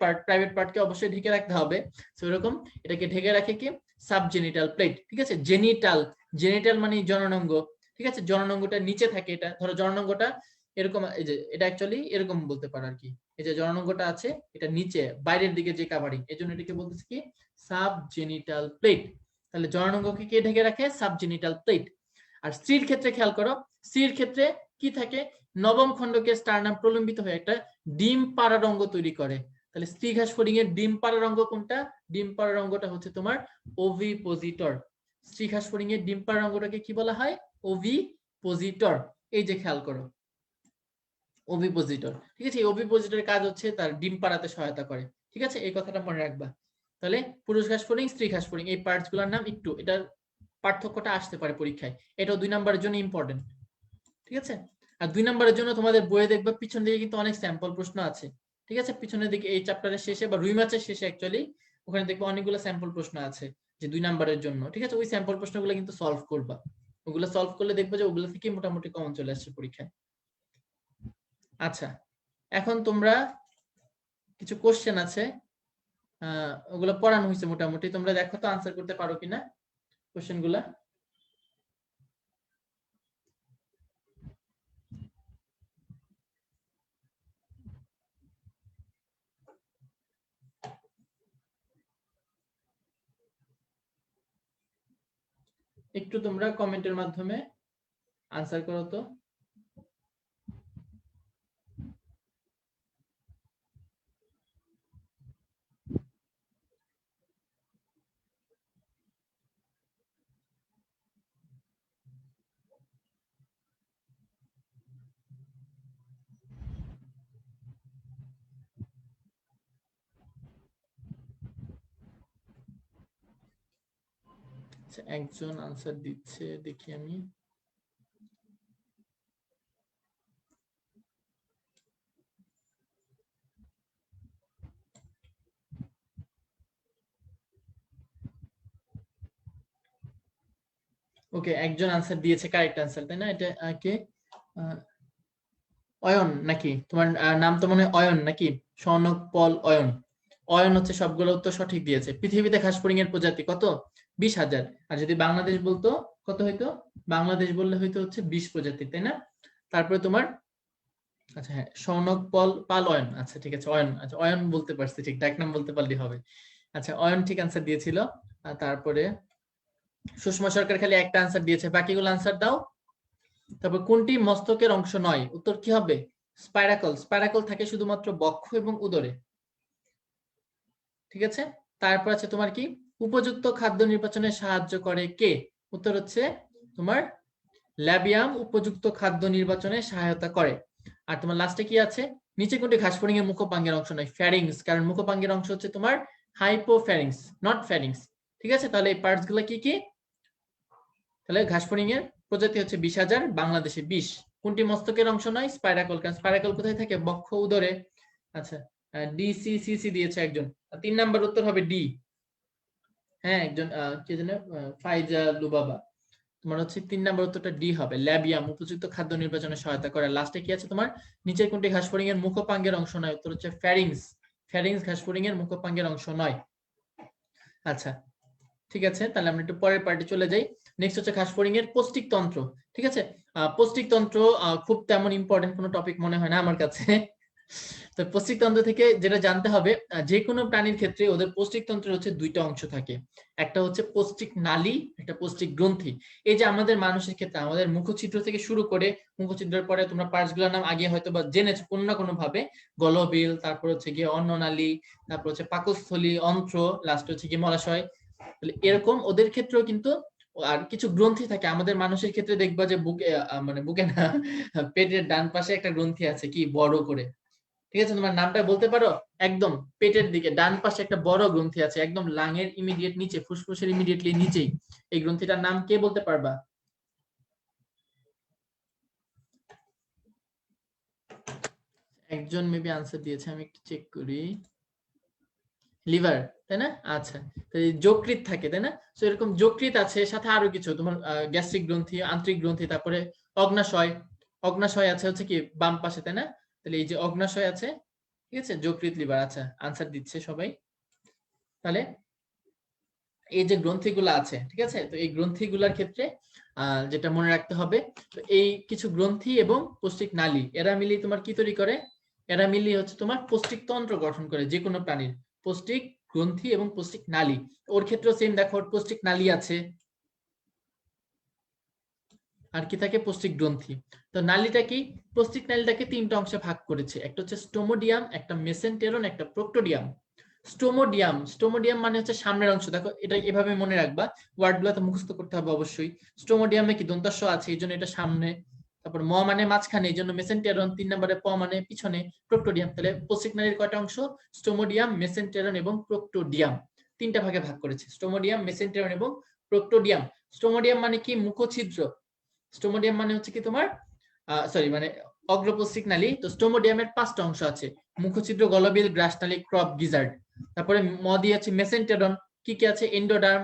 পার্টকে অবশ্যই ঢেকে রাখতে হবে। সেরকম এটাকে ঢেকে রাখে কি? Subgenital plate. ঠিক আছে, জেনিটাল মানে জননাঙ্গ। ঠিক আছে, জননাঙ্গটা নিচে থাকে। এটা ধরো জননাঙ্গটা এরকম, এই যে এটা অ্যাকচুয়ালি এরকম বলতে পারো আর কি। এই যে জননাঙ্গটা আছে এটা নিচে বাইরের দিকে যে কাভারিং, এই জন্য এটাকে বলতেছে কি? Subgenital plate. তাহলে জননাঙ্গকে কে ঢেকে রাখে? Subgenital plate. আর স্ত্রীর ক্ষেত্রে খেয়াল করো, স্ত্রীর ক্ষেত্রে কি থাকে? নবম খণ্ডকে স্টারনাম প্রলম্বিত হয়ে একটা ডিম পাড়ার অঙ্গ তৈরি করে। তাহলে স্ত্রী ঘাস ফড়িং এর ডিম পাড়ার অঙ্গ কোনটা? ডিম পাড়ার অঙ্গটা হচ্ছে তোমার ওভিপোজিটর। স্ত্রী ঘাস ফড়িং এর ডিম পাড়ার অঙ্গটাকে কি বলা হয়? ওভিপোজিটর। এই যে খেয়াল করো, ওভিপোজিটর। ঠিক আছে, এই ওভিপোজিটরের কাজ হচ্ছে তার ডিম পাড়াতে সহায়তা করে। ঠিক আছে, এই কথাটা মনে রাখবা। তাহলে পুরুষ ঘাস ফড়িং, স্ত্রী ঘাস ফড়িং, এই পার্টস গুলোর নাম একটু, এটার পার্থক্যটা আসতে পারে পরীক্ষায়। এটাও 2 নম্বরের জন্য ইম্পর্টেন্ট। ঠিক আছে, আর 2 নম্বরের জন্য তোমাদের বইয়ে দেখবে পিছন দিকে কিন্তু অনেক স্যাম্পল প্রশ্ন আছে। ঠিক আছে, পিছনের দিকে এই চ্যাপ্টারের শেষে বা রুই মাছের শেষে অ্যাকচুয়ালি ওখানে দেখবে অনেকগুলো স্যাম্পল প্রশ্ন আছে যে 2 নম্বরের জন্য। ঠিক আছে, ওই স্যাম্পল প্রশ্নগুলো কিন্তু সলভ করবা। ওগুলো সলভ করলে দেখবে যে ওগুলো থেকে মোটামুটি কমন চলে আসছে পরীক্ষায়। আচ্ছা, এখন তোমরা কিছু কোশ্চেন আছে, ওগুলো পড়ানো হয়েছে মোটামুটি, তোমরা দেখো তো আনসার করতে পারো কিনা কোশ্চেন গুলা। একটু তোমরা কমেন্টের মাধ্যমে আনসার করো তো। একজন আনসার দিচ্ছে, দেখি আমি। ওকে, একজন আনসার দিয়েছে কারেক্ট আনসার, তাই না? এটা কে? অয়ন নাকি তোমার নাম? তো মনে হয় অয়ন নাকি? সনক পল অয়ন। অয়ন হচ্ছে সবগুলো উত্তর সঠিক দিয়েছে। পৃথিবীতে ঘাস ফড়িং এর প্রজাতি কত? 20,000। আর যদি বাংলাদেশ বলতো কত হইতো? বাংলাদেশ বললে হয়তো হচ্ছে 20 প্রজাতি, তাই না? তারপরে তোমার, আচ্ছা হ্যাঁ, সৌনক পাল অয়ন। আচ্ছা ঠিক আছে, অয়ন। আচ্ছা, অয়ন বলতে পারছি, ঠিক ডাক নাম বলতে পারলেই হবে। আচ্ছা, অয়ন ঠিক আনসার দিয়েছিল। আর তারপরে সুষমা সরকার খালি একটা আনসার দিয়েছে, বাকিগুলো আনসার দাও। তারপর কোনটি মস্তকের অংশ নয়? উত্তর কি হবে? স্পাইরাকল। স্পাইরাকল থাকে শুধুমাত্র বক্ষ এবং উদরে। ঠিক আছে, তারপর আছে তোমার কি? উপযুক্ত খাদ্য নির্বাচনে সাহায্য করে কে? উত্তর হচ্ছে তোমার ল্যাবিয়াম উপযুক্ত খাদ্য নির্বাচনে সহায়তা করে। আর তোমার লাস্টে কি আছে? নিচে কোনটি ঘাসফড়িং এর মুখপাঙ্গের অংশ নয়? ফ্যারিংস, কারণ মুখপাঙ্গের অংশ হচ্ছে তোমার হাইপোফ্যারিংস, নট ফ্যারিংস। ঠিক আছে, তাহলে এই পার্টস গুলো কি কি? তাহলে ঘাসফড়িং এর প্রজাতি হচ্ছে 20,000, বাংলাদেশে 20। কোনটি মস্তকের অংশ নয়? স্পাইরাকল, কারণ স্পাইরাকল কোথায় থাকে? বক্ষ উদরে। আচ্ছা, ডিসিসিসি দিয়েছে একজন। 3 নাম্বার উত্তর হবে ডি। হ্যাঁ, একজন কে জানে, ফাইজা লুবাবা। তোমার হচ্ছে 3 নাম্বার উত্তরটা ডি হবে, ল্যাবিয়াম উপযুক্ত খাদ্য নির্বাচনে সহায়তা করে। লাস্টে কি আছে তোমার? নিচের কোনটি ঘাসফড়িং এর মুখপাঙ্গের অংশ নয়? উত্তর হচ্ছে ফ্যারিংস। ফ্যারিংস ঘাসফড়িং এর মুখপাঙ্গের অংশ নয়। আচ্ছা ঠিক আছে, তাহলে আমরা একটু পরের পার্টে চলে যাই। নেক্সট হচ্ছে ঘাসফড়িং এর পৌষ্টিক তন্ত্র। ঠিক আছে, পৌষ্টিক তন্ত্র খুব তেমন ইম্পর্টেন্ট কোনো টপিক মনে হয় না আমার কাছে। তো পৌষ্টিক তন্ত্র থেকে যেটা জানতে হবে, যে কোনো প্রাণীর ক্ষেত্রে ওদের পৌষ্টিক তন্ত্রের হচ্ছে 2টা অংশ থাকে। একটা হচ্ছে পৌষ্টিক নালী, একটা পৌষ্টিক গ্রন্থি। এই যে আমাদের মানুষের ক্ষেত্রে আমাদের মুখছিদ্র থেকে শুরু করে, মুখছিদ্রের পরে তোমরা পার্টসগুলোর নাম আগে হয়তো বা জেনেছো কোনো না কোনো ভাবে। গলবিল, তারপর হচ্ছে গিয়ে অন্ননালী, তারপর হচ্ছে পাকস্থলী, অন্ত্র, লাস্ট হচ্ছে গিয়ে মলাশয়। এরকম ওদের ক্ষেত্রেও কিন্তু আর কিছু গ্রন্থি থাকে। আমাদের মানুষের ক্ষেত্রে দেখবা যে বুকে, মানে বুকে না, পেটের ডান পাশে একটা গ্রন্থি আছে কি বড় করে। ঠিক আছে, তোমার নামটা বলতে পারো? একদম পেটের দিকে ডান পাশে একটা বড় গ্রন্থি আছে, একদম লাঙের ইমিডিয়েট নিচে, ফুসফুসের ইমিডিয়েটলি নিচেই। এই গ্রন্থিটার নাম কে বলতে পারবা? একজন মেবি আনসার দিয়েছে, আমি একটু চেক করি। লিভার, তাই না? আচ্ছা, তো এই যকৃৎ থাকে, তাই না? তো এরকম যকৃৎ আছে, সাথে আরো কিছু তোমার গ্যাস্ট্রিক গ্রন্থি, আন্ত্রিক গ্রন্থি, তারপরে অগ্নাশয়। অগ্নাশয় আছে হচ্ছে কি বাম পাশে, তাই না? তাহলে এই যে অগ্নাশয় আছে, ঠিক আছে, যকৃৎ, লিভার। আচ্ছা, আনসার দিচ্ছে সবাই। তাহলে এই যে গ্রন্থিগুলো আছে, ঠিক আছে, তো এই গ্রন্থিগুলোর ক্ষেত্রে যেটা মনে রাখতে হবে, তো এই কিছু গ্রন্থি এবং পৌষ্টিক নালী এরা মিলিয়ে তোমার কি তৈরি করে? এরা মিলিয়ে হচ্ছে তোমার পৌষ্টিক তন্ত্র গঠন করে যে কোনো প্রাণীর। পৌষ্টিক গ্রন্থি এবং পৌষ্টিক নালী, ওর ক্ষেত্রেও সেম, দেখো ওর পৌষ্টিক নালী আছে, আর কি থাকে? পৌষ্টিক গ্রন্থি। তো নালীটা কি? পৌষ্টিক নালীটাকে তিনটা অংশে ভাগ করেছে, একটা হচ্ছে স্টোমোডিয়াম, একটা মেসেন্টেরন, একটা প্রোক্টোডিয়াম। স্টোমোডিয়াম, স্টোমোডিয়াম মানে হচ্ছে সামনের অংশ। দেখো এটা এভাবে মনে রাখবা, ওয়ার্ডগুলো তো মুখস্থ করতে হবে অবশ্যই। স্টোমোডিয়ামে কি দন্তাস্ব আছে, এই জন্য এটা সামনে। তারপর ম মানে মাঝখানে, এই জন্য মেসেন্টেরন। 3 নম্বরে প মানে পিছনে, প্রোক্টোডিয়াম। তাহলে পৌষ্টিক নালীর কয়টা অংশ? স্টোমোডিয়াম, মেসেন্টেরন এবং প্রোক্টোডিয়াম। তিনটা ভাগে ভাগ করেছে, স্টোমোডিয়াম, মেসেন্টেরন এবং প্রোক্টোডিয়াম। স্টোমোডিয়াম মানে কি? মুখছিদ্র। স্টোমোডিয়াম মানে হচ্ছে কি তোমার সরি মানে অগ্রপৌষ্টিক নালী। তো স্টোমোডিয়ামের 5টা অংশ আছে, মুখছিদ্র, গলবিল, গ্রাসনালী, ক্রপ, গিজার্ড। তারপরে ম দিয়ে আছে মেসেন্টেরন, কি কি আছে? এন্ডোডার্ম,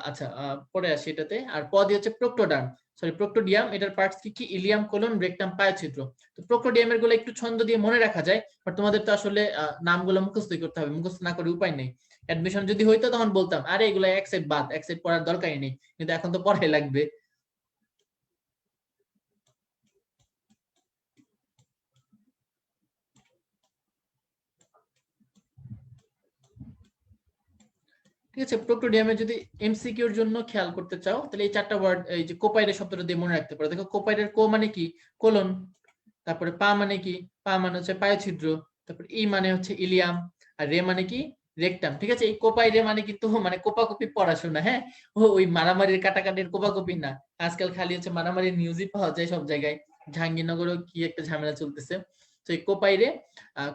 আচ্ছা পরে আসি এটাতে। আর প দিয়ে হচ্ছে প্রোক্টোডার্ম, সরি প্রোক্টোডিয়াম। এটার পার্টস কি কি? ইলিয়াম, কোলন, রেকটাম, পায়োছিদ্র। তো প্রোক্টোডিয়ামের গুলো একটু ছন্দ দিয়ে মনে রাখা যায়, বাট তোমাদের তো আসলে নামগুলো মুখস্থই করতে হবে, মুখস্থ না করে উপায় নেই। অ্যাডমিশন যদি হইতো তখন বলতাম আরে এগুলো এক সেট বাদ, এক সেট পড়ার দরকারই নেই, কিন্তু এখন তো পড়াই লাগবে। ঠিক আছে, প্রোক্টোডিয়ামে যদি এমসিকিউর জন্য খেয়াল করতে চাও, তাহলে এই 4টা ওয়ার্ড, এই যে কোপাইরের শব্দটা দিয়ে মনে রাখতে পারো। দেখো কোপাইরের কো মানে কি? কোলন। তারপরে পা মানে কি? পা মানে হচ্ছে পায়োছিদ্র। তারপর ই মানে হচ্ছে ইলিয়াম। আর রে মানে কি? রেকটাম। ঠিক আছে, এই কোপাইরে মানে কিন্তু মানে কোপাকুপি পড়াশোনা, হ্যাঁ। ওই মারামারির কাটাকাটির কোপাকুপি না। আজকাল খালি হচ্ছে মারামারির নিউজই পাওয়া যায় সব জায়গায়। জাহাঙ্গীরনগরেও কি একটা ঝামেলা চলতেছে। তো এই কোপাইরে,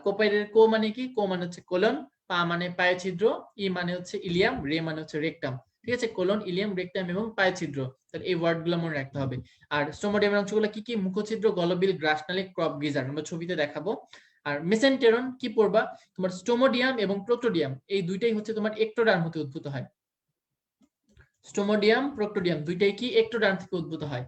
কোপাইরের কো মানে কি? কো মানে হচ্ছে কোলন, পা মানে পায়োছিদ্র, ই মানে হচ্ছে ইলিয়াম, রে মানে হচ্ছে রেকটাম। ঠিক আছে, কোলন, ইলিয়াম, রেকটাম এবং পায়োছিদ্র। তাহলে এই ওয়ার্ড গুলো মনে রাখতে হবে। আর স্টোমোডিয়ামের অংশগুলো কি কি? মুখছিদ্র, গলবিল, গ্রাসনালী, ক্রপ, গিজার্ড। আমরা ছবিতে দেখাবো। আর মেসেন্টেরন কি পড়বা? তোমার স্টোমোডিয়াম এবং প্রোক্টোডিয়াম এই দুইটাই হচ্ছে তোমার একটোডার্ম হতে উদ্ভূত হয়। স্টোমোডিয়াম, প্রোক্টোডিয়াম দুইটাই কি? একটোডার্ম থেকে উদ্ভূত হয়।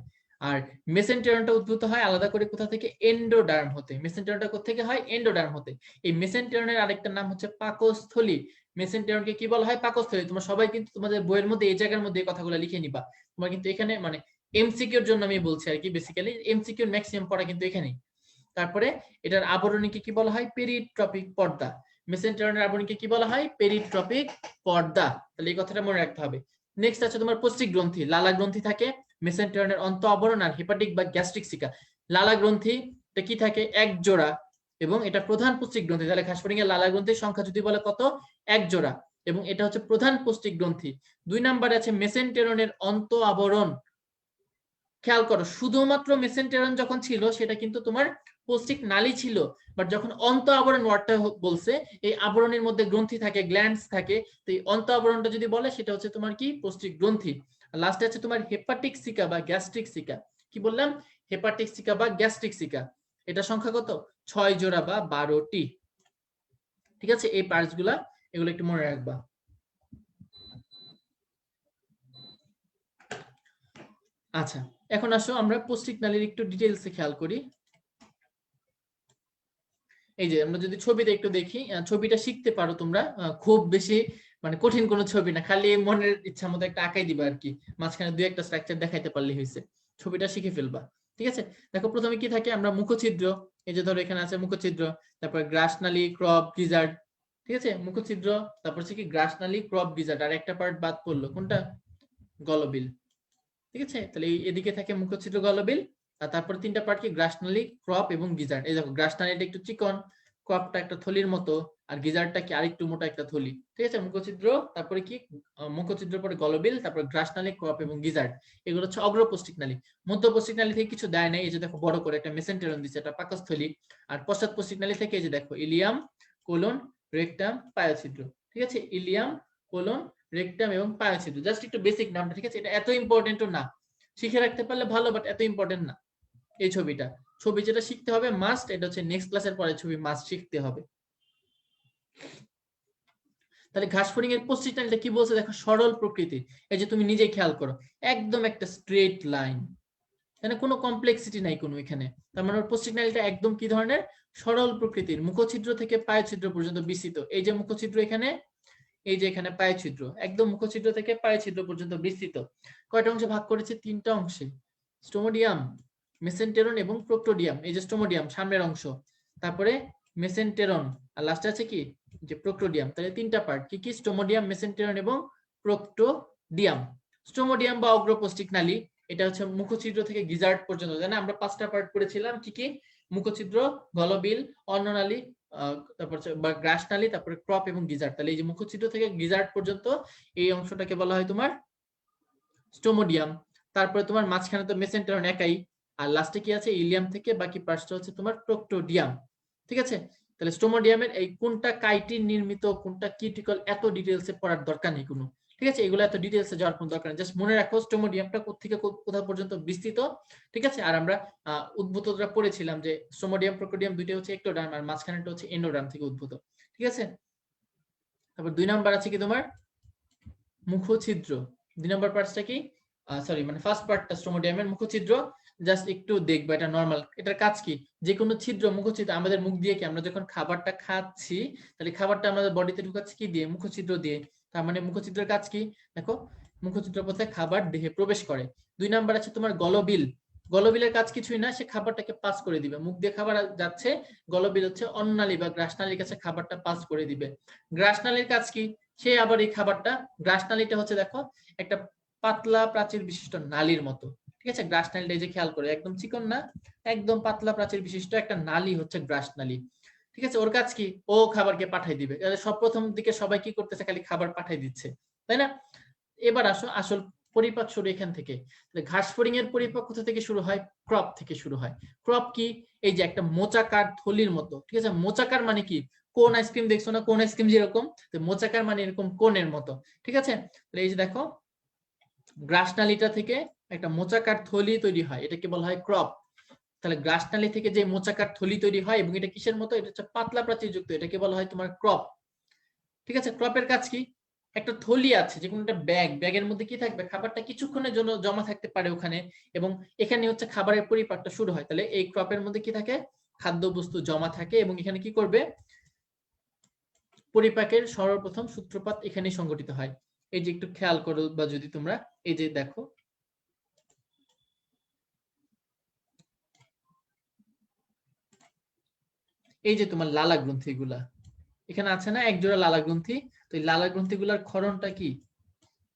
আর মেসেন্টেরনটা উদ্ভূত হয় আলাদা করে কোথা থেকে? এন্ডোডার্ম হতে। মেসেন্টেরনটা কোথা থেকে হয়? এন্ডোডার্ম হতে। এই মেসেন্টেরনের আরেকটা নাম হচ্ছে পাকস্থলী। মেসেন্টেরনকে কি বলা হয়? পাকস্থলী। তোমরা সবাই কিন্তু তোমাদের বইয়ের মধ্যে এই জায়গার মধ্যে এই কথাগুলো লিখে নিবা। তোমরা কিন্তু এখানে মানে এমসিকিউর জন্য আমি বলছি আর কি, বেসিক্যালি এমসিকিউর ম্যাক্সিমাম পড়া কিন্তু এখানেই। তারপরে এটার আবরণীকে কি বলা হয়? পেরিট্রপিক পর্দা। মেসেন্টেরনের আবরণীকে কি বলা হয়? পেরিট্রপিক পর্দা। তাহলে এই কথাটা মনে রাখতে হবে। নেক্সট আছে তোমার পৌষ্টিক গ্রন্থি। লালা গ্রন্থি থাকে মেসেন্টেরনের অন্ত আবরণ আর হেপাটিক বা গ্যাস্ট্রিক সিকা। লালা গ্রন্থি এটা কি থাকে? এক জোড়া, এবং এটা প্রধান পৌষ্টিক গ্রন্থি। তাহলে ঘাসফড়িং এর লালা গ্রন্থির সংখ্যা যদি বলে কত? এক জোড়া, এবং এটা হচ্ছে প্রধান পৌষ্টিক গ্রন্থি। 2 নম্বরে আছে মেসেন্টেরনের অন্ত আবরণ। খেয়াল করো, শুধুমাত্র মেসেন্টেরন যখন ছিল সেটা কিন্তু তোমার পৌষ্টিক নালী ছিল, বাট যখন অন্ত আবরণ ওয়ার্ডটা বলছে, এই আবরণের মধ্যে গ্রন্থি থাকে, গ্ল্যান্ডস থাকে। তো এই অন্ত আবরণটা যদি বলে সেটা হচ্ছে তোমার কি? পৌষ্টিক গ্রন্থি। আর লাস্টে আছে তোমার হেপাটিক সিকা বা গ্যাস্ট্রিক সিকা। কি বললাম? হেপাটিক সিকা বা গ্যাস্ট্রিক সিকা। এটা সংখ্যা কত? 6 জোড়া বা 12টি। ঠিক আছে, এই পার্টস গুলা এগুলো একটু মনে রাখবা। আচ্ছা, এখন আসো আমরা পৌষ্টিক নালীর একটু ডিটেইলসে খেয়াল করি। এই যে আমরা যদি ছবিতে একটু দেখি, ছবিটা শিখতে পারো তোমরা, খুব বেশি মানে কঠিন কোনো ছবি না, খালি মনের ইচ্ছা মতো একটা আঁকাই দিবা আর কি। মাঝখানে দুই একটা স্ট্রাকচার দেখাইতে পারলে হয়েছে, ছবিটা শিখে ফেলবা। ঠিক আছে, দেখো প্রথমে কি থাকে? আমরা মুখছিদ্র, এই যে ধরো এখানে আছে মুখছিদ্র, তারপর গ্রাসনালী, ক্রপ, গিজার্ড। ঠিক আছে, মুখছিদ্র, তারপর হচ্ছে কি গ্রাসনালী, ক্রপ, গিজার্ড। আর একটা পার্ট বাদ পড়লো, কোনটা? গলবিল। ঠিক আছে, তাহলে এদিকে থাকে মুখছিদ্র, গলবিল। আর তারপর 3টা পার্ট কি? গ্রাসনালী, ক্রপ এবং গিজার্ড। এই দেখো গ্রাসনালীটা একটু চিকন, ক্রপটা একটা থলির মতো, আর গিজার্ডটা কি আরেকটু মোটা একটা থলি। ঠিক আছে, মুখছিদ্র, তারপরে কি মুখছিদ্র পরে গলবিল, তারপর গ্রাসনালী, ক্রপ এবং গিজার্ড। এগুলো হচ্ছে অগ্রপৌষ্টিক নালী। মধ্যপৌষ্টিক নালী থেকে কিছু দেয় নাই, এই যে দেখো বড় করে একটা মেসেন্টেরন দিচ্ছে, এটা পাকস্থলী। আর পশ্চাৎপৌষ্টিক নালী থেকে এই যে দেখো ইলিয়াম, কোলন, রেকটাম, পায়োছিদ্র। ঠিক আছে, ইলিয়াম, কোলন, রেকটাম এবং পায়োছিদ্র। জাস্ট একটু বেসিক নামটা, ঠিক আছে, এটা এত ইম্পর্টেন্টও না, শিখে রাখতে পারলে ভালো, বাট এত ইম্পর্টেন্ট না। এই ছবিটা, ছবি যেটা শিখতে হবে মাস্ট, এটা হচ্ছে নেক্সট ক্লাসের পরে ছবি মাস্ট শিখতে হবে। তাহলে ঘাসফড়িং এর পজিশনালটা কি বলছে দেখো, সরল প্রকৃতির। এই যে তুমি নিজেই খেয়াল করো, একদম একটা স্ট্রেট লাইন, মানে কোনো কমপ্লেক্সিটি নাই কোনো এখানে। তার মানে পজিশনালটা একদম কি ধরনের, সরল প্রকৃতির, মুখছিদ্র থেকে পায়ছিদ্র পর্যন্ত বিস্তৃত। এই যে মুখছিদ্র এখানে, এই যে এখানে পায়ছিদ্র, একদম মুখছিদ্র থেকে পায়ছিদ্র পর্যন্ত বিস্তৃত। কয়টা অংশে ভাগ করেছে? 3টা অংশে, স্টোমোডিয়াম, মেসেন্টেরন এবং প্রোক্টোডিয়াম। এই যে স্টোমোডিয়াম সামনের অংশ, তারপরে মেসেন্টেরন, আর লাস্টে আছে কি যে প্রোক্টোডিয়াম। তাহলে 3টা পার্ট কি কি? স্টোমোডিয়াম, মেসেন্টেরন এবং প্রোক্টোডিয়াম। স্টোমোডিয়াম বা অগ্রপৌষ্টিক নালী, এটা হচ্ছে মুখছিদ্র থেকে গিজার্ড পর্যন্ত, জানা আমরা 5টা পার্ট করেছিলাম কি কি? মুখছিদ্র, গলবিল, অন্ননালী, তারপর বা গ্রাসনালী, তারপরে ক্রপ এবং গিজার্ড। তাহলে এই যে মুখছিদ্র থেকে গিজার্ড পর্যন্ত এই অংশটাকে বলা হয় তোমার স্টোমোডিয়াম। তারপরে তোমার মাঝখানে তো মেসেন্টেরন একাই, আর লাস্টে কি আছে? ইলিয়াম থেকে বাকি পার্টটা হচ্ছে তোমার প্রোক্টোডিয়াম। ঠিক আছে, তাহলে স্টোমোডিয়ামের এই কোনটা কাইটিন নির্মিত, কোনটা কিউটিকল, এত ডিটেইলসে পড়ার দরকার নেই কোনো। ঠিক আছে, এগুলো এত ডিটেইলসে যাওয়ার কোনো দরকার নেই, জাস্ট মনে রাখো স্টোমোডিয়ামটা কোথা কোথা পর্যন্ত বিস্তৃত। ঠিক আছে, আর আমরা উদ্ভূতরা পড়েছিলাম যে স্টোমোডিয়াম প্রোক্টোডিয়াম দুইটা হচ্ছে একটোডার্ম, আর মাঝখানেটা হচ্ছে এন্ডোডার্ম থেকে উদ্ভূত। ঠিক আছে, তারপর 2 নাম্বার আছে কি তোমার মুখছিদ্র। 2 নাম্বার পার্টটা কি? সরি, মানে ফার্স্ট পার্টটা স্টোমোডিয়ামের মুখছিদ্র, জাস্ট একটু দেখবা, এটা নরমাল। এটার কাজ কি? যে কোনো ছিদ্র, মুখছিদ্র, আমাদের মুখ দিয়ে কি, আমরা যখন খাবারটা খাচ্ছি তাহলে খাবারটা আমাদের বডিতে ঢুকাচ্ছি কি দিয়ে? মুখছিদ্র দিয়ে। তার মানে মুখছিদ্রের কাজ কি? দেখো, মুখছিদ্র পথে খাবার দেহে প্রবেশ করে। 2 নাম্বার আছে তোমার গলবিল। গলবিলের কাজ কিছুই না, সে খাবারটাকে পাস করে দিবে। মুখ দিয়ে খাবার যাচ্ছে, গলবিল হচ্ছে অন্ননালী বা গ্রাসনালীর কাছে খাবারটা পাস করে দিবে। গ্রাসনালীর কাজ কি? সে আবার এই খাবারটা, গ্রাসনালীটা হচ্ছে দেখো একটা পাতলা প্রাচীর বিশিষ্ট নালীর মতো। ঠিক আছে, গ্রাসনালীটা এই যে খেয়াল করে, একদম চিকন না, একদম পাতলা প্রাচীর বিশিষ্ট একটা নালী হচ্ছে গ্রাসনালী। ঠিক আছে, ওর কাজ কি? ও খাবারকে পাঠাই দিবে। সব প্রথম দিকে সবাই কি করতেছে? খালি খাবার পাঠাই দিচ্ছে, তাই না? এবার আসো, আসল পরিপাক শুরু এখান থেকে। ঘাসফড়িং এর পরিপাক কোথা থেকে শুরু হয়? ক্রপ থেকে শুরু হয়। ক্রপ কি? এই যে একটা মোচাকার থলির মতো। ঠিক আছে, মোচাকার মানে কি? কোন আইসক্রিম দেখছো না, কোন আইসক্রিম যেরকম, মোচাকার মানে এরকম কোনের মতো। ঠিক আছে, এই যে দেখো গ্রাসনালীটা থেকে একটা মোচাকার থলি তৈরি হয়, এটাকে বলা হয় ক্রপ। তাহলে গ্রাসনালী থেকে যে মোচাকার থলি তৈরি হয় এবং এটা কিসের মতো? এটা হচ্ছে পাতলা প্রাচীর যুক্ত, এটাকে বলা হয় তোমার ক্রপ। ঠিক আছে, ক্রপের কাজ কি? একটা থলি আছে, যে কোনো একটা ব্যাগ, ব্যাগের মধ্যে কি থাকবে? খাবারটা কিছুক্ষণের জন্য জমা থাকতে পারে ওখানে, এবং এখানে হচ্ছে খাবারের পরিপাকটা শুরু হয়। তাহলে এই ক্রপের মধ্যে কি থাকে? খাদ্যবস্তু জমা থাকে, এবং এখানে কি করবে? পরিপাকের সর্বপ্রথম সূত্রপাত এখানেই সংঘটিত হয়। এই যে একটু খেয়াল করো, বা যদি তোমরা এই যে দেখো, এই যে তোমার লালা গ্রন্থিগুলা এখানে আছে না, একজোড়া লালা গ্রন্থি। তো এই লালা গ্রন্থিগুলার ক্ষরণটা কি?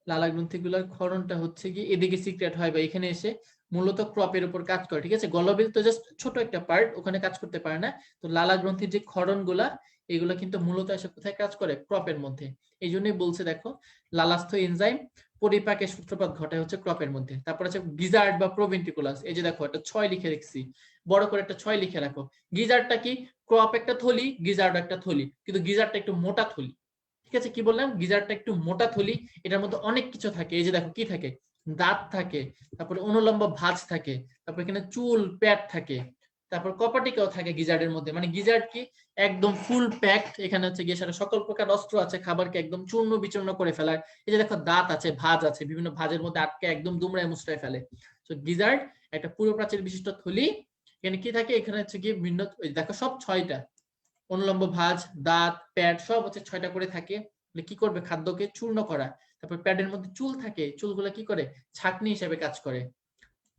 লালা গ্রন্থিগুলার ক্ষরণটা হচ্ছে কি এদিকে সিক্রেট হয় বা এখানে এসে মূলত ক্রপের উপর কাজ করে। ঠিক আছে, গলবিল তো জাস্ট ছোট একটা পার্ট, ওখানে কাজ করতে পারে না। তো লালা গ্রন্থির যে ক্ষরণগুলা, এগুলো কিন্তু মূলত এসে কোথায় কাজ করে? ক্রপের মধ্যে। এই জন্যই বলছে দেখো, লালাস্থ এনজাইম পরিপাকের সূত্রপাত ঘটায় হচ্ছে ক্রপের মধ্যে। তারপর আছে গিজার্ড বা প্রোভেন্ট্রিকুলাস। এই যে দেখো একটা 6 লিখে রেখেছি, বড় করে একটা 6 লিখে রাখো। গিজার্ডটা কি? ক্রপ একটা থলি, গিজার্ড একটা থলি, কিন্তু গিজার্ডটা একটু মোটা থলি। ঠিক আছে, কি বললাম? গিজারটা একটু মোটা থলি, এটার মধ্যে অনেক কিছু থাকে। এই যে দেখো কি থাকে? দাঁত থাকে, তারপরে অনুলম্ব ভাঁজ থাকে, তারপর এখানে চুল, প্যাট থাকে, তারপর কপাটিকাও থাকে গিজার্ডের মধ্যে। মানে গিজার্ড কি একদম ফুল প্যাকড। এখানে হচ্ছে গিয়ে সারা সকল প্রকার অস্ত্র আছে খাবারকে একদম চূর্ণ বিচূর্ণ করে ফেলার। এই যে দেখো দাঁত আছে, ভাঁজ আছে, বিভিন্ন ভাঁজের মধ্যে আটকে একদম দুমড়ায় মুচড়ায় ফেলে। তো গিজার্ড একটা পুরো প্রাচীর বিশিষ্ট থলি। এখানে কি থাকে? এখানে হচ্ছে গিয়ে ভিন্ন, দেখো সব 6টা অনুলম্ব ভাঁজ, দাঁত, প্যাড সব হচ্ছে 6টা করে থাকে। কি করবে? খাদ্যকে চূর্ণ করা। তারপর প্যাডের মধ্যে চুল থাকে, চুলগুলো কি করে? ছাঁকনি হিসেবে কাজ করে।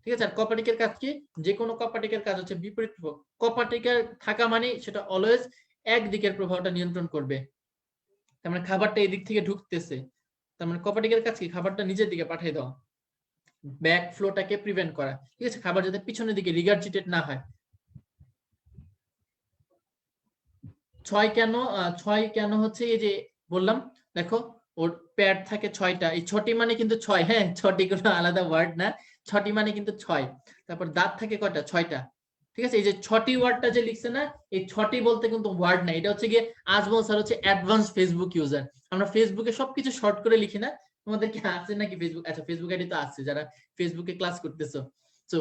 ঠিক আছে, আর কপাটিকের কাজ কি? যে কোনো কপাটিকের কাজ হচ্ছে বিপরীত প্রভাব। কপাটিকের থাকা মানে সেটা অলওয়েজ একদিকের প্রভাবটা নিয়ন্ত্রণ করবে। তার মানে খাবারটা এই দিক থেকে ঢুকতেছে, তার মানে কপাটিকের কাজ কি? খাবারটা নিজের দিকে পাঠিয়ে দেওয়া, ব্যাক ফ্লোটাকে প্রিভেন্ট করা। ঠিক আছে, খাবার যাতে পিছনের দিকে রিগার্জিটেট না হয়। 6 কেন? 6 কেন হচ্ছে? এই যে বললাম, দেখো ওর প্যাড থাকে 6টা, এই 6টি মানে কিন্তু 6, হ্যাঁ 6টি কোনো আলাদা ওয়ার্ড না, 6টি মানে কিন্তু 6। তারপর দাঁত থাকে কয়টা? 6টা। ঠিক আছে, এই যে 6টি ওয়ার্ডটা যে লিখছে না, এই 6টি বলতে কিন্তু ওয়ার্ড না, এটা হচ্ছে গিয়ে আজমল স্যার হচ্ছে অ্যাডভান্স ফেসবুক ইউজার। আমরা ফেসবুকে সবকিছু শর্ট করে লিখি না। তোমাদের কি আছে নাকি ফেসবুক? আচ্ছা, ফেসবুক আইডি তো আছে, যারা ফেসবুকে ক্লাস করতেছো। তো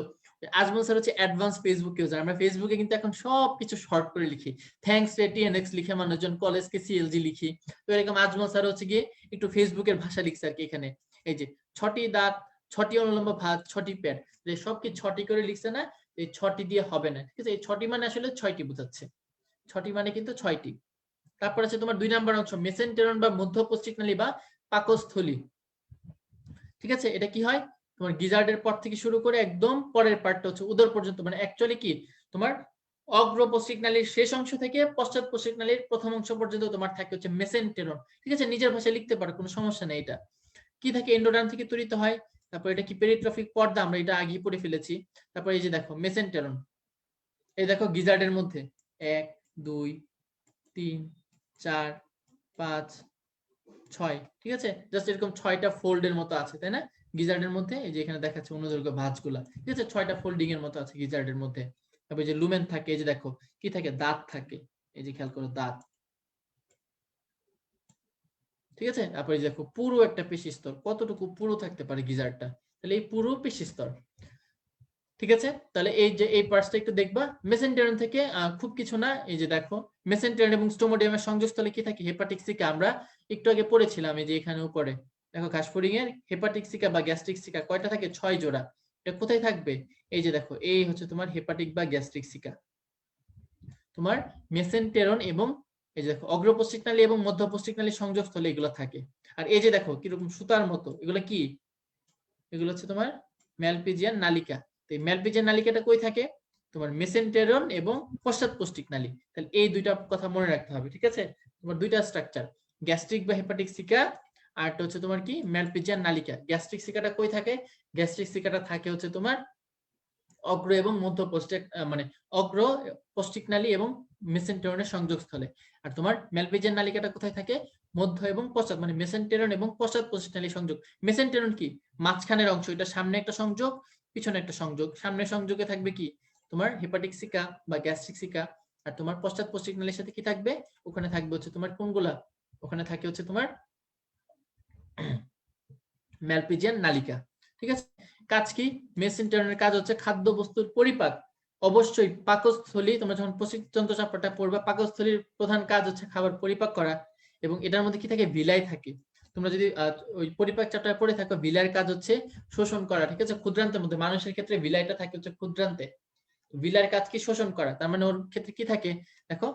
আজমল স্যার হচ্ছে অ্যাডভান্স ফেসবুক ইউজার। আমরা ফেসবুকে কিন্তু এখন সবকিছু শর্ট করে লিখি, থ্যাঙ্কস টিএনএক্স লিখে মানুষজন, কলেজকে সিএলজি লিখি। তো এরকম আজমল স্যার হচ্ছে গিয়ে একটু ফেসবুকের ভাষা লিখছে আর কি। এখানে এই যে 6টি দাঁত, 6টি অনুলম্ব ভাঁজ, 6টি প্যাড, সব কি 6টি করে লিখছে না? এই 6টি দিয়ে হবে না, ঠিক আছে? এই 6টি মানে আসলে 6টি বোঝাচ্ছে, 6টি মানে কিন্তু 6টি। তারপর আছে তোমার 2 নাম্বার অংশ, মেসেন্টেরন বা মধ্যপ্রস্থিকনালী বা পাকস্থলী। ঠিক আছে, এটা কি হয় তোমার গিজার্ডের পর থেকে শুরু করে একদম পরের পার্টটা হচ্ছে উদর পর্যন্ত, মানে অ্যাকচুয়ালি কি তোমার অগ্রপ্রস্থিকনালীর শেষ অংশ থেকে পশ্চাৎপ্রস্থিকনালীর প্রথম অংশ পর্যন্ত তোমার থাকে হচ্ছে মেসেন্টেরন। ঠিক আছে, নিজের ভাষায় লিখতে পারো, কোনো সমস্যা নেই। এটা কি থাকে, এন্ডোডার্ম থেকে তৈরিত হয়। তারপর এটা কি পেরিট্রফিক পর্দা, আমরা এটা আগেই পড়ে ফেলেছি। তারপর এই যে দেখো মেসেন্টেরন, এই দেখো গিজার্ডের মধ্যে 1 2 3 4 5 6, ঠিক আছে? জাস্ট এরকম 6টা ফোল্ডের মতো আছে, তাই না? গিজার্ডের মধ্যে এই যে এখানে দেখাচ্ছে অনুদৈর্ঘ্য ভাঁজগুলা, ঠিক আছে? 6টা ফোল্ডিং এর মতো আছে গিজার্ডের মধ্যে। তারপর যে লুমেন থাকে, এই যে দেখো কি থাকে, দাঁত থাকে, এই যে খেয়াল করো দাঁত, ঠিক আছে? তারপর এই দেখো পুরো একটা পেশি স্তর, কতটুকু পুরো থাকতে পারে গিজার্ডটা, তাহলে এই পুরো পেশি স্তর। ঠিক আছে, তাহলে এই যে এই পার্টসটা একটু দেখবা। মেসেন্টেরন থেকে খুব কিছু না, এই যে দেখো মেসেন্টেরন এবং স্টোমোডিয়ামের সংযোগস্থলে কি থাকে, হেপাটিক সিকা, আমরা একটু আগে পড়েছিলাম। এই যে এখানে উপরে দেখো ঘাসফড়িং এর হেপাটিক সিকা বা গ্যাস্ট্রিক সিকা কয়টা থাকে, 6 জোড়া। এটা কোথায় থাকবে, এই যে দেখো এই হচ্ছে তোমার হেপাটিক বা গ্যাস্ট্রিক সিকা, তোমার মেসেন্টেরন এবং এই যে দেখো অগ্রপ্রস্থিকনালী এবং মধ্যপ্রস্থিকনালী সংযোগস্থলে এগুলো থাকে। আর এই যে দেখো কিরকম সুতার মতো, এগুলো কি, এগুলো হচ্ছে তোমার ম্যালপিজিয়ান নালিকা। তো এই ম্যালপিজিয়ান নালিকাটা কই থাকে, তোমার মেসেন্টেরন এবং পশ্চাৎপ্রস্থিক নালী। তাহলে এই দুইটা কথা মনে রাখতে হবে, ঠিক আছে? তোমার দুইটা স্ট্রাকচার, গ্যাস্ট্রিক বা হেপাটিক সিকা, আর একটা হচ্ছে তোমার কি ম্যালপিজিয়ান নালিকা। গ্যাস্ট্রিক সিকাটা কই থাকে, গ্যাস্ট্রিক সিকাটা থাকে হচ্ছে তোমার অগ্র এবং মধ্য মানে অগ্র পৌষ্টিক নালী এবং মেসেন্টেরনের সংযোগস্থলে। আর তোমার ম্যালপিজিয়ান নালিকাটা কোথায় থাকে, মধ্য এবং পশ্চাৎ, মানে মেসেন্টেরন এবং পশ্চাৎ পৌষ্টিক নালী সংযোগ। মেসেন্টেরন কি মাঝখানের অংশ, এটা সামনে একটা সংযোগ, পিছনে একটা সংযোগ। সামনের সংযোগে থাকবে কি তোমার হেপাটিক সিকা বা গ্যাস্ট্রিক সিকা, আর তোমার পশ্চাৎ পৌষ্টিক নালীর সাথে কি থাকবে, ওখানে থাকবে হচ্ছে তোমার কোনগুলা, ওখানে থাকে হচ্ছে তোমার ম্যালপিজিয়ান নালিকা। ঠিক আছে, কাজ কি, মেসেন্টেরনের কাজ হচ্ছে খাদ্য বস্তুর পরিপাক। অবশ্যই পাকস্থলী, তোমরা যখন প্রশিক্ষণ চাপটা পড়বে, পাকস্থলীর প্রধান কাজ হচ্ছে খাবার পরিপাক করা, এবং এটার মধ্যে কি থাকে, ভিলাই থাকে। তোমরা যদি ওই পরিপাক চ্যাপ্টার পড়ে থাকো, ভিলাইয়ের কাজ হচ্ছে শোষণ করা, ঠিক আছে? ক্ষুদ্রান্তের মধ্যে, মানুষের ক্ষেত্রে ভিলাইটা থাকে হচ্ছে ক্ষুদ্রান্তে, ভিলাইয়ের কাজ কি, শোষণ করা। তার মানে ওর ক্ষেত্রে কি থাকে দেখো,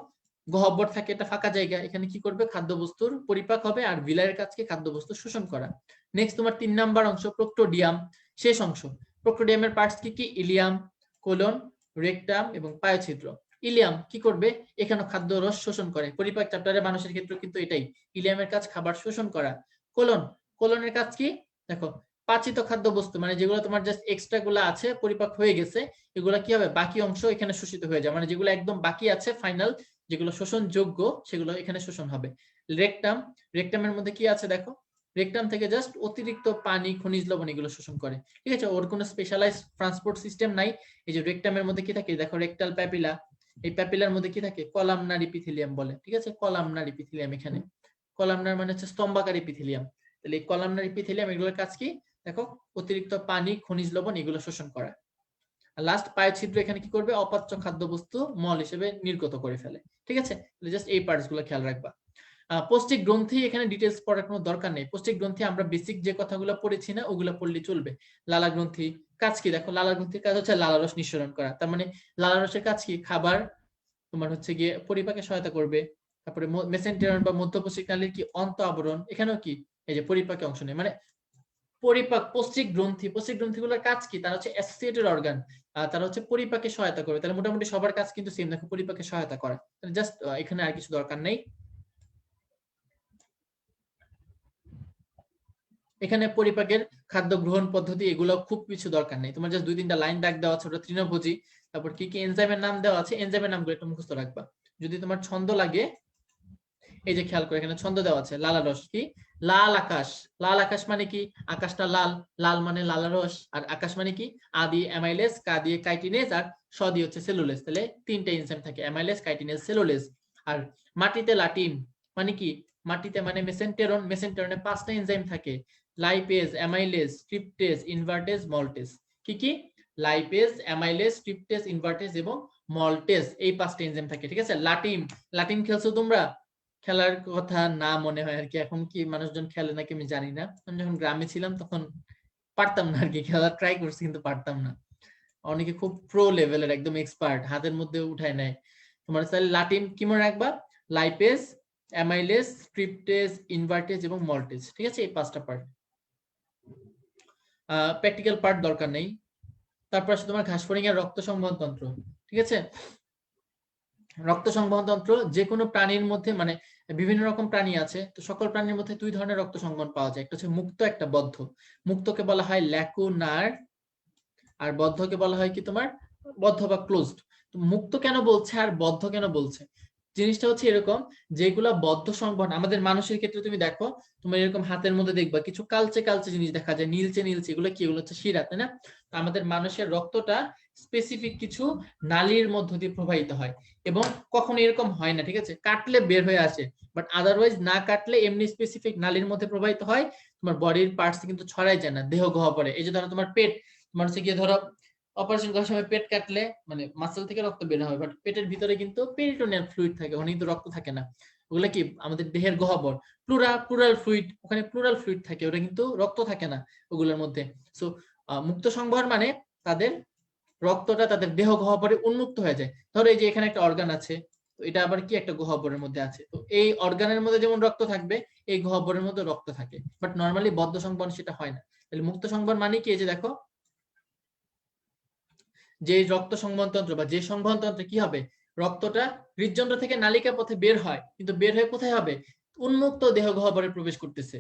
গহ্বর থাকে, এটা ফাঁকা জায়গা, এখানে কি করবে, খাদ্যবস্তুর পরিপাক হবে, আর ভিলাইয়ের কাজ কি, খাদ্যবস্তু শোষণ করা। নেক্সট তোমার 3 নাম্বার অংশ প্রোক্টোডিয়াম, শেষ অংশ। প্রোক্টোডিয়ামের পার্টস কি কি, ইলিয়াম, কোলন, রেকটাম এবং পায়োছিদ্র। ইলিয়াম কি করবে, এখানে খাদ্য রস শোষণ করে, পরিপাক চ্যাপ্টারে মানুষের ক্ষেত্রে কিন্তু এটাই ইলিয়ামের কাজ, খাবার শোষণ করা। কোলন, কোলনের কাজ কি দেখো, পাচিত খাদ্য বস্তু, মানে যেগুলো তোমার জাস্ট এক্সট্রা গুলো আছে, পরিপাক হয়ে গেছে, এগুলা কি হবে, বাকি অংশ এখানে শোষিত হয়ে যায়, মানে যেগুলো একদম বাকি আছে ফাইনাল, যেগুলো শোষণ যোগ্য, সেগুলো এখানে শোষণ হবে। রেকটাম, রেকটামের মধ্যে কি আছে দেখো, রেকটাম থেকে জাস্ট অতিরিক্ত পানি, খনিজ লবণ এগুলো শোষণ করে, ঠিক আছে? ওর কোনো স্পেশালাইজ ট্রান্সপোর্ট সিস্টেম নাই। এই যে রেকটামের মধ্যে কি থাকে দেখো, রেকটাল প্যাপিলা, এই প্যাপিলার মধ্যে কি থাকে, কলামনার ইপিথেলিয়াম বলে, ঠিক আছে? কলামনার ইপিথেলিয়াম, এখানে কলামনার মানে হচ্ছে স্তম্ভাকার ইপিথেলিয়াম। তাহলে এই কলামনার ইপিথেলিয়াম, এগুলোর কাজ কি দেখো, অতিরিক্ত পানি, খনিজ লবণ এগুলো শোষণ করা। লাস্ট পায়োছিদ্র, এখানে কি করবে, অপাচ্য খাদ্যবস্তু মল হিসেবে নির্গত করে ফেলে, ঠিক আছে? জাস্ট এই পার্টস গুলো খেয়াল রাখবা। পৌষ্টিক গ্রন্থি, এখানে ডিটেলস পড়ার কোনো দরকার নেই। পৌষ্টিক গ্রন্থি আমরা বেসিক যে কথাগুলো পড়েছি না, ওগুলো পড়লে চলবে। লালা গ্রন্থি কাজ কি দেখো, লালা গ্রন্থির কাজ হচ্ছে লালারস নিঃসরণ করা, তার মানে লালারসের কাজ কি, খাবার তোমার হচ্ছে গিয়ে পরিপাকে সহায়তা করবে। তারপরে মেসেন্টেরন বা মধ্যপ্রস্থিক নালীর কি অন্ত আবরণ, এখানেও কি এই যে পরিপাকে অংশ নেয়, মানে পরিপাক। পৌষ্টিক গ্রন্থি, পৌষ্টিক গ্রন্থিগুলোর কাজ কি, তারা হচ্ছে অ্যাসোসিয়েটেড অর্গান, তারা হচ্ছে পরিপাকে সহায়তা করবে। তাহলে মোটামুটি সবার কাজ কিন্তু সেম দেখো, পরিপাকে সহায়তা করা। জাস্ট এখানে আর কিছু দরকার নেই। এখানে পরিপাকের খাদ্য গ্রহণ পদ্ধতি, এগুলো খুব কিছু দরকার নেই, তোমার জাস্ট 2-3টা লাইন দাগ দেওয়া আছে, ওটা তৃণভোজী। তারপর কি কি এনজাইমের নাম দেওয়া আছে, এনজাইমের নামগুলো একটু মুখস্থ রাখবা। যদি তোমার ছন্দ লাগে, এই যে খেয়াল করে এখানে ছন্দ দেওয়া আছে, লালারস কি, লাল আকাশ। লাল আকাশ মানে কি, আকাশটা লাল, লাল মানে লালারস। আর আকাশ মানে কি, আ দিয়ে অ্যামাইলেজ, কা দিয়ে কাইটিনেজ, আর স দিয়ে হচ্ছে সেলুলেজ। তাহলে 3টে এনজাইম থাকে, অ্যামাইলেজ, কাইটিনেজ, সেলুলেজ। আর মাটিতে লাটিন মানে কি, মাটিতে মানে মেসেন্টেরন, মেসেন্টেরনে 5টা এনজাইম থাকে, লাইপেজ, অ্যামাইলেজ, ট্রিপটেজ, ইনভার্টেজ, মল্টেজ। কি কি, লাইপেজ, অ্যামাইলেজ, ট্রিপটেজ, ইনভার্টেজ এবং মল্টেজ, এই 5টা এনজাইম থাকে। ঠিক আছে, লাটিম, লাটিম খেলছো তোমরা? খেলার কথা না মনে হয় আর কি, এখন কি মানুষজন খেলে নাকি আমি জানি না। আমি যখন গ্রামে ছিলাম তখন পারতাম না আর কি, খেলার ট্রাই করছি কিন্তু পারতাম না। অনেকে খুব প্রো লেভেলের একদম এক্সপার্ট, হাতের মধ্যে উঠায় নেয়। তোমার তাহলে লাটিম কি মনে রাখবা? লাইপেজ, অ্যামাইলেজ, ট্রিপটেজ, ইনভার্টেজ এবং মল্টেজ। ঠিক আছে, এই 5টা পার্ট। প্র্যাকটিক্যাল পার্ট দরকার নেই। তারপর আসলে তোমার ঘাসফড়িং এর রক্ত সংবহন তন্ত্র। ঠিক আছে, রক্ত সংবহন তন্ত্র যে কোনো প্রাণীর মধ্যে, মানে বিভিন্ন রকম প্রাণী আছে, তো সকল প্রাণীর মধ্যে 2 ধরনের রক্ত সংবহন পাওয়া যায়, একটা হচ্ছে মুক্ত, একটা বদ্ধ। মুক্তকে বলা হয় ল্যাকুনার, আর বদ্ধকে বলা হয় কি তোমার বদ্ধ বা ক্লোজড। তো মুক্ত কেন বলছে আর বদ্ধ কেন বলছে, জিনিসটা হচ্ছে এরকম, যেগুলা বদ্ধ সংবহন আমাদের মানুষের ক্ষেত্রে তুমি দেখো, তোমার এরকম হাতের মধ্যে দেখবা কিছু কালচে কালচে জিনিস দেখা যায়, নীলচে নীলচে, এগুলো কি? এগুলো হচ্ছে শিরা, তাই না? আমাদের মানুষের রক্তটা স্পেসিফিক কিছু নালীর মধ্য দিয়ে প্রবাহিত হয়, এবং কখনো এরকম হয় না, ঠিক আছে, কাটলে বের হয়ে আসে, বাট আদারওয়াইজ না কাটলে এমনি স্পেসিফিক নালীর মধ্যে প্রবাহিত হয়, তোমার বডির পার্টস কিন্তু ছড়াই যায় না দেহ গহ্বরে। এই যে ধরো তোমার পেট, তোমার হচ্ছে গিয়ে ধরো অপারেশন করার সময় পেট কাটলে মানে মাসল থেকে রক্ত বের হয়, বাট পেটের ভিতরে কিন্তু পেরিটোনিয়াল ফ্লুইড থাকে, ওখানে কিন্তু রক্ত থাকে না। ওগুলা কি আমাদের দেহের গহ্বর, প্লুরাল ফ্লুইড, ওখানে প্লুরাল ফ্লুইড থাকে, ওটা কিন্তু রক্ত থাকে না ওগুলোর মধ্যে। সো মুক্ত সংবহন মানে তাদের রক্তটা তাদের দেহ গহ্বরে উন্মুক্ত হয়ে যায়। ধরো এই যে এখানে একটা অর্গান আছে, তো এটা আবার কি একটা গহ্বরের মধ্যে আছে, তো এই অর্গানের মধ্যে যেমন রক্ত থাকবে, এই গহ্বরের মধ্যে রক্ত থাকে, বাট নর্মালি বদ্ধ সংবহন সেটা হয় না। তাহলে মুক্ত সংবহন মানে কি? এই যে দেখো, যে রক্ত সংবহন তন্ত্র বা যে সংবহন তন্ত্রে কি হবে, রক্তটা হৃদযন্ত্র থেকে নালিকা পথে বের হয়, কিন্তু বের হয়ে কোথায় হবে? উন্মুক্ত দেহ গহ্বরে প্রবেশ করতেছে।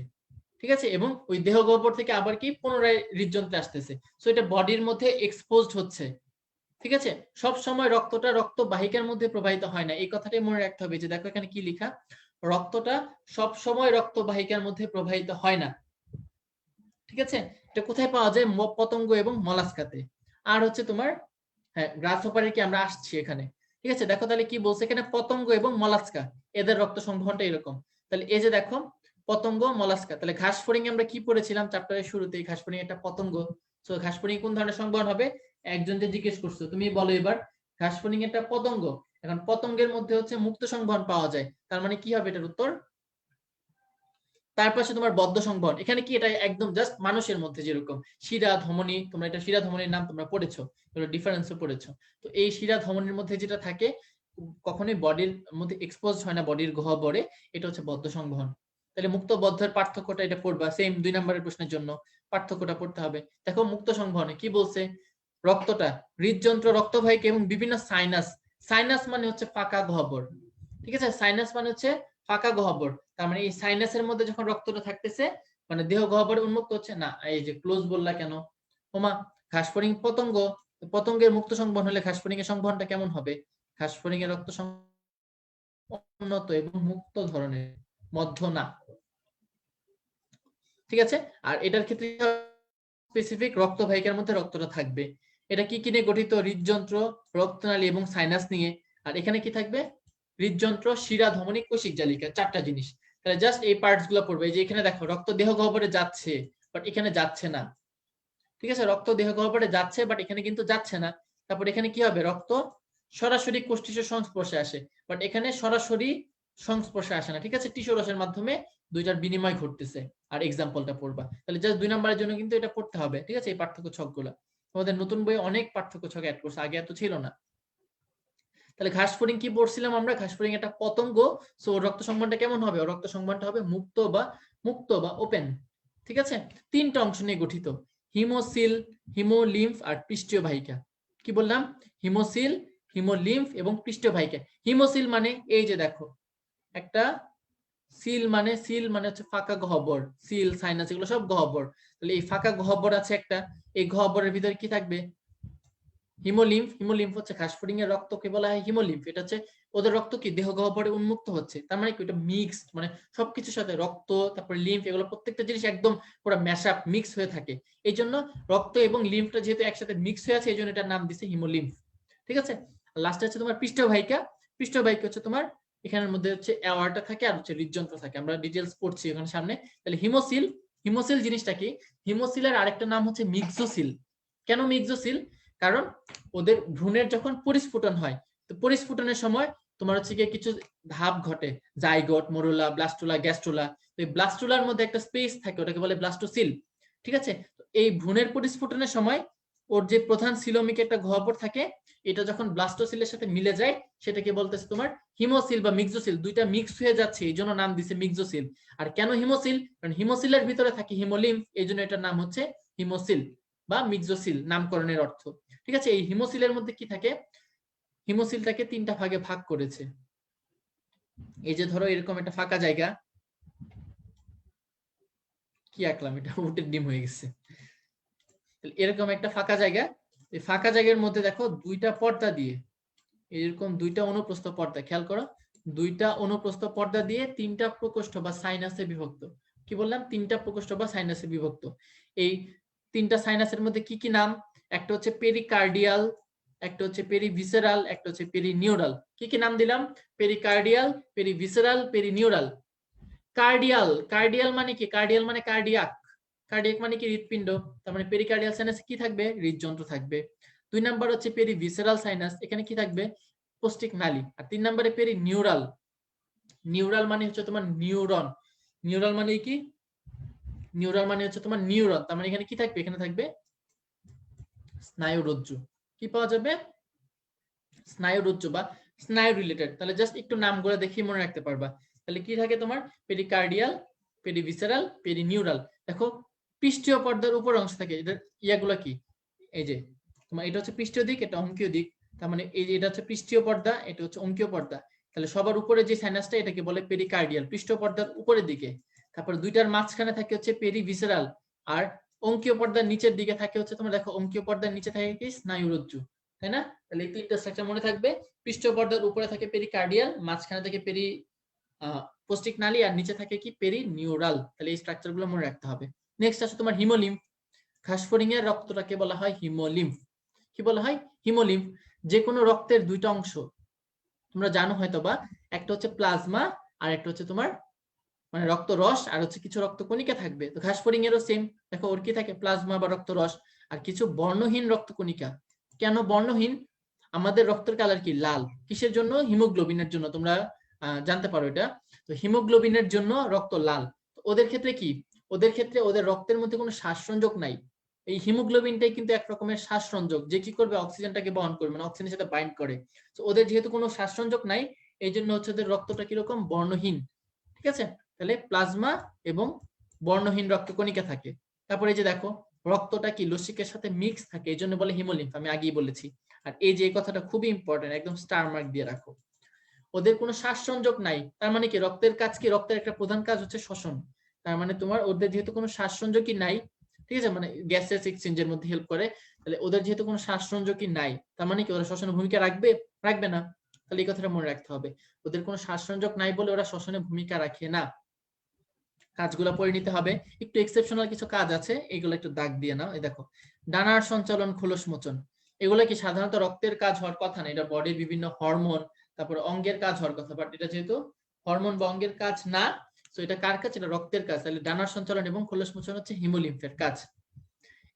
ঠিক আছে, এবং ওই দেহ গহ্বর থেকে আবার কি পুনরায় হৃদযন্ত্রে আসতেছে। সো এটা বডির মধ্যে এক্সপোজড হচ্ছে। ঠিক আছে, সব সময় রক্তটা রক্ত বাহিকার মধ্যে প্রবাহিত হয় না, এই কথাটাই মনে রাখতে হবে। যে দেখো এখানে কি লেখা, রক্তটা সব সময় রক্ত বাহিকার মধ্যে প্রবাহিত হয় না। ঠিক আছে, এটা কোথায় পাওয়া যায়? পতঙ্গ এবং মলাস্কাতে। আর হচ্ছে তোমার, হ্যাঁ, গ্রাসহপারে কি আমরা আসছি এখানে। ঠিক আছে, দেখো তাহলে কি বলছে এখানে, পতঙ্গ এবং মলাস্কা, এদের রক্ত সংবহনটা এরকম। তাহলে এই যে দেখো পতঙ্গ, মলাস্কা, তাহলে ঘাসফড়িং আমরা কি পড়েছিলাম চ্যাপ্টারের শুরুতেই, ঘাসফড়িং একটা পতঙ্গ। সো ঘাসফড়িং কোন ধরনের সংবহন হবে? একজন যে জিজ্ঞেস করছো, তুমি বলো এবার। ঘাসফড়িং একটা পতঙ্গ, এখন পতঙ্গের মধ্যে হচ্ছে মুক্ত সংবহন পাওয়া যায়, তার মানে কি হবে এটার উত্তর? তার পাশে তোমার বদ্ধ সংবহন, এখানে কি? এটা একদম জাস্ট মানুষের মধ্যে যেরকম শিরা ধমনী, তোমরা এটা শিরা ধমনীর নাম তোমরা পড়েছো, ডিফারেন্সও পড়েছো। তো এই শিরা ধমনীর মধ্যে যেটা থাকে কখনোই বডির মধ্যে এক্সপোজ হয় না, বডির গহ্বরে, এটা হচ্ছে বদ্ধ সংবহন। তাহলে মুক্ত বদ্ধের পার্থক্যটা এটা পড়বা, সেম 2 নম্বরের প্রশ্নের জন্য পার্থক্যটা পড়তে হবে। দেখো মুক্ত সংবহনে কি বলছে, রক্তটা হৃদযন্ত্র, রক্তবাহিকা এবং বিভিন্ন সাইনাস, সাইনাস মানে হচ্ছে ফাঁকা গহ্বর। ঠিক আছে, সাইনাস মানে হচ্ছে ফাঁকা গহ্বর, তার মানে এই সাইনাসের মধ্যে যখন রক্তটা থাকতেছে, মানে দেহ গহ্বরে উন্মুক্ত হচ্ছে না। এই যে ক্লোজ বললা কেন ওমা? ঘাসফড়িং পতঙ্গ, পতঙ্গের মুক্ত সংবহন হলে ঘাসফড়িং এর সংবহনটা কেমন হবে? ঘাসফড়িং এর রক্ত উন্নত এবং মুক্ত ধরনের, মধ্য না। ঠিক আছে, আর এটার ক্ষেত্রে স্পেসিফিক রক্তবাহিকার মধ্যে রক্তটা থাকবে। এটা কি কি নিয়ে গঠিত? হৃদযন্ত্র, রক্তনালী এবং সাইনাস নিয়ে। আর এখানে কি থাকবে? হৃদযন্ত্র, শিরা, ধমনী, কোষিক জালিকা, 4টা জিনিস। তাহলে জাস্ট এই পার্টস গুলো পড়বে। এই যে এখানে দেখো রক্ত দেহ গহ্বরে যাচ্ছে, বাট এখানে যাচ্ছে না। ঠিক আছে, রক্ত দেহ গহ্বরে যাচ্ছে, বাট এখানে কিন্তু যাচ্ছে না। তারপর এখানে কি হবে? রক্ত সরাসরি কোষটিস্যুর সংস্পর্শে আসে, বাট এখানে সরাসরি সংস্পর্শে আসে না। ঠিক আছে, টিস্যু রসের মাধ্যমে দুইটার বিনিময় ঘটতেছে। আর এক্সাম্পলটা পড়বা, তাহলে জাস্ট 2 নম্বরের জন্য কিন্তু এটা পড়তে হবে। ঠিক আছে, এই পার্থক্য ছকগুলো তোমাদের নতুন বইয়ে অনেক পার্থক্য ছক অ্যাড করছে, আগে এত ছিল না। তাহলে ঘাসফড়িং কি পড়ছিলাম আমরা? ঘাসফড়িং একটা পতঙ্গ। সো রক্ত সংবহনটা কেমন হবে? রক্ত সংবহনটা হবে মুক্ত বা ওপেন। ঠিক আছে, 3টা অংশ নিয়ে গঠিত, হিমোসিল, হিমোলিম্ফ আর পৃষ্ঠীয় বাহিকা। কি বললাম? হিমোসিল, হিমোলিম্ফ এবং পৃষ্ঠীয় বাহিকা। হিমোসিল মানে এই যে দেখো একটা সিল মানে হচ্ছে ফাঁকা গহ্বর, সিল, সাইনাস, এগুলো সব গহ্বর। তাহলে এই ফাঁকা গহ্বর আছে একটা, এই গহ্বরের ভিতরে কি থাকবে? হিমোলিম্ফ হচ্ছে ঘাসফড়িং এর রক্তকে বলা হয় হিমোলিম্ফ। এটা হচ্ছে ওদের রক্ত কি দেহ গহ্বরে উন্মুক্ত হচ্ছে, তার মানে কি? এটা মিক্সড, মানে সবকিছুর সাথে রক্ত, তারপর লিম্ফ, এগুলো প্রত্যেকটা জিনিস একদম পুরো ম্যাশআপ মিক্স হয়ে থাকে। এই জন্য রক্ত এবং লিম্ফটা যেহেতু একসাথে মিক্স হয়ে আছে, এই জন্য এটার নাম দিছে হিমোলিম্ফ। ঠিক আছে, লাস্টে হচ্ছে তোমার পৃষ্ঠবাহিকা। পৃষ্ঠবাহিকা হচ্ছে তোমার এখানের মধ্যে হচ্ছে অ্যাওয়ার্টা থাকে আর হচ্ছে হৃদযন্ত্র থাকে, আমরা ডিটেলস পড়ছি ওখানে সামনে। তাহলে হিমোসিল জিনিসটা কি? হিমোসিলের আরেকটা নাম হচ্ছে মিক্সোসিল। কেন মিক্সোসিল? কারণ ওদের ভ্রূণের যখন পরিস্ফুটন হয়, তো পরিস্ফুটনের সময় তোমার হচ্ছে গিয়ে কিছু ধাপ ঘটে, জাইগোট, মরুলা, ব্লাস্টুলা, গ্যাস্ট্রুলা। এই ব্লাস্টুলার মধ্যে একটা স্পেস থাকে, ওটাকে বলে ব্লাস্টোসিল। ঠিক আছে, এই ভ্রূণের পরিস্ফুটনের সময় ওর যে প্রধান সিলোমিক একটা গহ্বর থাকে, এটা যখন ব্লাস্টোসিলের সাথে মিলে যায়, সেটাকে বলতেছে তোমার হিমোসিল বা মিক্সোসিল। দুইটা মিক্স হয়ে যাচ্ছে, এই জন্য নাম দিছে মিক্সোসিল। আর কেন হিমোসিল? কারণ হিমোসিলের ভিতরে থাকে হিমোলিম্ফ, এই জন্য এটার নাম হচ্ছে হিমোসিল বা মিক্সোসিল নামকরণের অর্থ। ঠিক আছে, এই হিমোসিলের মধ্যে কি থাকে? হিমোসিলটাকে 3টা ভাগে ভাগ করেছে। এই যে ধরো এরকম একটা ফাঁকা জায়গা, কি আঁকলাম, এটা উটের ডিম হয়ে গেছে। এরকম একটা ফাঁকা জায়গা, এই ফাঁকা জায়গার মধ্যে দেখো দুইটা পর্দা দিয়ে, এরকম দুইটা অনুপ্রস্থ পর্দা, খেয়াল করো, দুইটা অনুপ্রস্থ পর্দা দিয়ে 3টা প্রকোষ্ঠ বা সাইনাসে বিভক্ত। কি বললাম? 3টা প্রকোষ্ঠ বা সাইনাসে বিভক্ত। এই 3টা সাইনাসের মধ্যে কি কি নাম? একটা হচ্ছে পেরিকার্ডিয়াল, একটা হচ্ছে পেরিভিসেরাল, একটা হচ্ছে পেরিনিউরাল। কি কি নাম দিলাম? Pericardial, perivisceral, perineural. Cardial, cardial মানে কি? কার্ডিয়াল মানে কার্ডিয়াক, কার্ডিয়াক মানে কি? হৃৎপিণ্ড। তার মানে পেরিকার্ডিয়াল সাইনাসে কি থাকবে? হৃদযন্ত্র থাকবে। 2 নাম্বার হচ্ছে পেরিভিসেরাল সাইনাস, এখানে কি থাকবে? পৌষ্টিক নালী। আর 3 নম্বরে পেরিনিউরাল, নিউরাল মানে হচ্ছে তোমার নিউরন। নিউরাল মানে কি? নিউরাল মানে হচ্ছে তোমার নিউরন। তার মানে এখানে কি থাকবে? এখানে থাকবে স্নায়ুরজ্জু। কি পাওয়া যাবে? স্নায়ুরজ্জু বা স্নায়ু রিলেটেড। তাহলে জাস্ট একটু নামগুলো দেখি মনে রাখতে পারবা। তাহলে কি থাকে তোমার? Pericardial, perivisceral, perineural. দেখো পৃষ্ঠীয় পর্দার উপর অংশ থাকে, এটা ইয়াগুলো কি? এই যে তোমার এটা হচ্ছে পৃষ্ঠীয় দিক, এটা অঙ্কীয় দিক। তার মানে এই যে এটা হচ্ছে পৃষ্ঠীয় পর্দা, এটা হচ্ছে অঙ্কীয় পর্দা। তাহলে সবার উপরে যে সাইনাসটা, এটাকে বলে পেরিকার্ডিয়াল, পৃষ্ঠ পর্দার উপরের দিকে। তারপর দুইটার মাঝখানে থাকে হচ্ছে পেরিভিসেরাল। আর অঙ্কীয় পর্দার নিচের দিকে থাকে হচ্ছে তোমার, দেখো অঙ্কীয় পর্দার নিচে থাকে কি? স্নায়ুরজ্জু, তাই না? তাহলে এই 3টা স্ট্রাকচার মনে থাকবে। পৃষ্ঠ পর্দার উপরে থাকে পেরিকার্ডিয়াল, মাঝখানে থাকে পেরি পৌষ্টিক নালী, আর নিচে থাকে কি? পেরিনিউরাল। তাহলে এই স্ট্রাকচার গুলো মনে রাখতে হবে। নেক্সট আছে তোমার হিমোলিম্ফ। ঘাসফড়িং এর রক্তটাকে বলা হয় হিমোলিম্ফ। কি বলা হয়? হিমোলিম্ফ। যে কোনো রক্তের 2টা অংশ তোমরা জানো হয়তো বা, একটা হচ্ছে প্লাজমা, আর একটা হচ্ছে তোমার মানে রক্ত রস, আর হচ্ছে কিছু রক্ত কণিকা থাকবে। তো ঘাসফড়িং এরও সেম, দেখো ওর কি থাকে? প্লাজমা বা রক্ত রস, আর কিছু বর্ণহীন রক্ত কণিকা। কেন বর্ণহীন? আমাদের রক্তের কালার কি? লাল। কিসের জন্য? হিমোগ্লোবিনের জন্য। তোমরা জানতে পারো এটা। তো হিমোগ্লোবিনের জন্য রক্ত লাল। ওদের ক্ষেত্রে কি? ওদের ক্ষেত্রে ওদের রক্তের মধ্যে কোনো শ্বাসসংযোগ নাই। এই হিমোগ্লোবিনটাই কিন্তু এক রকমের শ্বাসসংযোগ, যে কি করবে? অক্সিজেনটাকে বহন করবে, মানে অক্সিজেনের সাথে বাইন্ড করে। তো ওদের যেহেতু কোনো শ্বাসসংযোগ নাই, এই জন্য হচ্ছে ওদের রক্তটা কিরকম? বর্ণহীন। ঠিক আছে, তাহলে প্লাজমা এবং বর্ণহীন রক্তকণিকা থাকে। তারপরে এই যে দেখো রক্তটা কি? লসিকের সাথে মিক্স থাকে, এই জন্য বলে হিমোলিম্ফ, আমি আগেই বলেছি। আর এই যে এই কথাটা খুবই ইম্পর্টেন্ট, একদম স্টার মার্ক দিয়ে রাখো। ওদের কোনো শ্বাস সংযোগ নাই, তার মানে কি? রক্তের কাজ কি? রক্তের একটা প্রধান কাজ হচ্ছে শ্বসন। তার মানে তোমার ওদের যেহেতু কোনো শ্বাস সংযোগই নাই, ঠিক আছে, মানে গ্যাসেস এক্সচেঞ্জের মধ্যে হেল্প করে, তাহলে ওদের যেহেতু কোনো শ্বাস সংযোগই নাই, তার মানে কি? ওরা শ্বসনের ভূমিকা রাখবে? রাখবে না। তাহলে এই কথাটা মনে রাখতে হবে, ওদের কোনো শ্বাস সংযোগ নাই বলে ওরা শ্বসনের ভূমিকা রাখে না। কাজগুলো পড়ে নিতে হবে। একটু এক্সেপশনাল কিছু কাজ আছে, এগুলো একটু দাগ দিয়ে নাও। এই দেখো, ডানার সঞ্চালন, খোলস মোচন, এগুলো কি সাধারণত রক্তের কাজ হওয়ার কথা না, এটা বডির বিভিন্ন হরমোন, তারপর অঙ্গের কাজ হওয়ার কথা। বাট এটা যেহেতু হরমোন বা অঙ্গের কাজ না, তো এটা কার কাজ? এটা রক্তের কাজ। তাহলে ডানার সঞ্চালন এবং খোলস মোচন হচ্ছে হিমোলিম্ফের কাজ।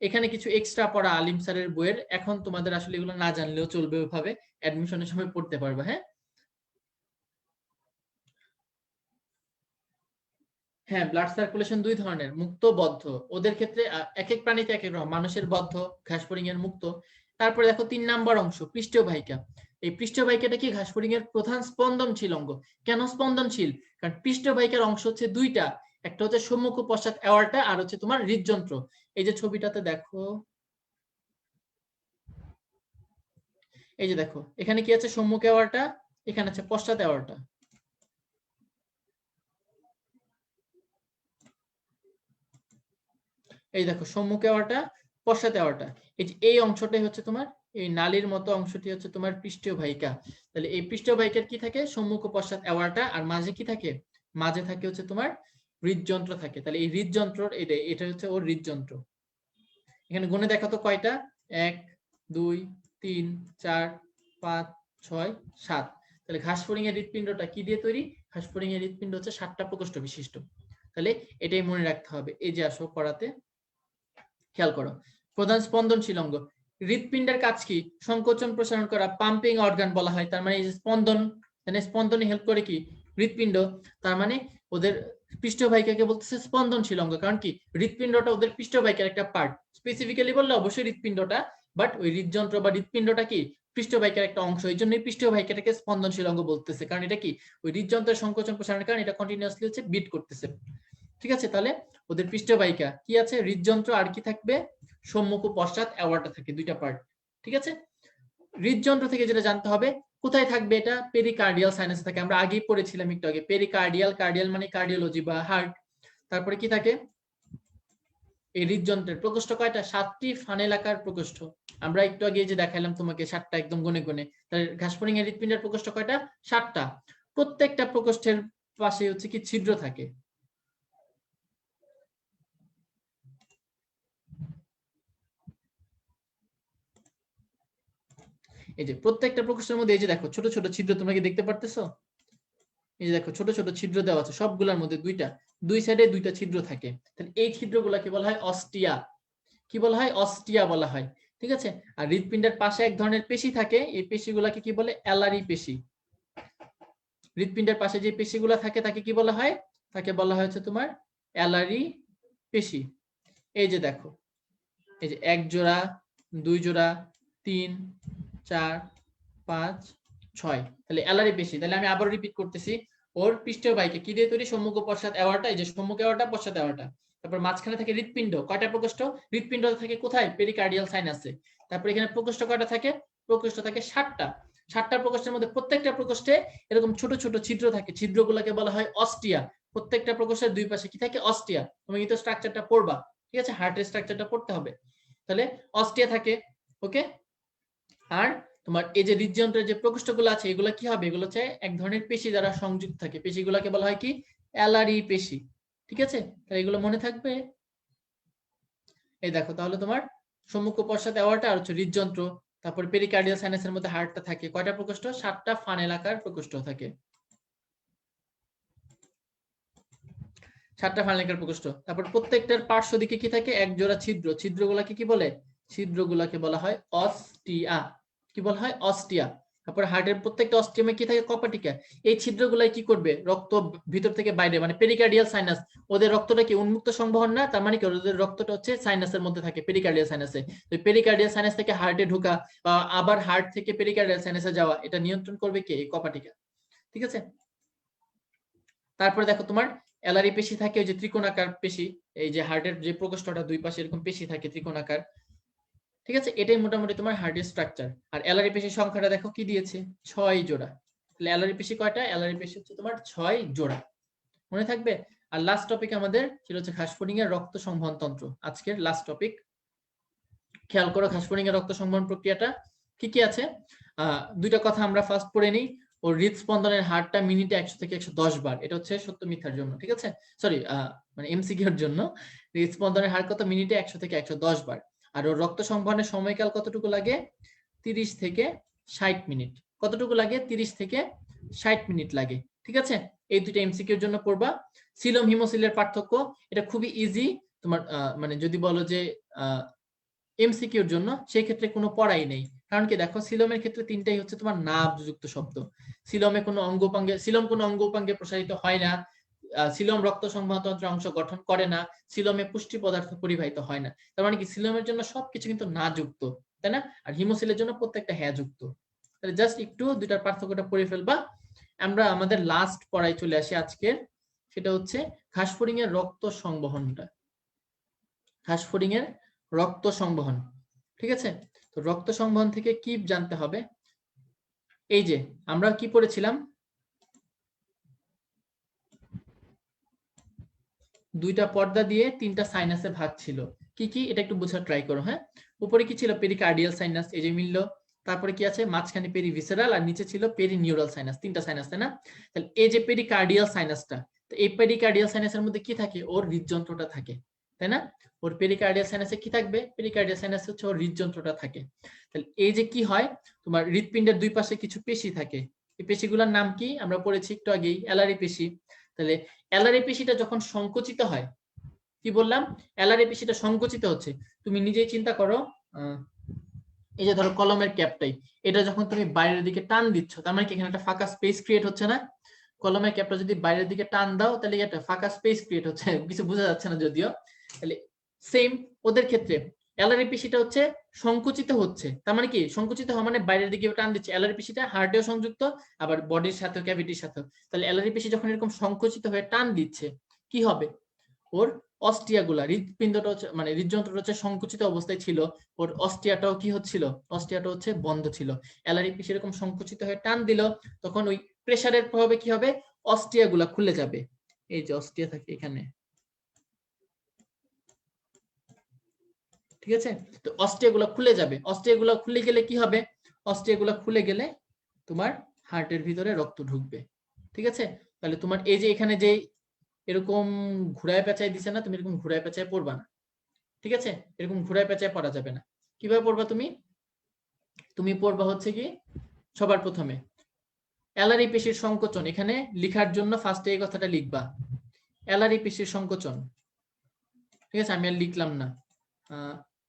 এখানে কিছু এক্সট্রা পড়া আলিম স্যারের বইয়ের, এখন তোমাদের আসলে এগুলো না জানলেও চলবে, ওইভাবে অ্যাডমিশনের সময় পড়তে পারবে। হ্যাঁ, হ্যাঁ, ব্লাড সার্কুলেশন 2 ধরনের, মুক্ত, বদ্ধ। ওদের ক্ষেত্রে এক এক প্রাণীতে এক এক রকম, মানুষের বদ্ধ, ঘাসফড়িং এর মুক্ত। তারপরে দেখো 3 নাম্বার অংশ, পৃষ্ঠীয় বাহিকা। এই পৃষ্ঠীয় বাহিকাটা কি? ঘাসফড়িং এর প্রধান স্পন্দনশীল অঙ্গ। কেন স্পন্দনশীল? কারণ পৃষ্ঠীয় বাহিকার অংশ হচ্ছে 2টা, একটা হচ্ছে সম্মুখ ও পশ্চাৎ অ্যাওর্টা, আর হচ্ছে তোমার হৃদযন্ত্র। এই যে ছবিটাতে দেখো, এই যে দেখো এখানে কি আছে? সম্মুখ অ্যাওর্টা, এখানে আছে পশ্চাৎ অ্যাওর্টা। এই দেখো সম্মুখ অ্যাওর্টা, পশ্চাৎ অ্যাওর্টা। এই যে এই অংশটাই হচ্ছে তোমার, এই নালীর মতো অংশটি হচ্ছে তোমার পৃষ্ঠীয় বাহিকা। তাহলে এই পৃষ্ঠীয় বাহিকার কি থাকে? সম্মুখ ও পশ্চাৎ অ্যাওর্টা, আর মাঝে কি থাকে? মাঝে থাকে হচ্ছে তোমার হৃদযন্ত্র থাকে। তাহলে এই হৃদযন্ত্র, এটা হচ্ছে ওর হৃদযন্ত্র। এখানে গুণে দেখো তো কয়টা? 1 2 3 4 5 6 7। তাহলে ঘাসফড়িং এর হৃৎপিণ্ডটা কি দিয়ে তৈরি? ঘাসফড়িং এর হৃৎপিণ্ড হচ্ছে 7টা প্রকোষ্ঠ বিশিষ্ট। তাহলে এটাই মনে রাখতে হবে। এই যে আসো পড়াতে, খেয়াল করো, প্রধান স্পন্দনশীল অঙ্গ। হৃৎপিণ্ডের কাজ কি? সংকোচন প্রসারণ করা, পাম্পিং অর্গান বলা হয়। তার মানে এই যে স্পন্দন, মানে স্পন্দনে হেল্প করে কি হৃৎপিণ্ড। তার মানে ওদের পৃষ্ঠবাহিকাকে বলতেছে স্পন্দনশীল অঙ্গ, কারণ কি হৃৎপিণ্ডটা ওদের পৃষ্ঠবাহিকার একটা পার্ট। স্পেসিফিক্যালি বললে অবশ্যই হৃৎপিণ্ডটা, বাট ওই হৃদযন্ত্র বা হৃৎপিণ্ডটা কি পৃষ্ঠবাহিকার একটা অংশ। এই জন্যই পৃষ্ঠবাহিকাটাকে স্পন্দনশীল অঙ্গ বলতেছে, কারণ এটা কি ওই হৃদযন্ত্রের সংকোচন প্রসারণের কারণে এটা কন্টিনিউয়াসলি হচ্ছে বিট করতেছে। ঠিক আছে, তাহলে ওদের পৃষ্ঠবাহিকা কি আছে, হৃদযন্ত্র, আর কি থাকবে সম্মুখ ও পশ্চাৎ অ্যাওয়ার্টা থাকে, দুইটা পার্ট। ঠিক আছে, হৃদযন্ত্র থেকে যেটা জানতে হবে কোথায় থাকবে, এটা পেরিকার্ডিয়াল সাইনাসে থাকে। আমরা আগেই পড়েছিলাম একটু আগে, পেরিকার্ডিয়াল, কার্ডিয়াল মানে কার্ডিওলজি বা হার্ট। তারপরে কি থাকে, এই হৃদযন্ত্রের প্রকোষ্ঠ কয়টা, 7টি ফানেল আকার প্রকোষ্ঠ। আমরা একটু আগে যে দেখাইলাম তোমাকে 7টা একদম গুনে গুনে। তাহলে ঘাসফড়িং এর হৃদপিণ্ডের প্রকোষ্ঠ কয়টা, 7টা। প্রত্যেকটা প্রকোষ্ঠের পাশে হচ্ছে কি ছিদ্র থাকে। এই যে প্রত্যেকটা প্রকোষ্ঠের মধ্যে এই যে দেখো ছোট ছোট ছিদ্র, তোমরা কি দেখতে পারতেছো? এই যে দেখো ছোট ছোট ছিদ্র দেওয়া আছে, সবগুলোর মধ্যে দুই সাইডে দুইটা ছিদ্র থাকে। তাহলে এই ছিদ্রগুলোকে বলা হয় অস্টিয়া। কি বলা হয়, অস্টিয়া বলা হয়। ঠিক আছে, আর হৃৎপিণ্ডের পাশে এক ধরনের পেশি থাকে, এই পেশিগুলোকে কি বলে, অ্যালারি পেশি। হৃৎপিণ্ডের পাশে যে পেশিগুলো থাকে তাকে কি বলা হয়, তাকে বলা হয় হচ্ছে তোমার অ্যালারি পেশি। এই যে দেখো, এই যে 1 জোড়া, 2 জোড়া, 3, 4, 5, 6, তাহলে অ্যালারি পেশি। তাহলে আমি আবার রিপিট করতেছি, ওর পৃষ্ঠবাহিকা কি দিয়ে তৈরি, সম্মুখ ও পশ্চাৎ অ্যাওয়ার্টা, এই যে সম্মুখ অ্যাওয়ার্টা, পশ্চাৎ অ্যাওয়ার্টা। তারপর মাঝখানে থাকে হৃৎপিণ্ড, কয়টা প্রকোষ্ঠ, হৃৎপিণ্ড থাকে কোথায়, পেরিকার্ডিয়াল সাইনাসে। তারপর এখানে প্রকোষ্ঠ কয়টা থাকে, প্রকোষ্ঠ থাকে 7টা। 7টা প্রকোষ্ঠের মধ্যে প্রত্যেকটা প্রকোষ্ঠে এরকম ছোট ছোট ছিদ্র থাকে, ছিদ্রগুলোকে বলা হয় অস্টিয়া। প্রত্যেকটা প্রকোষ্ঠের দুই পাশে কি থাকে, অস্টিয়া। তুমি কিন্তু স্ট্রাকচারটা পড়বা, ঠিক আছে, হার্টের স্ট্রাকচারটা পড়তে হবে। তাহলে অস্টিয়া থাকে, ওকে। আর তোমার এই যে হৃদযন্ত্রের যে প্রকোষ্ঠগুলো আছে এগুলো কি হবে, এগুলো হচ্ছে এক ধরনের পেশি দ্বারা সংযুক্ত থাকে, পেশিগুলোকে বলা হয় কি অ্যালারি পেশি। ঠিক আছে, তাহলে এগুলো মনে থাকবে। এই দেখো তাহলে তোমার সম্মুখ ও পশ্চাৎ অ্যাওয়ার্টা আর হচ্ছে হৃদযন্ত্র, তারপর পেরিকার্ডিয়াল সাইনাসের মধ্যে হার্টটা থাকে, কয়টা প্রকোষ্ঠ, 7টা ফানেল আকার প্রকোষ্ঠ থাকে, 7টা ফানেল আকার প্রকোষ্ঠ। তারপর প্রত্যেকটার পার্শ্ব দিকে কি থাকে, এক জোড়া ছিদ্র, ছিদ্রগুলোকে কি বলে, ছিদ্রগুলোকে বলা হয় অস্টিয়া। কি বলা হয়, অস্টিয়া। তারপর হার্টের প্রত্যেকটা অস্টিয়ামে কি থাকে, কপাটিকা। এই ছিদ্রগুলাই কি করবে, রক্ত ভিতর থেকে বাইরে, মানে পেরিকার্ডিয়াল সাইনাস, ওদের রক্তটা কি উন্মুক্ত সংবহন না, তার মানে কি ওদের রক্তটা হচ্ছে সাইনাসের মধ্যে থাকে, পেরিকার্ডিয়াল সাইনাসে। তো পেরিকার্ডিয়াল সাইনাস থেকে হার্টে ঢোকা বা আবার হার্ট থেকে পেরিকার্ডিয়াল সাইনাসে যাওয়া, এটা নিয়ন্ত্রণ করবে কে, এই কপাটিকা। ঠিক আছে, তারপরে দেখো তোমার অ্যালারি পেশি থাকে, ওই যে ত্রিকোণাকার পেশি, এই যে হার্টের যে প্রকোষ্ঠটা দুই পাশে এরকম পেশি থাকে ত্রিকোণাকার। ঠিক আছে, এটাই মোটামুটি তোমার হার্টের স্ট্রাকচার। আর অ্যালারি পেশির সংখ্যাটা দেখো কি দিয়েছে, 6 জোড়া। তাহলে অ্যালারি পেশি কয়টা, অ্যালারি পেশি হচ্ছে তোমার 6 জোড়া, মনে থাকবে। আর লাস্ট টপিক আমাদের সেটা হচ্ছে ঘাসফড়িং এর রক্ত সংবহন তন্ত্র, আজকের লাস্ট টপিক। খেয়াল করো ঘাসফড়িং এর রক্ত সংবহন প্রক্রিয়াটা কি কি আছে। দুইটা কথা আমরা ফার্স্ট পড়ে নিই। ও হৃদস্পন্দনের হারটা মিনিটে 100 থেকে 110 বার, এটা হচ্ছে সত্য মিথ্যার জন্য, ঠিক আছে, সরি মানে এমসিকিউর জন্য। হৃদস্পন্দনের হার কত, মিনিটে 100 থেকে 110 বার। আর ওর রক্ত সংবহনের সময়কাল কতটুকু লাগে, 30 থেকে 60 মিনিট। কতটুকু লাগে, 30 থেকে 60 মিনিট লাগে। ঠিক আছে, এই দুইটা এমসিকিউর জন্য পড়বা। সিলোম হিমোসিলের পার্থক্য, এটা খুবই ইজি তোমার, মানে যদি বলো যে এমসিকিউর জন্য, সেই ক্ষেত্রে কোনো পড়াই নেই। কারণ কি দেখো, সিলোমের ক্ষেত্রে তিনটাই হচ্ছে তোমার নাভযুক্ত শব্দ। সিলোমে কোনো অঙ্গপাঙ্গে, সিলোম কোনো অঙ্গপাঙ্গে প্রসারিত হয় না। সিলোম রক্ত সংবহনতন্ত্রের অংশ গঠন করে না। সিলোমে পুষ্টি পদার্থ পরিবাহিত হয় না। তার মানে কি সিলোমের জন্য সবকিছু কিন্তু না যুক্ত, তাই না? আর হিমোসিলের জন্য প্রত্যেকটা হ্যাঁ যুক্ত। তাহলে জাস্ট একটু দুইটার পার্থক্যটা পড়ে ফেলবা। আমরা আমাদের লাস্ট পড়ায় চলে আসি আজকের, সেটা হচ্ছে ঘাসফড়িং এর রক্ত সংবহনটা। ঘাসফড়িং এর রক্ত সংবহন, ঠিক আছে। তো রক্ত সংবহন থেকে কি জানতে হবে, এই যে আমরা কি পড়েছিলাম, দুইটা পর্দা দিয়ে 3টা সাইনাসে ভাগ ছিল। কি কি, এটা একটু বোঝার ট্রাই করো। হ্যাঁ, উপরে কি ছিল, পেরিকার্ডিয়াল সাইনাস, এই যে মিললো। তারপরে কি আছে, মাঝখানে পেরিভিসেরাল, আর নিচে ছিল পেরিনিউরাল সাইনাস, 3টা সাইনাস, তাই না? তাহলে এই যে পেরিকার্ডিয়াল সাইনাসটা, তো এই পেরিকার্ডিয়াল সাইনাসের মধ্যে কি থাকে, ওর হৃদযন্ত্রটা থাকে, তাই না? ওর পেরিকার্ডিয়াল সাইনাসে কি থাকবে, পেরিকার্ডিয়াল সাইনাস হচ্ছে ওর হৃদযন্ত্রটা থাকে। তাহলে এই যে কি হয়, তোমার হৃদপিণ্ডের দুই পাশে কিছু পেশি থাকে, এই পেশিগুলোর নাম কি আমরা পড়েছি একটু আগেই, অ্যালারি পেশি। তাহলে অ্যালারি পেশিটা যখন সংকুচিত হয়, কি বললাম, অ্যালারি পেশিটা সংকুচিত হচ্ছে, তুমি নিজেই চিন্তা করো, এই যে ধরো কলমের ক্যাপটাই, এটা যখন তুমি বাইরের দিকে টান দিচ্ছ, তার মানে কি এখানে একটা ফাঁকা স্পেস ক্রিয়েট হচ্ছে না? কলমের ক্যাপটা যদি বাইরের দিকে টান দাও তাহলে একটা ফাঁকা স্পেস ক্রিয়েট হচ্ছে, কিছু বোঝা যাচ্ছে না যদিও। তাহলে সেম ওদের ক্ষেত্রে অ্যালারি পেশিটা হচ্ছে সংকুচিত হচ্ছে, তার মানে কি সংকুচিত হওয়া মানে বাইরের দিকে টান দিচ্ছে। অ্যালারি পেশিটা হার্টেও সংযুক্ত, আবার বডির সাথে ক্যাভিটির সাথে। তাহলে অ্যালারি পেশি যখন এরকম সংকুচিত হয়ে টান দিচ্ছে, কি হবে? ওর অস্টিয়াগুলা, হৃৎপিণ্ডটা হচ্ছে মানে হৃদযন্ত্রটা হচ্ছে সংকুচিত অবস্থায় ছিল, ওর অস্টিয়াটাও কি হচ্ছিল? অস্টিয়াটা হচ্ছে বন্ধ ছিল। অ্যালারি পেশি এরকম সংকুচিত হয়ে টান দিল, তখন ওই প্রেসারের প্রভাবে কি হবে? অস্টিয়াগুলা খুলে যাবে। এই যে অস্টিয়া থাকে এখানে, ঠিক আছে? তো অস্টিয়াগুলা খুলে যাবে। অস্টিয়াগুলা খুলে গেলে কি হবে? অস্টিয়াগুলা খুলে গেলে তোমার হার্টের ভিতরে রক্ত ঢুকবে, ঠিক আছে? তাহলে তোমার এই যে এখানে যে এরকম ঘুরায় পেঁচায় দিছে না, তুমি এরকম ঘুরায় পেঁচায় পড়বা না, ঠিক আছে? এরকম ঘুরায় পেঁচায় পড়া যাবে না। কিভাবে পড়বা তুমি? তুমি পড়বা হচ্ছে কি, সবার প্রথমে অ্যালারি পেশির সংকোচন, এখানে লিখার জন্য ফার্স্টে এই কথাটা লিখবা, অ্যালারি পেশির সংকোচন, ঠিক আছে? আমি আর লিখলাম না,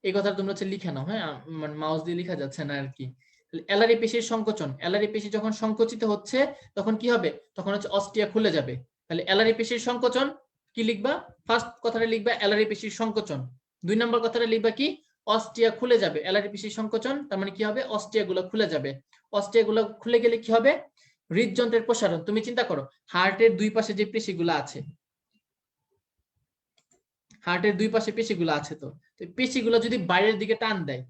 এই কথা তোমরা হচ্ছে লিখে নাও, হ্যাঁ? মানে মাউস দিয়ে লেখা যাচ্ছে না আর কি। অ্যালারি পেশির সংকোচন, অ্যালারি পেশি যখন সংকুচিত হচ্ছে তখন কি হবে? তখন হচ্ছে অস্টিয়া খুলে যাবে। তাহলে অ্যালারি পেশির সংকোচন কি লিখবা? ফার্স্ট কথাটা লিখবা অ্যালারি পেশির সংকোচন, 2 নম্বর কথাটা লিখবা কি? অস্টিয়া খুলে যাবে। অ্যালারি পেশির সংকোচন তার মানে কি হবে? অস্টিয়া গুলো খুলে যাবে। অস্টিয়া গুলো খুলে গেলে কি হবে? হৃদযন্ত্রের প্রসারণ। তুমি চিন্তা করো, হার্টের দুই পাশে যে পেশিগুলো আছে, হার্টের দুই পাশে পেশিগুলো আছে, তো পেশিগুলো যদি বাইরের দিকে টান দেয়,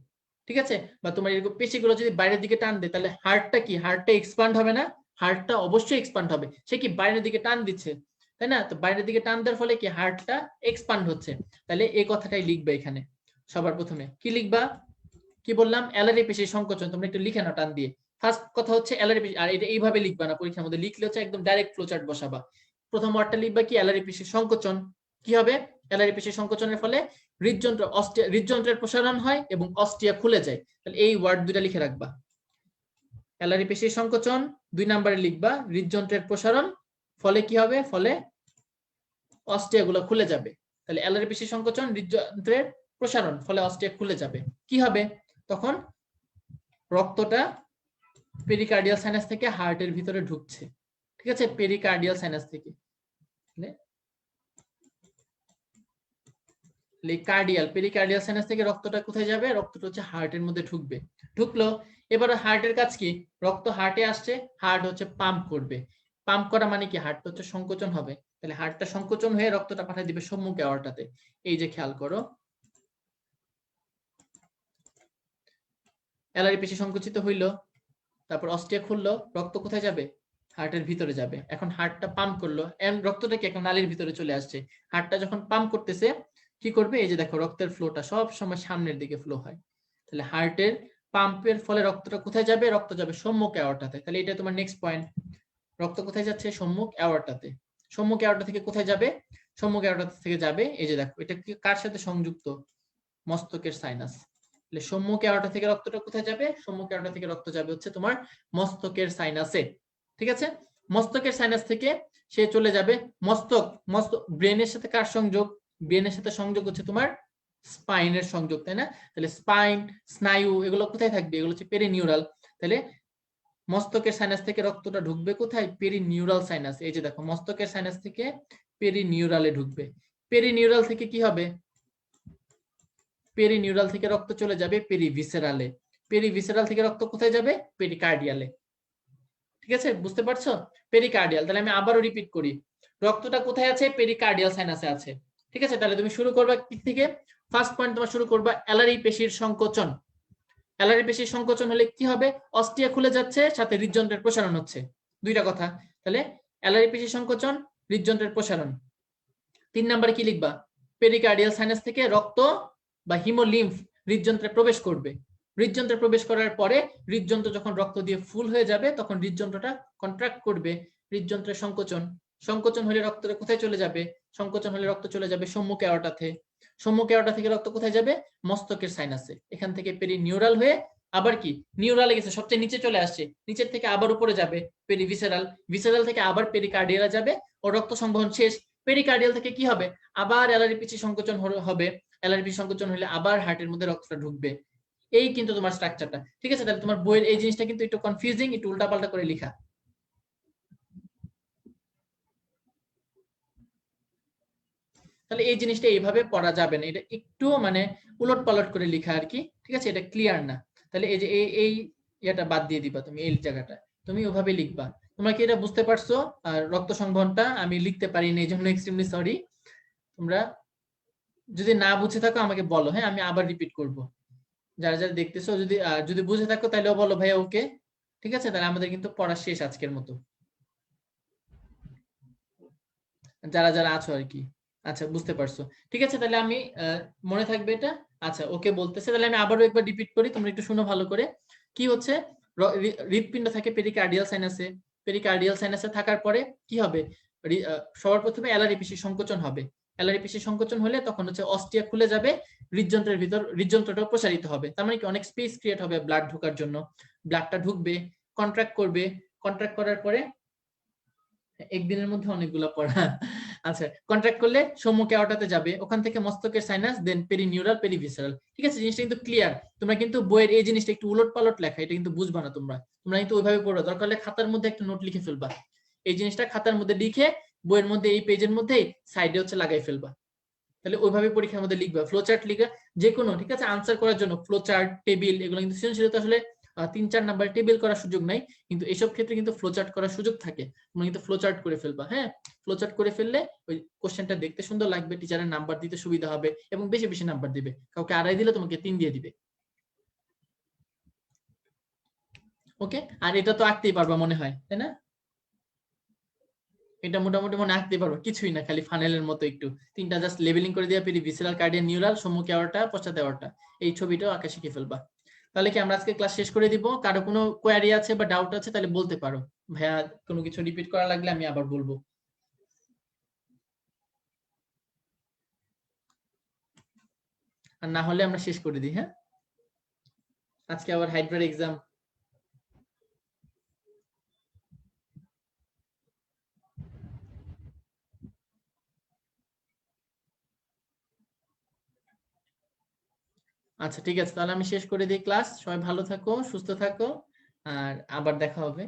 ঠিক আছে, বা তোমার এরকম পেশিগুলো যদি বাইরের দিকে টান দেয়, তাহলে হার্টটা কি? হার্টটা এক্সপান্ড হবে না? হার্টটা অবশ্যই এক্সপান্ড হবে। সে কি বাইরের দিকে টান দিচ্ছে, তাই না? তো বাইরের দিকে টান দেওয়ার ফলে কি হার্টটা এক্সপান্ড হচ্ছে। তাহলে এই কথাটাই লিখবে এখানে। সবার প্রথমে কি লিখবা? কি বললাম? অ্যালারি পেশির সংকোচন। তোমরা একটু লিখে নাও টান দিয়ে। ফার্স্ট কথা হচ্ছে অ্যালারি পেশি, আর এটা এইভাবে লিখবা না, পরীক্ষার মধ্যে লিখলে হচ্ছে একদম ডাইরেক্ট ফ্লোচার্ট বসাবা। প্রথম ওয়ার্ডটা লিখবা কি? অ্যালারি পেশির সংকোচন। কি হবে? অ্যালারি পেশির সংকোচনের ফলে হৃদযন্ত্রের প্রসারণ হয় এবং অস্টিয়া খুলে যায়। তাহলে এই ওয়ার্ড দুইটা লিখে রাখবা। অ্যালারি পেশির সংকোচন, 2 নম্বরে লিখবা হৃদযন্ত্রের প্রসারণ, ফলে কি হবে? ফলে অস্টিয়া গুলো খুলে যাবে। তাহলে অ্যালারি পেশির সংকোচন, হৃদযন্ত্রের প্রসারণ, ফলে অস্টিয়া খুলে যাবে। কি হবে? তখন রক্তটা পেরিকার্ডিয়াল সাইনাস থেকে হার্টের ভিতরে ঢুকছে, ঠিক আছে? পেরিকার্ডিয়াল সাইনাস থেকে পেরিকার্ডিয়াল সাইনাস থেকে রক্তটা কোথায় যাবে? রক্তটা হচ্ছে হার্টের মধ্যে ঢুকবে। ঢুকলো, এবার হার্টের কাজ কি? রক্ত হার্টে আসছে, হার্ট হচ্ছে পাম্প করবে। পাম্প করা মানে কি? হার্টটা হচ্ছে সংকোচন হবে। তাহলে হার্টটা সংকোচন হয়ে রক্তটা পাঠিয়ে দিবে সম্মুখ অ্যাওর্টাতে। এই যে খেয়াল করো, অ্যালারি পেশি সংকুচিত হইলো, তারপর অস্টিয়া খুললো, রক্ত কোথায় যাবে? হার্টের ভিতরে যাবে। এখন হার্টটা পাম্প করলো, রক্তটা কি এখন নালীর ভিতরে চলে আসছে। হার্টটা যখন পাম্প করতেছে কি করবে? এই যে দেখো, রক্তের ফ্লোটা সব সময় সামনের দিকে ফ্লো হয়। তাহলে হার্টের পাম্পের ফলে রক্তটা কোথায় যাবে? রক্ত যাবে সম্মুখ অ্যাওর্টাতে। তাহলে এটা তোমার নেক্সট পয়েন্ট। রক্ত কোথায় যাচ্ছে? সম্মুখ অ্যাওর্টাতে। সম্মুখ অ্যাওর্টা থেকে কোথায় যাবে? সম্মুখ অ্যাওর্টা থেকে যাবে, এই যে দেখো, এটা কি কার সাথে সংযুক্ত? মস্তকের সাইনাস। সম্মুখ অ্যাওর্টা থেকে রক্তটা কোথায় যাবে? সম্মুখ অ্যাওর্টা থেকে রক্ত যাবে হচ্ছে তোমার মস্তকের সাইনাসে, ঠিক আছে? মস্তকের সাইনাস থেকে সে চলে যাবে মস্তক ব্রেনের সাথে কার সংযোগ? ব্রেনের সাথে সংযোগ হচ্ছে তোমার স্পাইনের সংযোগ, তাই না? তাহলে স্পাইন, স্নায়ু এগুলো কোথায় থাকবে? এগুলো হচ্ছে পেরিনিউরাল। তাহলে মস্তকের সাইনাস থেকে রক্তটা ঢুকবে কোথায়? Perineural sinus. এই যে দেখো, মস্তকের সাইনাস থেকে পেরিনিউরালে ঢুকবে। পেরিনিউরাল থেকে কি হবে? পেরিনিউরাল থেকে রক্ত চলে যাবে পেরিভিসেরালে। পেরিভিসেরাল থেকে রক্ত কোথায় যাবে? পেরিকার্ডিয়ালে। ঠিক আছে, বুঝতে পারছো? পেরিকার্ডিয়াল। তাহলে আমি আবারও রিপিট করি, রক্তটা কোথায় আছে? পেরিকার্ডিয়াল সাইনাসে আছে, ঠিক আছে? তাহলে তুমি শুরু করবা কি থেকে? ফার্স্ট পয়েন্ট তোমার শুরু করবা অ্যালারি পেশির সংকোচন। অ্যালারি পেশির সংকোচন হলে কি হবে? অস্টিয়া খুলে যাচ্ছে, সাথে হৃদযন্ত্রের প্রসারণ হচ্ছে। দুইটা কথা। তাহলে অ্যালারি পেশির সংকোচন, হৃদযন্ত্রের প্রসারণ। 3 নম্বরে কি লিখবা? পেরিকার্ডিয়াল সাইনাস থেকে রক্ত বা হিমোলিম্ফ হৃদযন্ত্রে প্রবেশ করবে। হৃদযন্ত্রে প্রবেশ করার পরে হৃদযন্ত্র যখন রক্ত দিয়ে ফুল হয়ে যাবে, তখন হৃদযন্ত্রটা কন্ট্রাক্ট করবে। হৃদযন্ত্রের সংকোচন। সংকোচন হলে রক্তটা কোথায় চলে যাবে? সংকোচন হলে রক্ত চলে যাবে সম্মুখ অ্যাওর্টাতে। সম্মুখ অ্যাওর্টা থেকে রক্ত কোথায় যাবে? মস্তকের সাইনাসে। এখান থেকে পেরিনিউরাল হয়ে আবার কি নিউরালে গেছে, সবচেয়ে নিচে চলে আসছে, নিচের থেকে আবার উপরে যাবে পেরিভিসেরাল। ভিসেরাল থেকে আবার পেরিকার্ডিয়ালে যাবে, ও রক্ত সংবহন শেষ। পেরিকার্ডিয়াল থেকে কি হবে? আবার অ্যালারি পেশি সংকোচন হবে। অ্যালারি পেশি সংকোচন হলে আবার হার্টের মধ্যে রক্তটা ঢুকবে। এই কিন্তু তোমার স্ট্রাকচারটা, ঠিক আছে? তাহলে তোমার বইয়ের এই জিনিসটা কিন্তু একটু কনফিউজিং, একটু উল্টাপাল্টা করে লেখা। তাহলে এই জিনিসটা এইভাবে পড়া যাবে না, এটা একটু মানে উলট পালট করে লেখা আর কি, ঠিক আছে? এটা ক্লিয়ার না। তাহলে এই যে এই এটা বাদ দিয়ে দিবা তুমি, এই জায়গাটা তুমি ওভাবে লিখবা। তোমরা কি এটা বুঝতে পারছো? আর রক্ত সংবহনটা আমি লিখতে পারিনি, এই জন্য এক্সট্রিমলি সরি। তোমরা যদি না বুঝে থাকো আমাকে বলো, হ্যাঁ, আমি আবার রিপিট করব। যারা যারা দেখতেছো যদি যদি বুঝে থাকো তাহলেও বলো ভাইয়া ওকে, ঠিক আছে? তাহলে আমাদের কিন্তু পড়া শেষ আজকের মতো, যারা যারা আছো আর কি। আচ্ছা, বুঝতে পারছো, ঠিক আছে? তাহলে আমি মনে থাকবে এটা। আচ্ছা, ওকে বলতেছে, তাহলে আমি আবারও একবার রিপিট করি, তোমরা একটু শুনো ভালো করে। কি হচ্ছে? হৃৎপিণ্ড থাকে পেরিকার্ডিয়াল সাইনাসে। পেরিকার্ডিয়াল সাইনাসে থাকার পরে কি হবে? সবার প্রথমে অ্যালারি পেশি সংকোচন হবে। অ্যালারি পেশি সংকোচন হলে তখন হচ্ছে অস্টিয়া খুলে যাবে, হৃদযন্ত্রের ভিতর হৃদযন্ত্রটা প্রসারিত হবে, তার মানে কি অনেক স্পেস ক্রিয়েট হবে ব্লাড ঢোকার জন্য। ব্লাডটা ঢুকবে, কন্ট্রাক্ট করবে, কন্ট্রাক্ট করার পরে একদিনের মধ্যে অনেকগুলো পড়া। আচ্ছা, কন্ট্রাক্ট করলে সম্মুখে আওতাতে যাবে, ওখান থেকে মস্তকের সাইনাস, দেন পেরিনিউরাল, পেরিভিসারাল। ঠিক আছে, জিনিসটা কিন্তু ক্লিয়ার। তোমরা কিন্তু বইয়ের এই জিনিসটা একটু উলট পালট লেখা, এটা কিন্তু বুঝবা না তোমরা। তোমরা কিন্তু ওইভাবে পড়বা, দরকার হলে খাতার মধ্যে একটা নোট লিখে ফেলবা। এই জিনিসটা খাতার মধ্যে লিখে বইয়ের মধ্যে এই পেজের মধ্যে সাইডে হচ্ছে লাগাই ফেলবা। তাহলে ওইভাবে পরীক্ষার মধ্যে লিখবা, ফ্লো চার্ট লিখা যে কোনো, ঠিক আছে? আনসার করার জন্য ফ্লো চার্ট, টেবিল, এগুলো কিন্তু সৃজনশীলতা আসলে 3-4 নাম্বার টেবিল করার সুযোগ নাই, কিন্তু এইসব ক্ষেত্রে কিন্তু ফ্লো চার্ট করার সুযোগ থাকে। তোমরা কিন্তু ফ্লো চার্ট করে ফেলবা, হ্যাঁ? ফ্লো চার্ট করে ফেললে ওই কোশ্চেনটা দেখতে সুন্দর লাগবে, টিচারের নাম্বার দিতে সুবিধা হবে এবং বেশি বেশি নাম্বার দিবে। কাউকে 2.5 দিলে তোমাকে 3 দিয়ে দিবে। ওকে, আর এটা তো আঁকতেই পারবা মনে হয়, তাই না? এটা মোটামুটি মনে আঁকতে পারবো, কিছুই না, খালি ফানেলের মতো একটু তিনটা জাস্ট লেবেলিং করে দেওয়া, পেরি ভিসেরাল, কার্ডিয়াল, নিউরাল, সম্মুখে আওয়ারটা, পশ্চাতে আওয়ারটা, এই ছবিটাও আঁকা শিখে ফেলবা। তাহলে কি আমরা আজকে ক্লাস শেষ করে দিব? কারো কোনো কোয়ারি আছে বা ডাউট আছে তাহলে বলতে পারো। ভাইয়া কোনো কিছু রিপিট করা লাগলে আমি আবার বলবো। আর না হলে আমরা শেষ করে দিই, হ্যাঁ? আজকে আবার হাইড্রার এক্সাম। আচ্ছা, ঠিক আছে, তাহলে আমি শেষ করে দিই ক্লাস। সবাই ভালো থাকো, সুস্থ থাকো, আর আবার দেখা হবে।